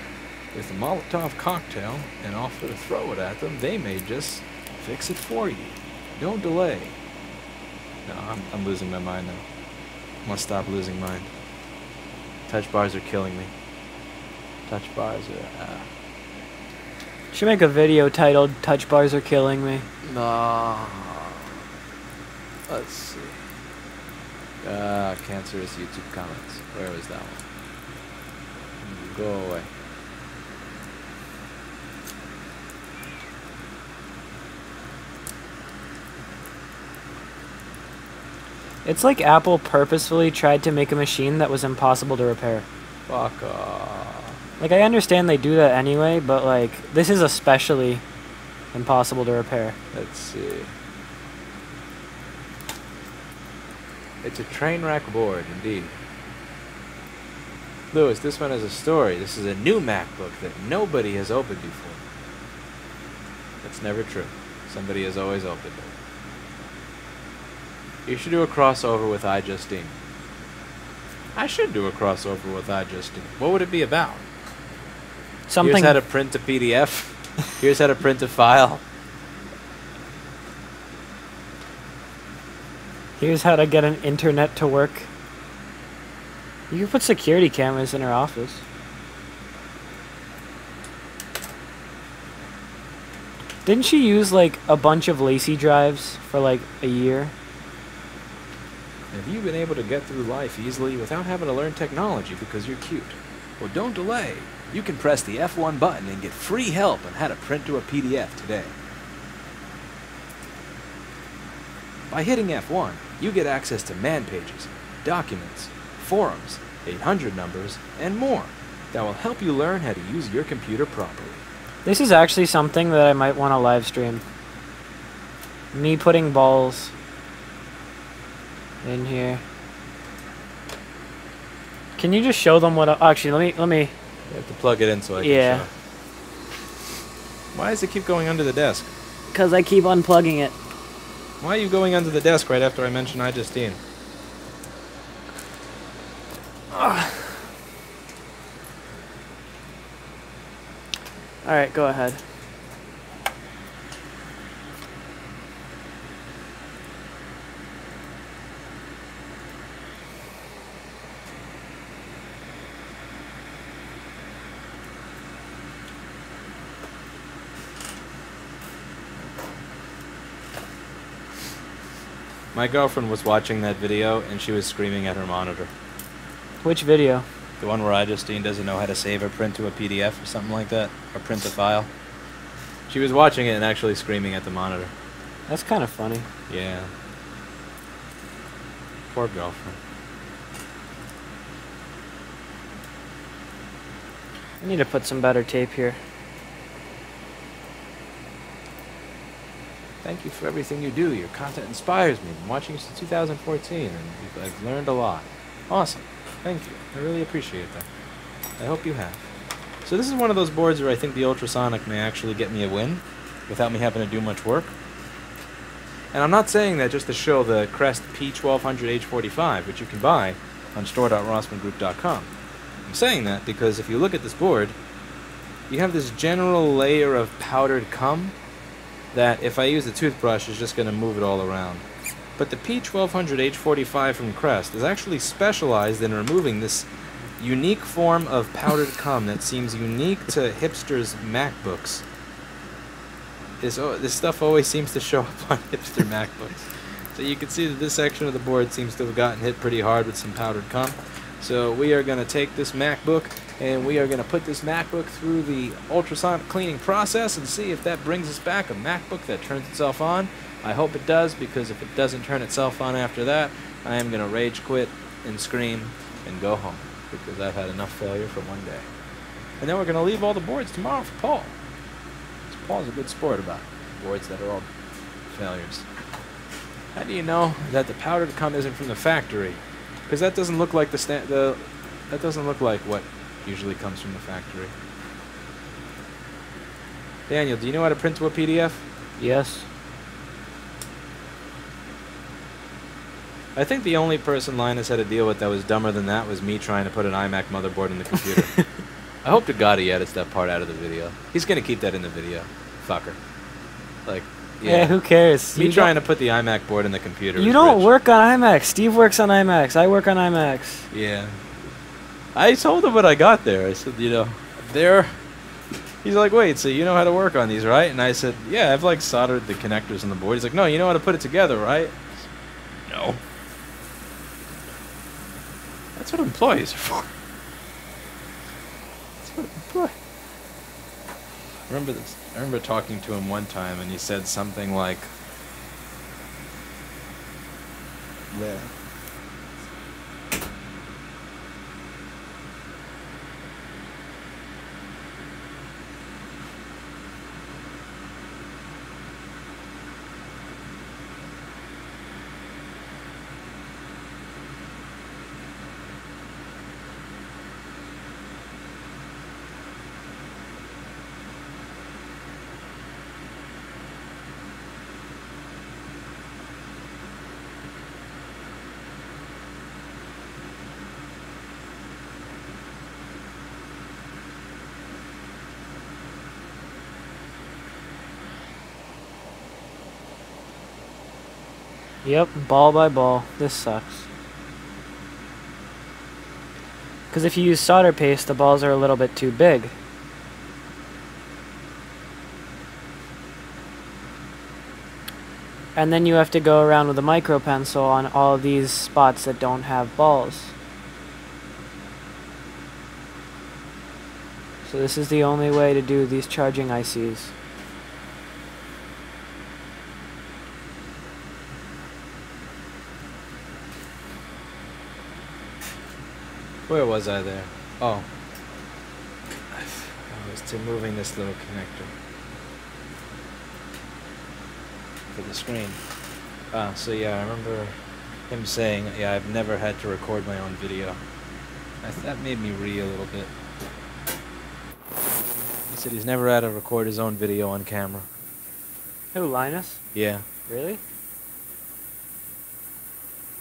with a Molotov cocktail and offer to throw it at them, they may just fix it for you. Don't delay. No, I'm losing my mind now. I must stop losing mine. Touch bars are killing me. Touch bars are... Should make a video titled "Touch Bars Are Killing Me." No. Let's see. Cancerous YouTube comments. Where was that one? Go away. It's like Apple purposefully tried to make a machine that was impossible to repair. Fuck off. Like, I understand they do that anyway, but, like, this is especially impossible to repair. Let's see. It's a train wreck board, indeed. Lewis, this one has a story. This is a new MacBook that nobody has opened before. That's never true. Somebody has always opened it. You should do a crossover with iJustine. I should do a crossover with iJustine. What would it be about? Something. Here's how to print a PDF. Here's how to print a file. Here's how to get an internet to work. You can put security cameras in her office. Didn't she use, like, a bunch of lacy drives for, like, a year? Have you been able to get through life easily without having to learn technology because you're cute? Well, don't delay. You can press the F1 button and get free help on how to print to a PDF today. By hitting F1, you get access to man pages, documents, forums, 800 numbers, and more that will help you learn how to use your computer properly. This is actually something that I might want to live stream. Me putting balls in here. Can you just show them what? Actually, let me. You have to plug it in so I can show. Why does it keep going under the desk? Because I keep unplugging it. Why are you going under the desk right after I mention iJustine? Alright, go ahead. My girlfriend was watching that video and she was screaming at her monitor. Which video? The one where Justine doesn't know how to save or print to a PDF or something like that, or print a file. She was watching it and actually screaming at the monitor. That's kind of funny. Yeah. Poor girlfriend. I need to put some better tape here. Thank you for everything you do. Your content inspires me. I've been watching you since 2014, and I've learned a lot. Awesome. Thank you. I really appreciate that. I hope you have. So this is one of those boards where I think the ultrasonic may actually get me a win without me having to do much work. And I'm not saying that just to show the Crest P1200H45, which you can buy on store.rossmangroup.com. I'm saying that because if you look at this board, you have this general layer of powdered cum that if I use a toothbrush is just going to move it all around. But the P1200H45 from Crest is actually specialized in removing this unique form of powdered cum that seems unique to hipsters' MacBooks. This stuff always seems to show up on hipster MacBooks. So you can see that this section of the board seems to have gotten hit pretty hard with some powdered cum. So we are going to take this MacBook and we are going to put this MacBook through the ultrasonic cleaning process and see if that brings us back a MacBook that turns itself on. I hope it does, because if it doesn't turn itself on after that, I am going to rage quit and scream and go home, because I've had enough failure for one day. And then we're going to leave all the boards tomorrow for Paul. So Paul's a good sport about boards that are all failures. How do you know that the powdered cum isn't from the factory? Because that doesn't look like that doesn't look like what usually comes from the factory. Daniel, do you know how to print to a PDF? Yes. I think the only person Linus had to deal with that was dumber than that was me trying to put an iMac motherboard in the computer. I hope to God he edits that part out of the video. He's going to keep that in the video. Fucker. Like, yeah, who cares? Me trying to put the iMac board in the computer. You don't work on iMacs. Steve works on iMacs. I work on iMacs. Yeah. I told him when I got there. I said, you know, there. He's like, wait, so you know how to work on these, right? And I said, yeah, I've like soldered the connectors on the board. He's like, no, you know how to put it together, right? No. That's what employees are for. That's what employees. Remember this? I remember talking to him one time, and he said something like, "Yeah." Yep, ball by ball. This sucks. Because if you use solder paste, the balls are a little bit too big. And then you have to go around with a micro pencil on all of these spots that don't have balls. So this is the only way to do these charging ICs. Where was I there? Oh. I was to moving this little connector for the screen. So yeah, I remember him saying, yeah, I've never had to record my own video. That made me a little bit. He said he's never had to record his own video on camera. Who, Linus? Yeah. Really?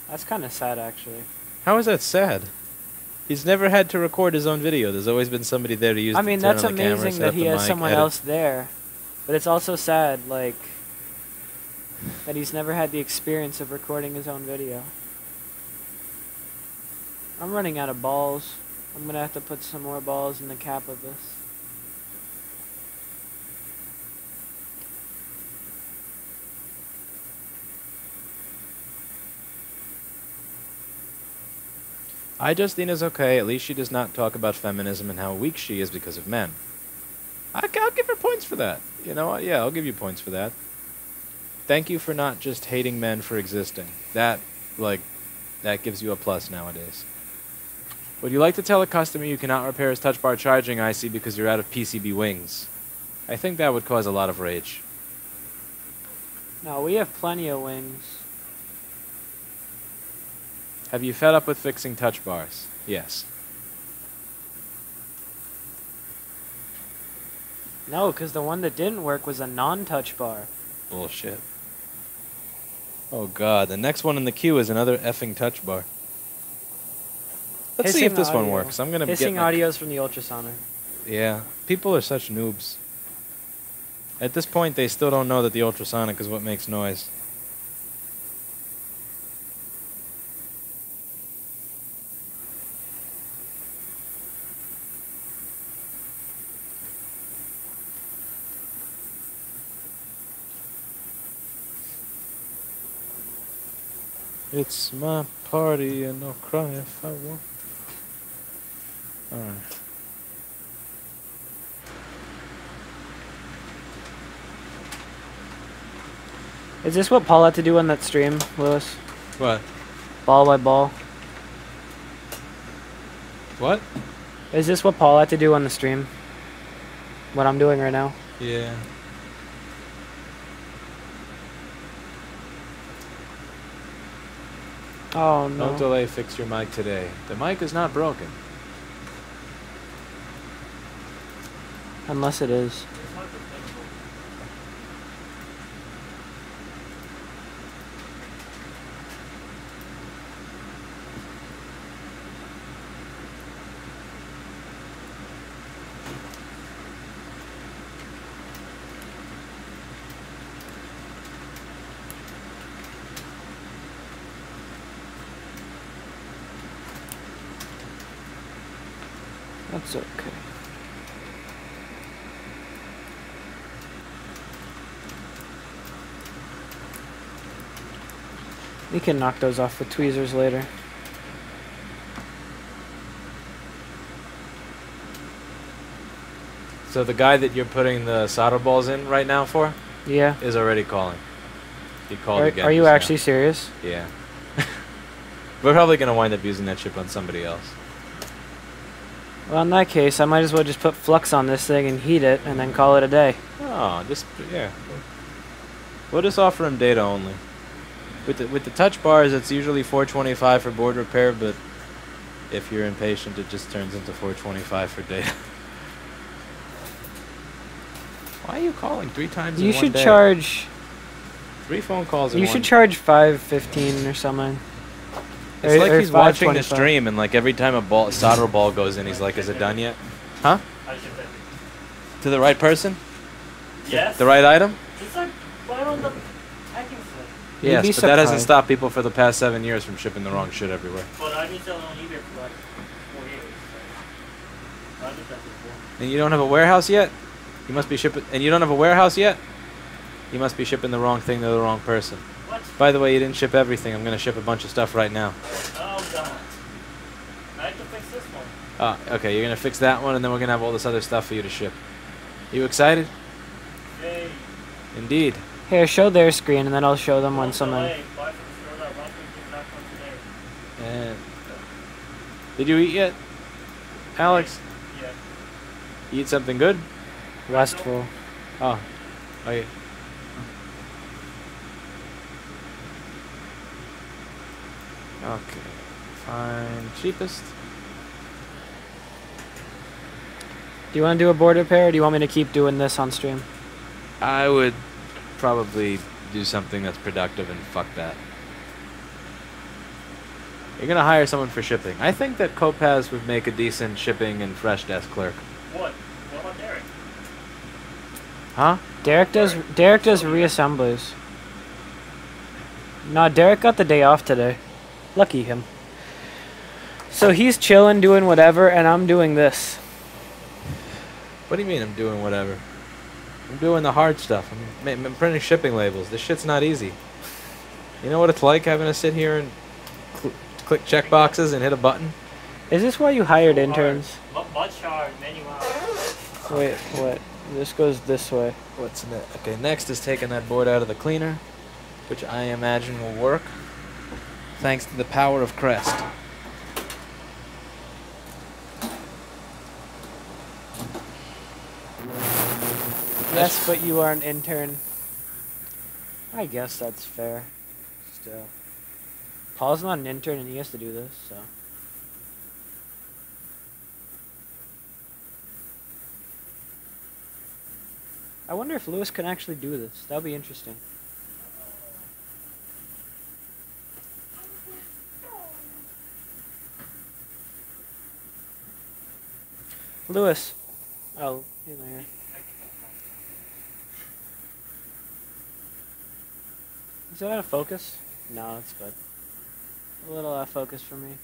That's kind of sad, actually. How is that sad? He's never had to record his own video. There's always been somebody there to use. I mean, that's amazing that he has someone else there. But it's also sad, like, that he's never had the experience of recording his own video. I'm running out of balls. I'm gonna have to put some more balls in the cap of this. Justina's okay. At least she does not talk about feminism and how weak she is because of men. I'll give her points for that. You know what? Yeah, I'll give you points for that. Thank you for not just hating men for existing. That gives you a plus nowadays. Would you like to tell a customer you cannot repair his touch bar charging IC because you're out of PCB wings? I think that would cause a lot of rage. No, we have plenty of wings. Have you fed up with fixing touch bars? Yes. No, because the one that didn't work was a non-touch bar. Bullshit. Oh god, the next one in the queue is another effing touch bar. Let's see if this one works. I'm gonna hissing get my... audios from the Ultrasonic. Yeah, people are such noobs. At this point, they still don't know that the ultrasonic is what makes noise. It's my party and I'll cry if I want. Alright. Is this what Paul had to do on that stream, Lewis? What? Ball by ball. What? Is this what Paul had to do on the stream? What I'm doing right now? Yeah. Oh no. Don't delay, fix your mic today. The mic is not broken. Unless it is. That's okay. We can knock those off with tweezers later. So the guy that you're putting the solder balls in right now for? Yeah. Is already calling. He called again. Are you just actually now. serious? Yeah. We're probably going to wind up using that chip on somebody else. Well, in that case, I might as well just put flux on this thing and heat it and then call it a day. Oh, yeah. We'll just offer him data only. With the touch bars, it's usually $425 for board repair, but if you're impatient, it just turns into $425 for data. Why are you calling 3 times in one day? You should charge... 3 phone calls in one. You should charge $5.15 or something. It's like he's watching the $5.25. stream, and like every time a solder ball goes in, he's like, "Is it done yet?" Huh? I should say. To the right person? Yes. The right item? It's like right on the packing slip. Yes, be but that hasn't surprised. stopped people for the past 7 years from shipping the wrong shit everywhere. But I've been selling on eBay for like 4 years. So I did that before. And you don't have a warehouse yet? You must be shipping. And you don't have a warehouse yet? You must be shipping the wrong thing to the wrong person. What? By the way, you didn't ship everything. I'm going to ship a bunch of stuff right now. Oh god. I have to fix this one. Okay, you're going to fix that one, and then we're going to have all this other stuff for you to ship. You excited? Yay. Indeed. Here, show their screen and then I'll show them when something... Buy from the store that runs into that one today. And did you eat yet, Alex? Yeah. You eat something good? Restful. Oh. Okay. Okay. Fine. Cheapest. Do you want to do a board repair or do you want me to keep doing this on stream? I would probably do something that's productive and fuck that. You're gonna hire someone for shipping. I think that Kopaz would make a decent shipping and fresh desk clerk. What? What about Derek? Huh? Derek does reassemblies. No, Derek got the day off today. Lucky him. So he's chilling, doing whatever, and I'm doing this. What do you mean I'm doing whatever? I'm doing the hard stuff. I'm printing shipping labels. This shit's not easy. You know what it's like having to sit here and click check boxes and hit a button? Is this why you hired interns? Much hard, many rounds. Wait, what? This goes this way. What's next? Okay, next is taking that board out of the cleaner, which I imagine will work, thanks to the power of Crest. Yes, but you are an intern. I guess that's fair. Still. Paul's not an intern and he has to do this, so. I wonder if Lewis can actually do this. That would be interesting. Lewis. Oh, he's not here. Is it out of focus? No, it's good. A little out of focus for me.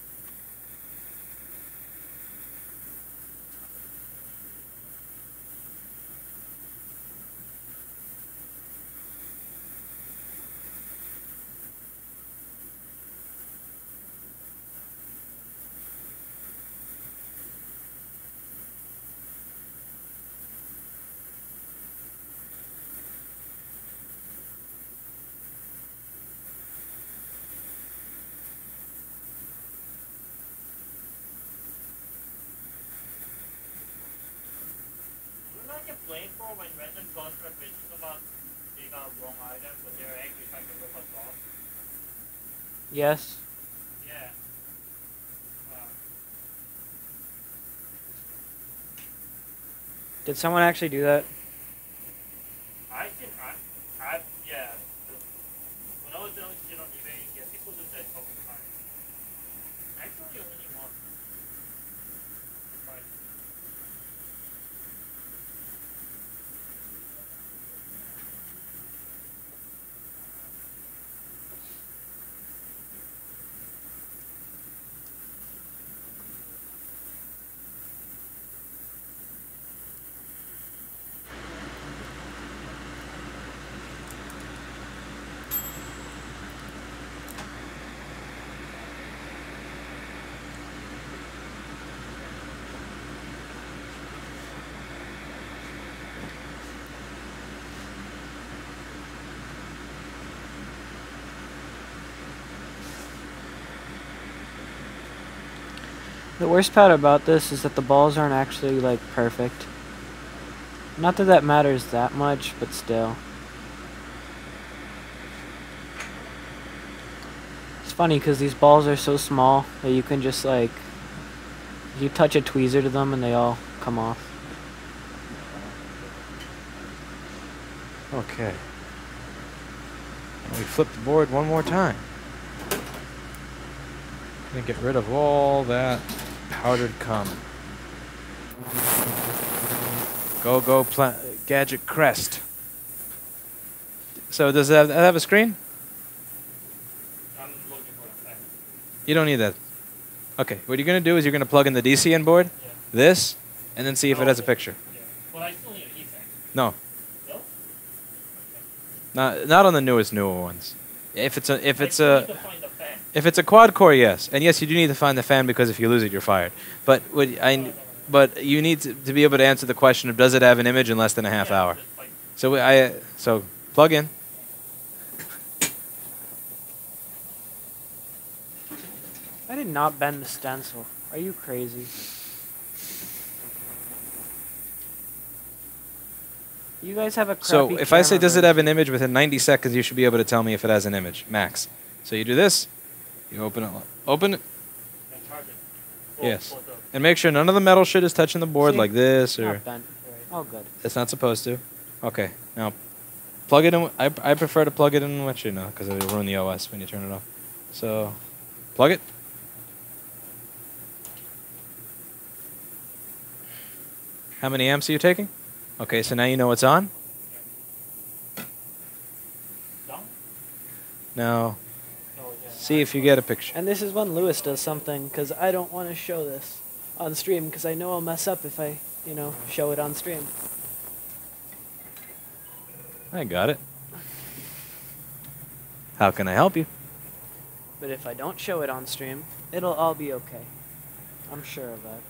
Blame for when random customer bitches about they got wrong item, but they're actually trying to rip us off. Yes. Yeah. Did someone actually do that? I think yeah. When I was doing shit on eBay, yeah, people do that all the time. Actually, only one. Right. The worst part about this is that the balls aren't actually, like, perfect. Not that that matters that much, but still. It's funny because these balls are so small that you can just, like, you touch a tweezer to them and they all come off. Okay. We flip the board one more time. Gonna get rid of all that powdered cum. Go, Gadget Crest. So does that have a screen? I'm looking for a fact. You don't need that. Okay, what you're gonna do is you're gonna plug in the DCN board, Yeah. this, and then see if it has a picture. Yeah. But I still need an effect. No, No? not on the newer ones. If it's I still need to find the fan. if it's a quad core, yes, and yes, you do need to find the fan because if you lose it, you're fired. But but you need to be able to answer the question of does it have an image in less than a half hour. Just like, So plug in. I did not bend the stencil. Are you crazy? You guys have a crappy So if I say camera does it have version. an image within 90 seconds, you should be able to tell me if it has an image, max. So you do this, you open it, and charge it. Yes. For the- and make sure none of the metal shit is touching the board See? like this or Not bent. Oh, good. it's not supposed to. Okay, now plug it in. I prefer to plug it in with you know because it'll ruin the OS when you turn it off. So plug it. How many amps are you taking? Okay, so now you know it's on. Done? Now No, yeah. see if you get a picture. And this is when Lewis does something, because I don't want to show this on stream, because I know I'll mess up if I, you know, show it on stream. I got it. How can I help you? But if I don't show it on stream, it'll all be okay. I'm sure of that.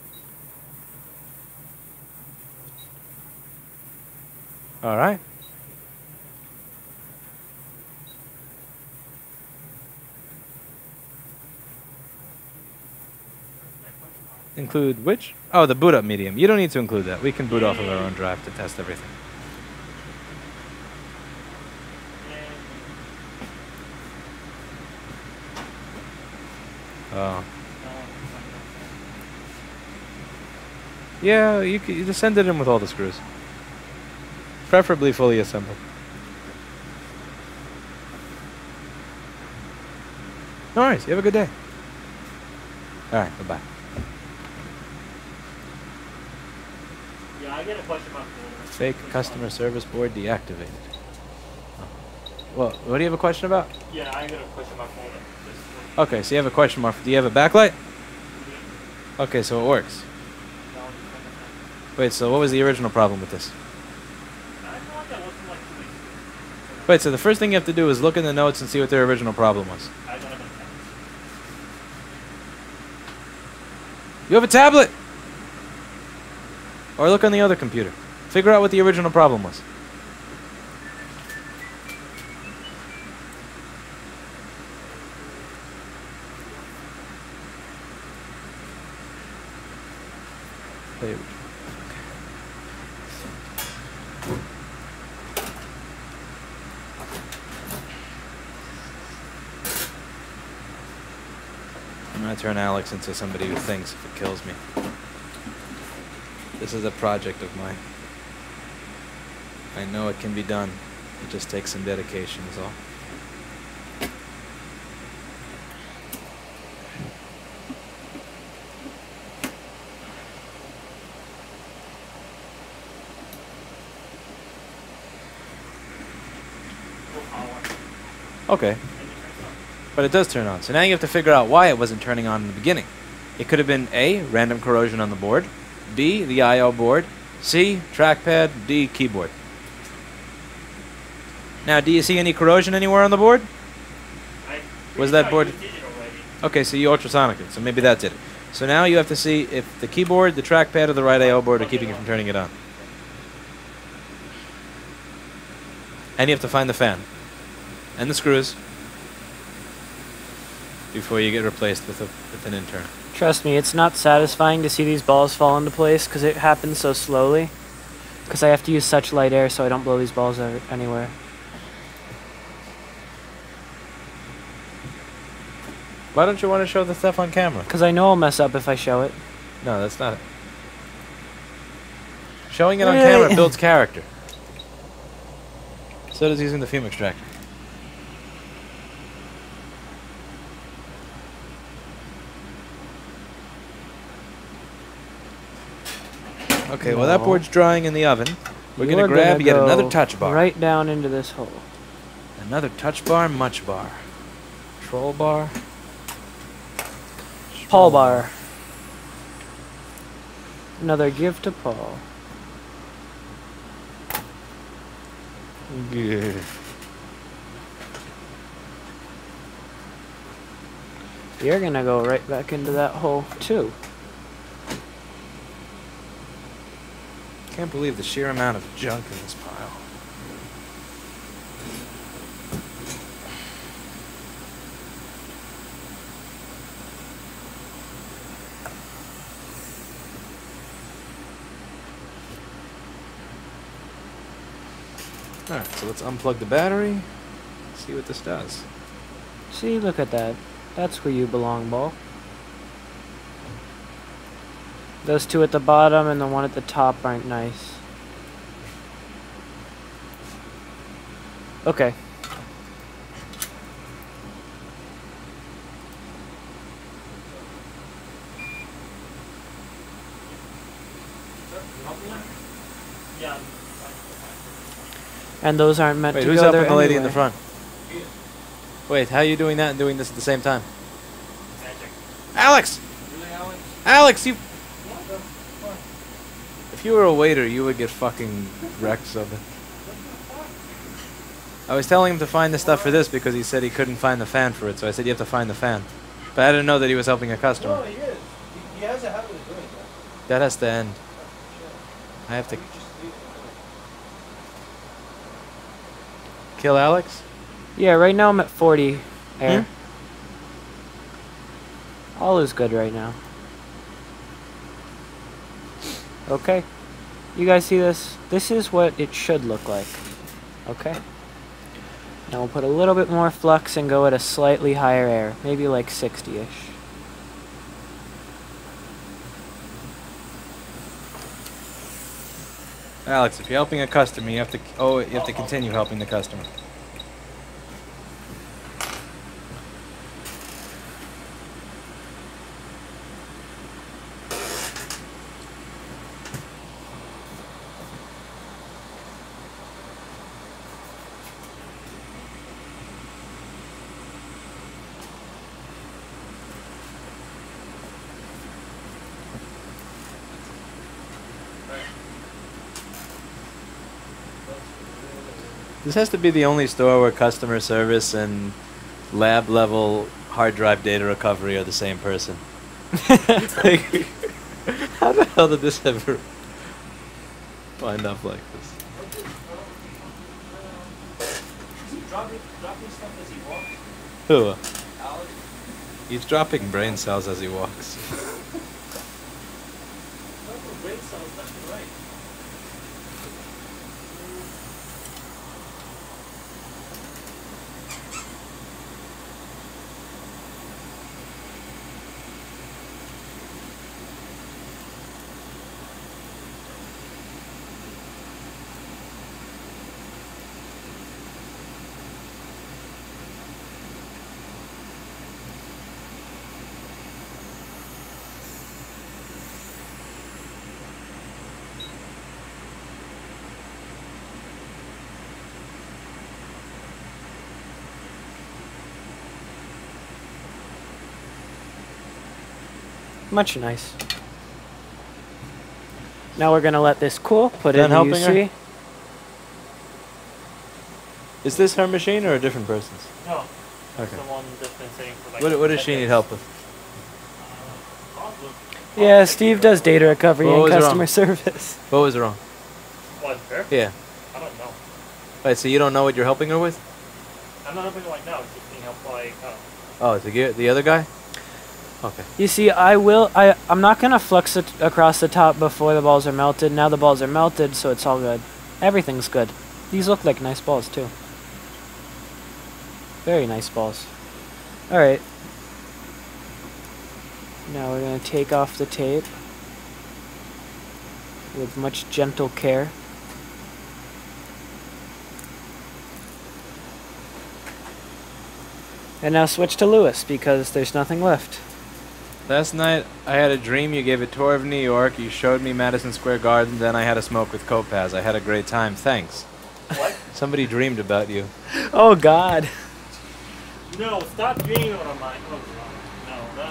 All right. Include which? Oh, the boot up medium. You don't need to include that. We can boot off of our own drive to test everything. Oh. Yeah, you just send it in with all the screws. Preferably fully assembled. No worries. You have a good day. All right. Bye-bye. Yeah, I get a question mark. Fake customer service board deactivated. Oh. Well, what do you have a question about? Yeah, I get a question mark folder. Okay, so you have a question mark. Do you have a backlight? Okay, so it works. Wait, so what was the original problem with this? Wait, so the first thing you have to do is look in the notes and see what their original problem was. You have a tablet! Or look on the other computer. Figure out what the original problem was. There we go. I'm going to turn Alex into somebody who thinks if it kills me. This is a project of mine. I know it can be done. It just takes some dedication is all. Okay. But it does turn on. So now you have to figure out why it wasn't turning on in the beginning. It could have been A, random corrosion on the board, B, the I/O board, C, trackpad, D, keyboard. Now, do you see any corrosion anywhere on the board? Was that board? Okay, so you ultrasonic it, so maybe that did it. So now you have to see if the keyboard, the trackpad, or the right I/O board are keeping it from turning it on. And you have to find the fan. And the screws. Before you get replaced with an intern. Trust me, it's not satisfying to see these balls fall into place because it happens so slowly. Because I have to use such light air so I don't blow these balls anywhere. Why don't you want to show the stuff on camera? Because I know I'll mess up if I show it. No, that's not it. Showing it on camera builds character. So does using the fume extractor. Okay, well that board's drying in the oven. We're going to grab yet another touch bar. Right down into this hole. Another touch bar, much bar. Troll bar. Paul bar. Another gift to Paul. Good. You're going to go right back into that hole too. Can't believe the sheer amount of junk in this pile. Alright, so let's unplug the battery, see what this does. See, look at that. That's where you belong, ball. Those two at the bottom and the one at the top aren't nice. Okay. Yeah. And those aren't meant Wait, to who's go helping there the lady in anyway. the front? Wait, how are you doing that and doing this at the same time? Magic. Alex! Really, Alex? Alex, you... What the fuck? If you were a waiter, you would get fucking wrecked something. I was telling him to find the stuff for this because he said he couldn't find the fan for it, so I said you have to find the fan. But I didn't know that he was helping a customer. No, he is. He has a habit of doing that. That has to end. I have to You just leave it. kill Alex? Yeah, right now I'm at 40 air. All is good right now. Okay. You guys see this? This is what it should look like. Okay. Now we'll put a little bit more flux and go at a slightly higher air. Maybe like 60-ish. Alex, if you're helping a customer, you have to continue helping the customer. This has to be the only store where customer service and lab level hard drive data recovery are the same person. Like, how the hell did this ever wind up like this? Is he dropping stuff as he walks? Who? Alex? He's dropping brain cells as he walks. Dropping brain cells left and right. Much nice. Now we're gonna let this cool. Put it Done in helping UC. her? Is this her machine or a different person's? No. It's Okay. the one that's been sitting for like What does she need decades. help with? Probably. Yeah, Steve does data recovery What and was customer wrong? service. What was wrong? What, her? Yeah. I don't know. Wait, so you don't know what you're helping her with? I'm not helping her right now. It's just being helped by, Oh, it's the other guy? Okay. You see, I'm not gonna flux it across the top before the balls are melted. Now the balls are melted, so it's all good. Everything's good. These look like nice balls too. Very nice balls. Alright. Now we're gonna take off the tape with much gentle care. And now switch to Lewis because there's nothing left. Last night, I had a dream. You gave a tour of New York. You showed me Madison Square Garden. Then I had a smoke with Kopaz. I had a great time. Thanks. What? Somebody dreamed about you. Oh God. No, stop dreaming about mine. Oh,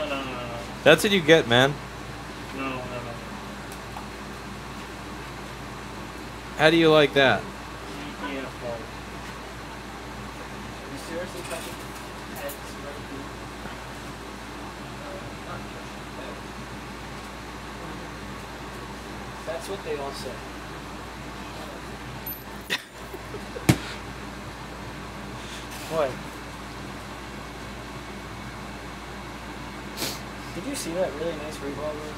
no. That's what you get, man. No. How do you like that? Beautiful. Are you seriously touching heads right here? Not touching heads. That's what they all say. What? Did you see that really nice reball move?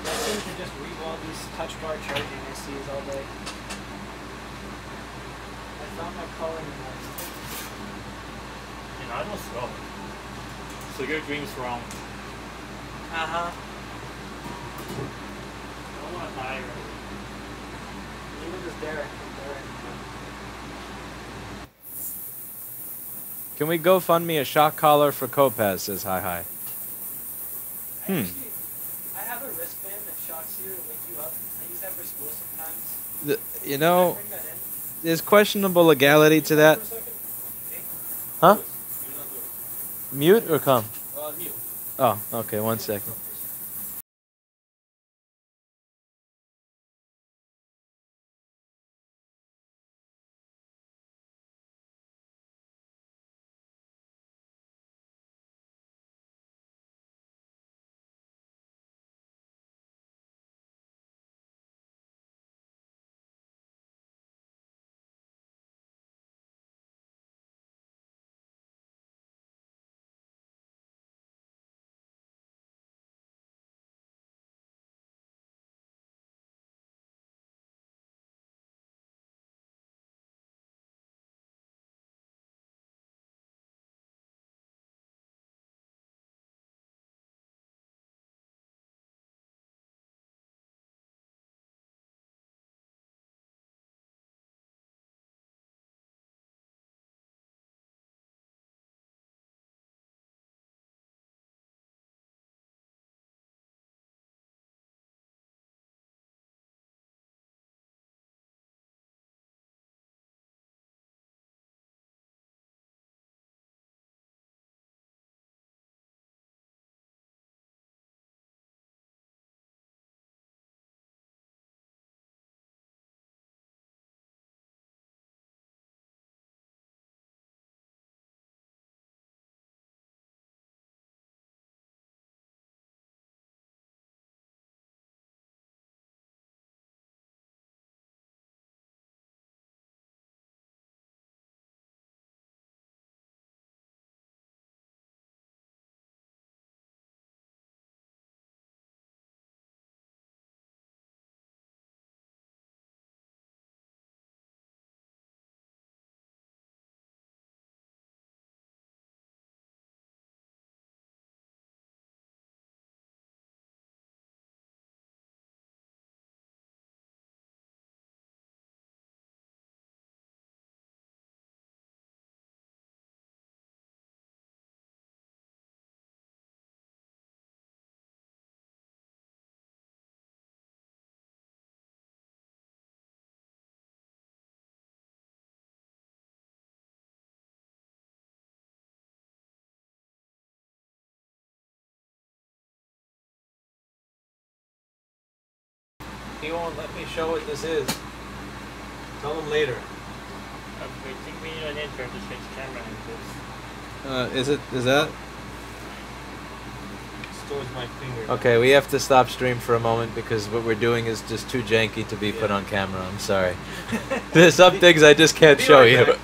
I seem to just reball these touch bar charging ICs all day. I found my calling in that. I was wrong. So your dream's wrong. Uh-huh. I don't want to die. Neither does Derek. Can we go fund me a shock collar for Kopaz? Says hi. I have a wristband that shocks you to wake you up. I use that for school sometimes. You Can I know, bring that in? there's questionable legality to that. Huh? Mute or come? Mute. Oh, okay. 1 second. He won't let me show what this is. Tell him later. I think we need an intern to switch camera angles. Is that? Stores my finger. Okay, we have to stop stream for a moment because what we're doing is just too janky to be put on camera. I'm sorry. There's some things I just can't show you.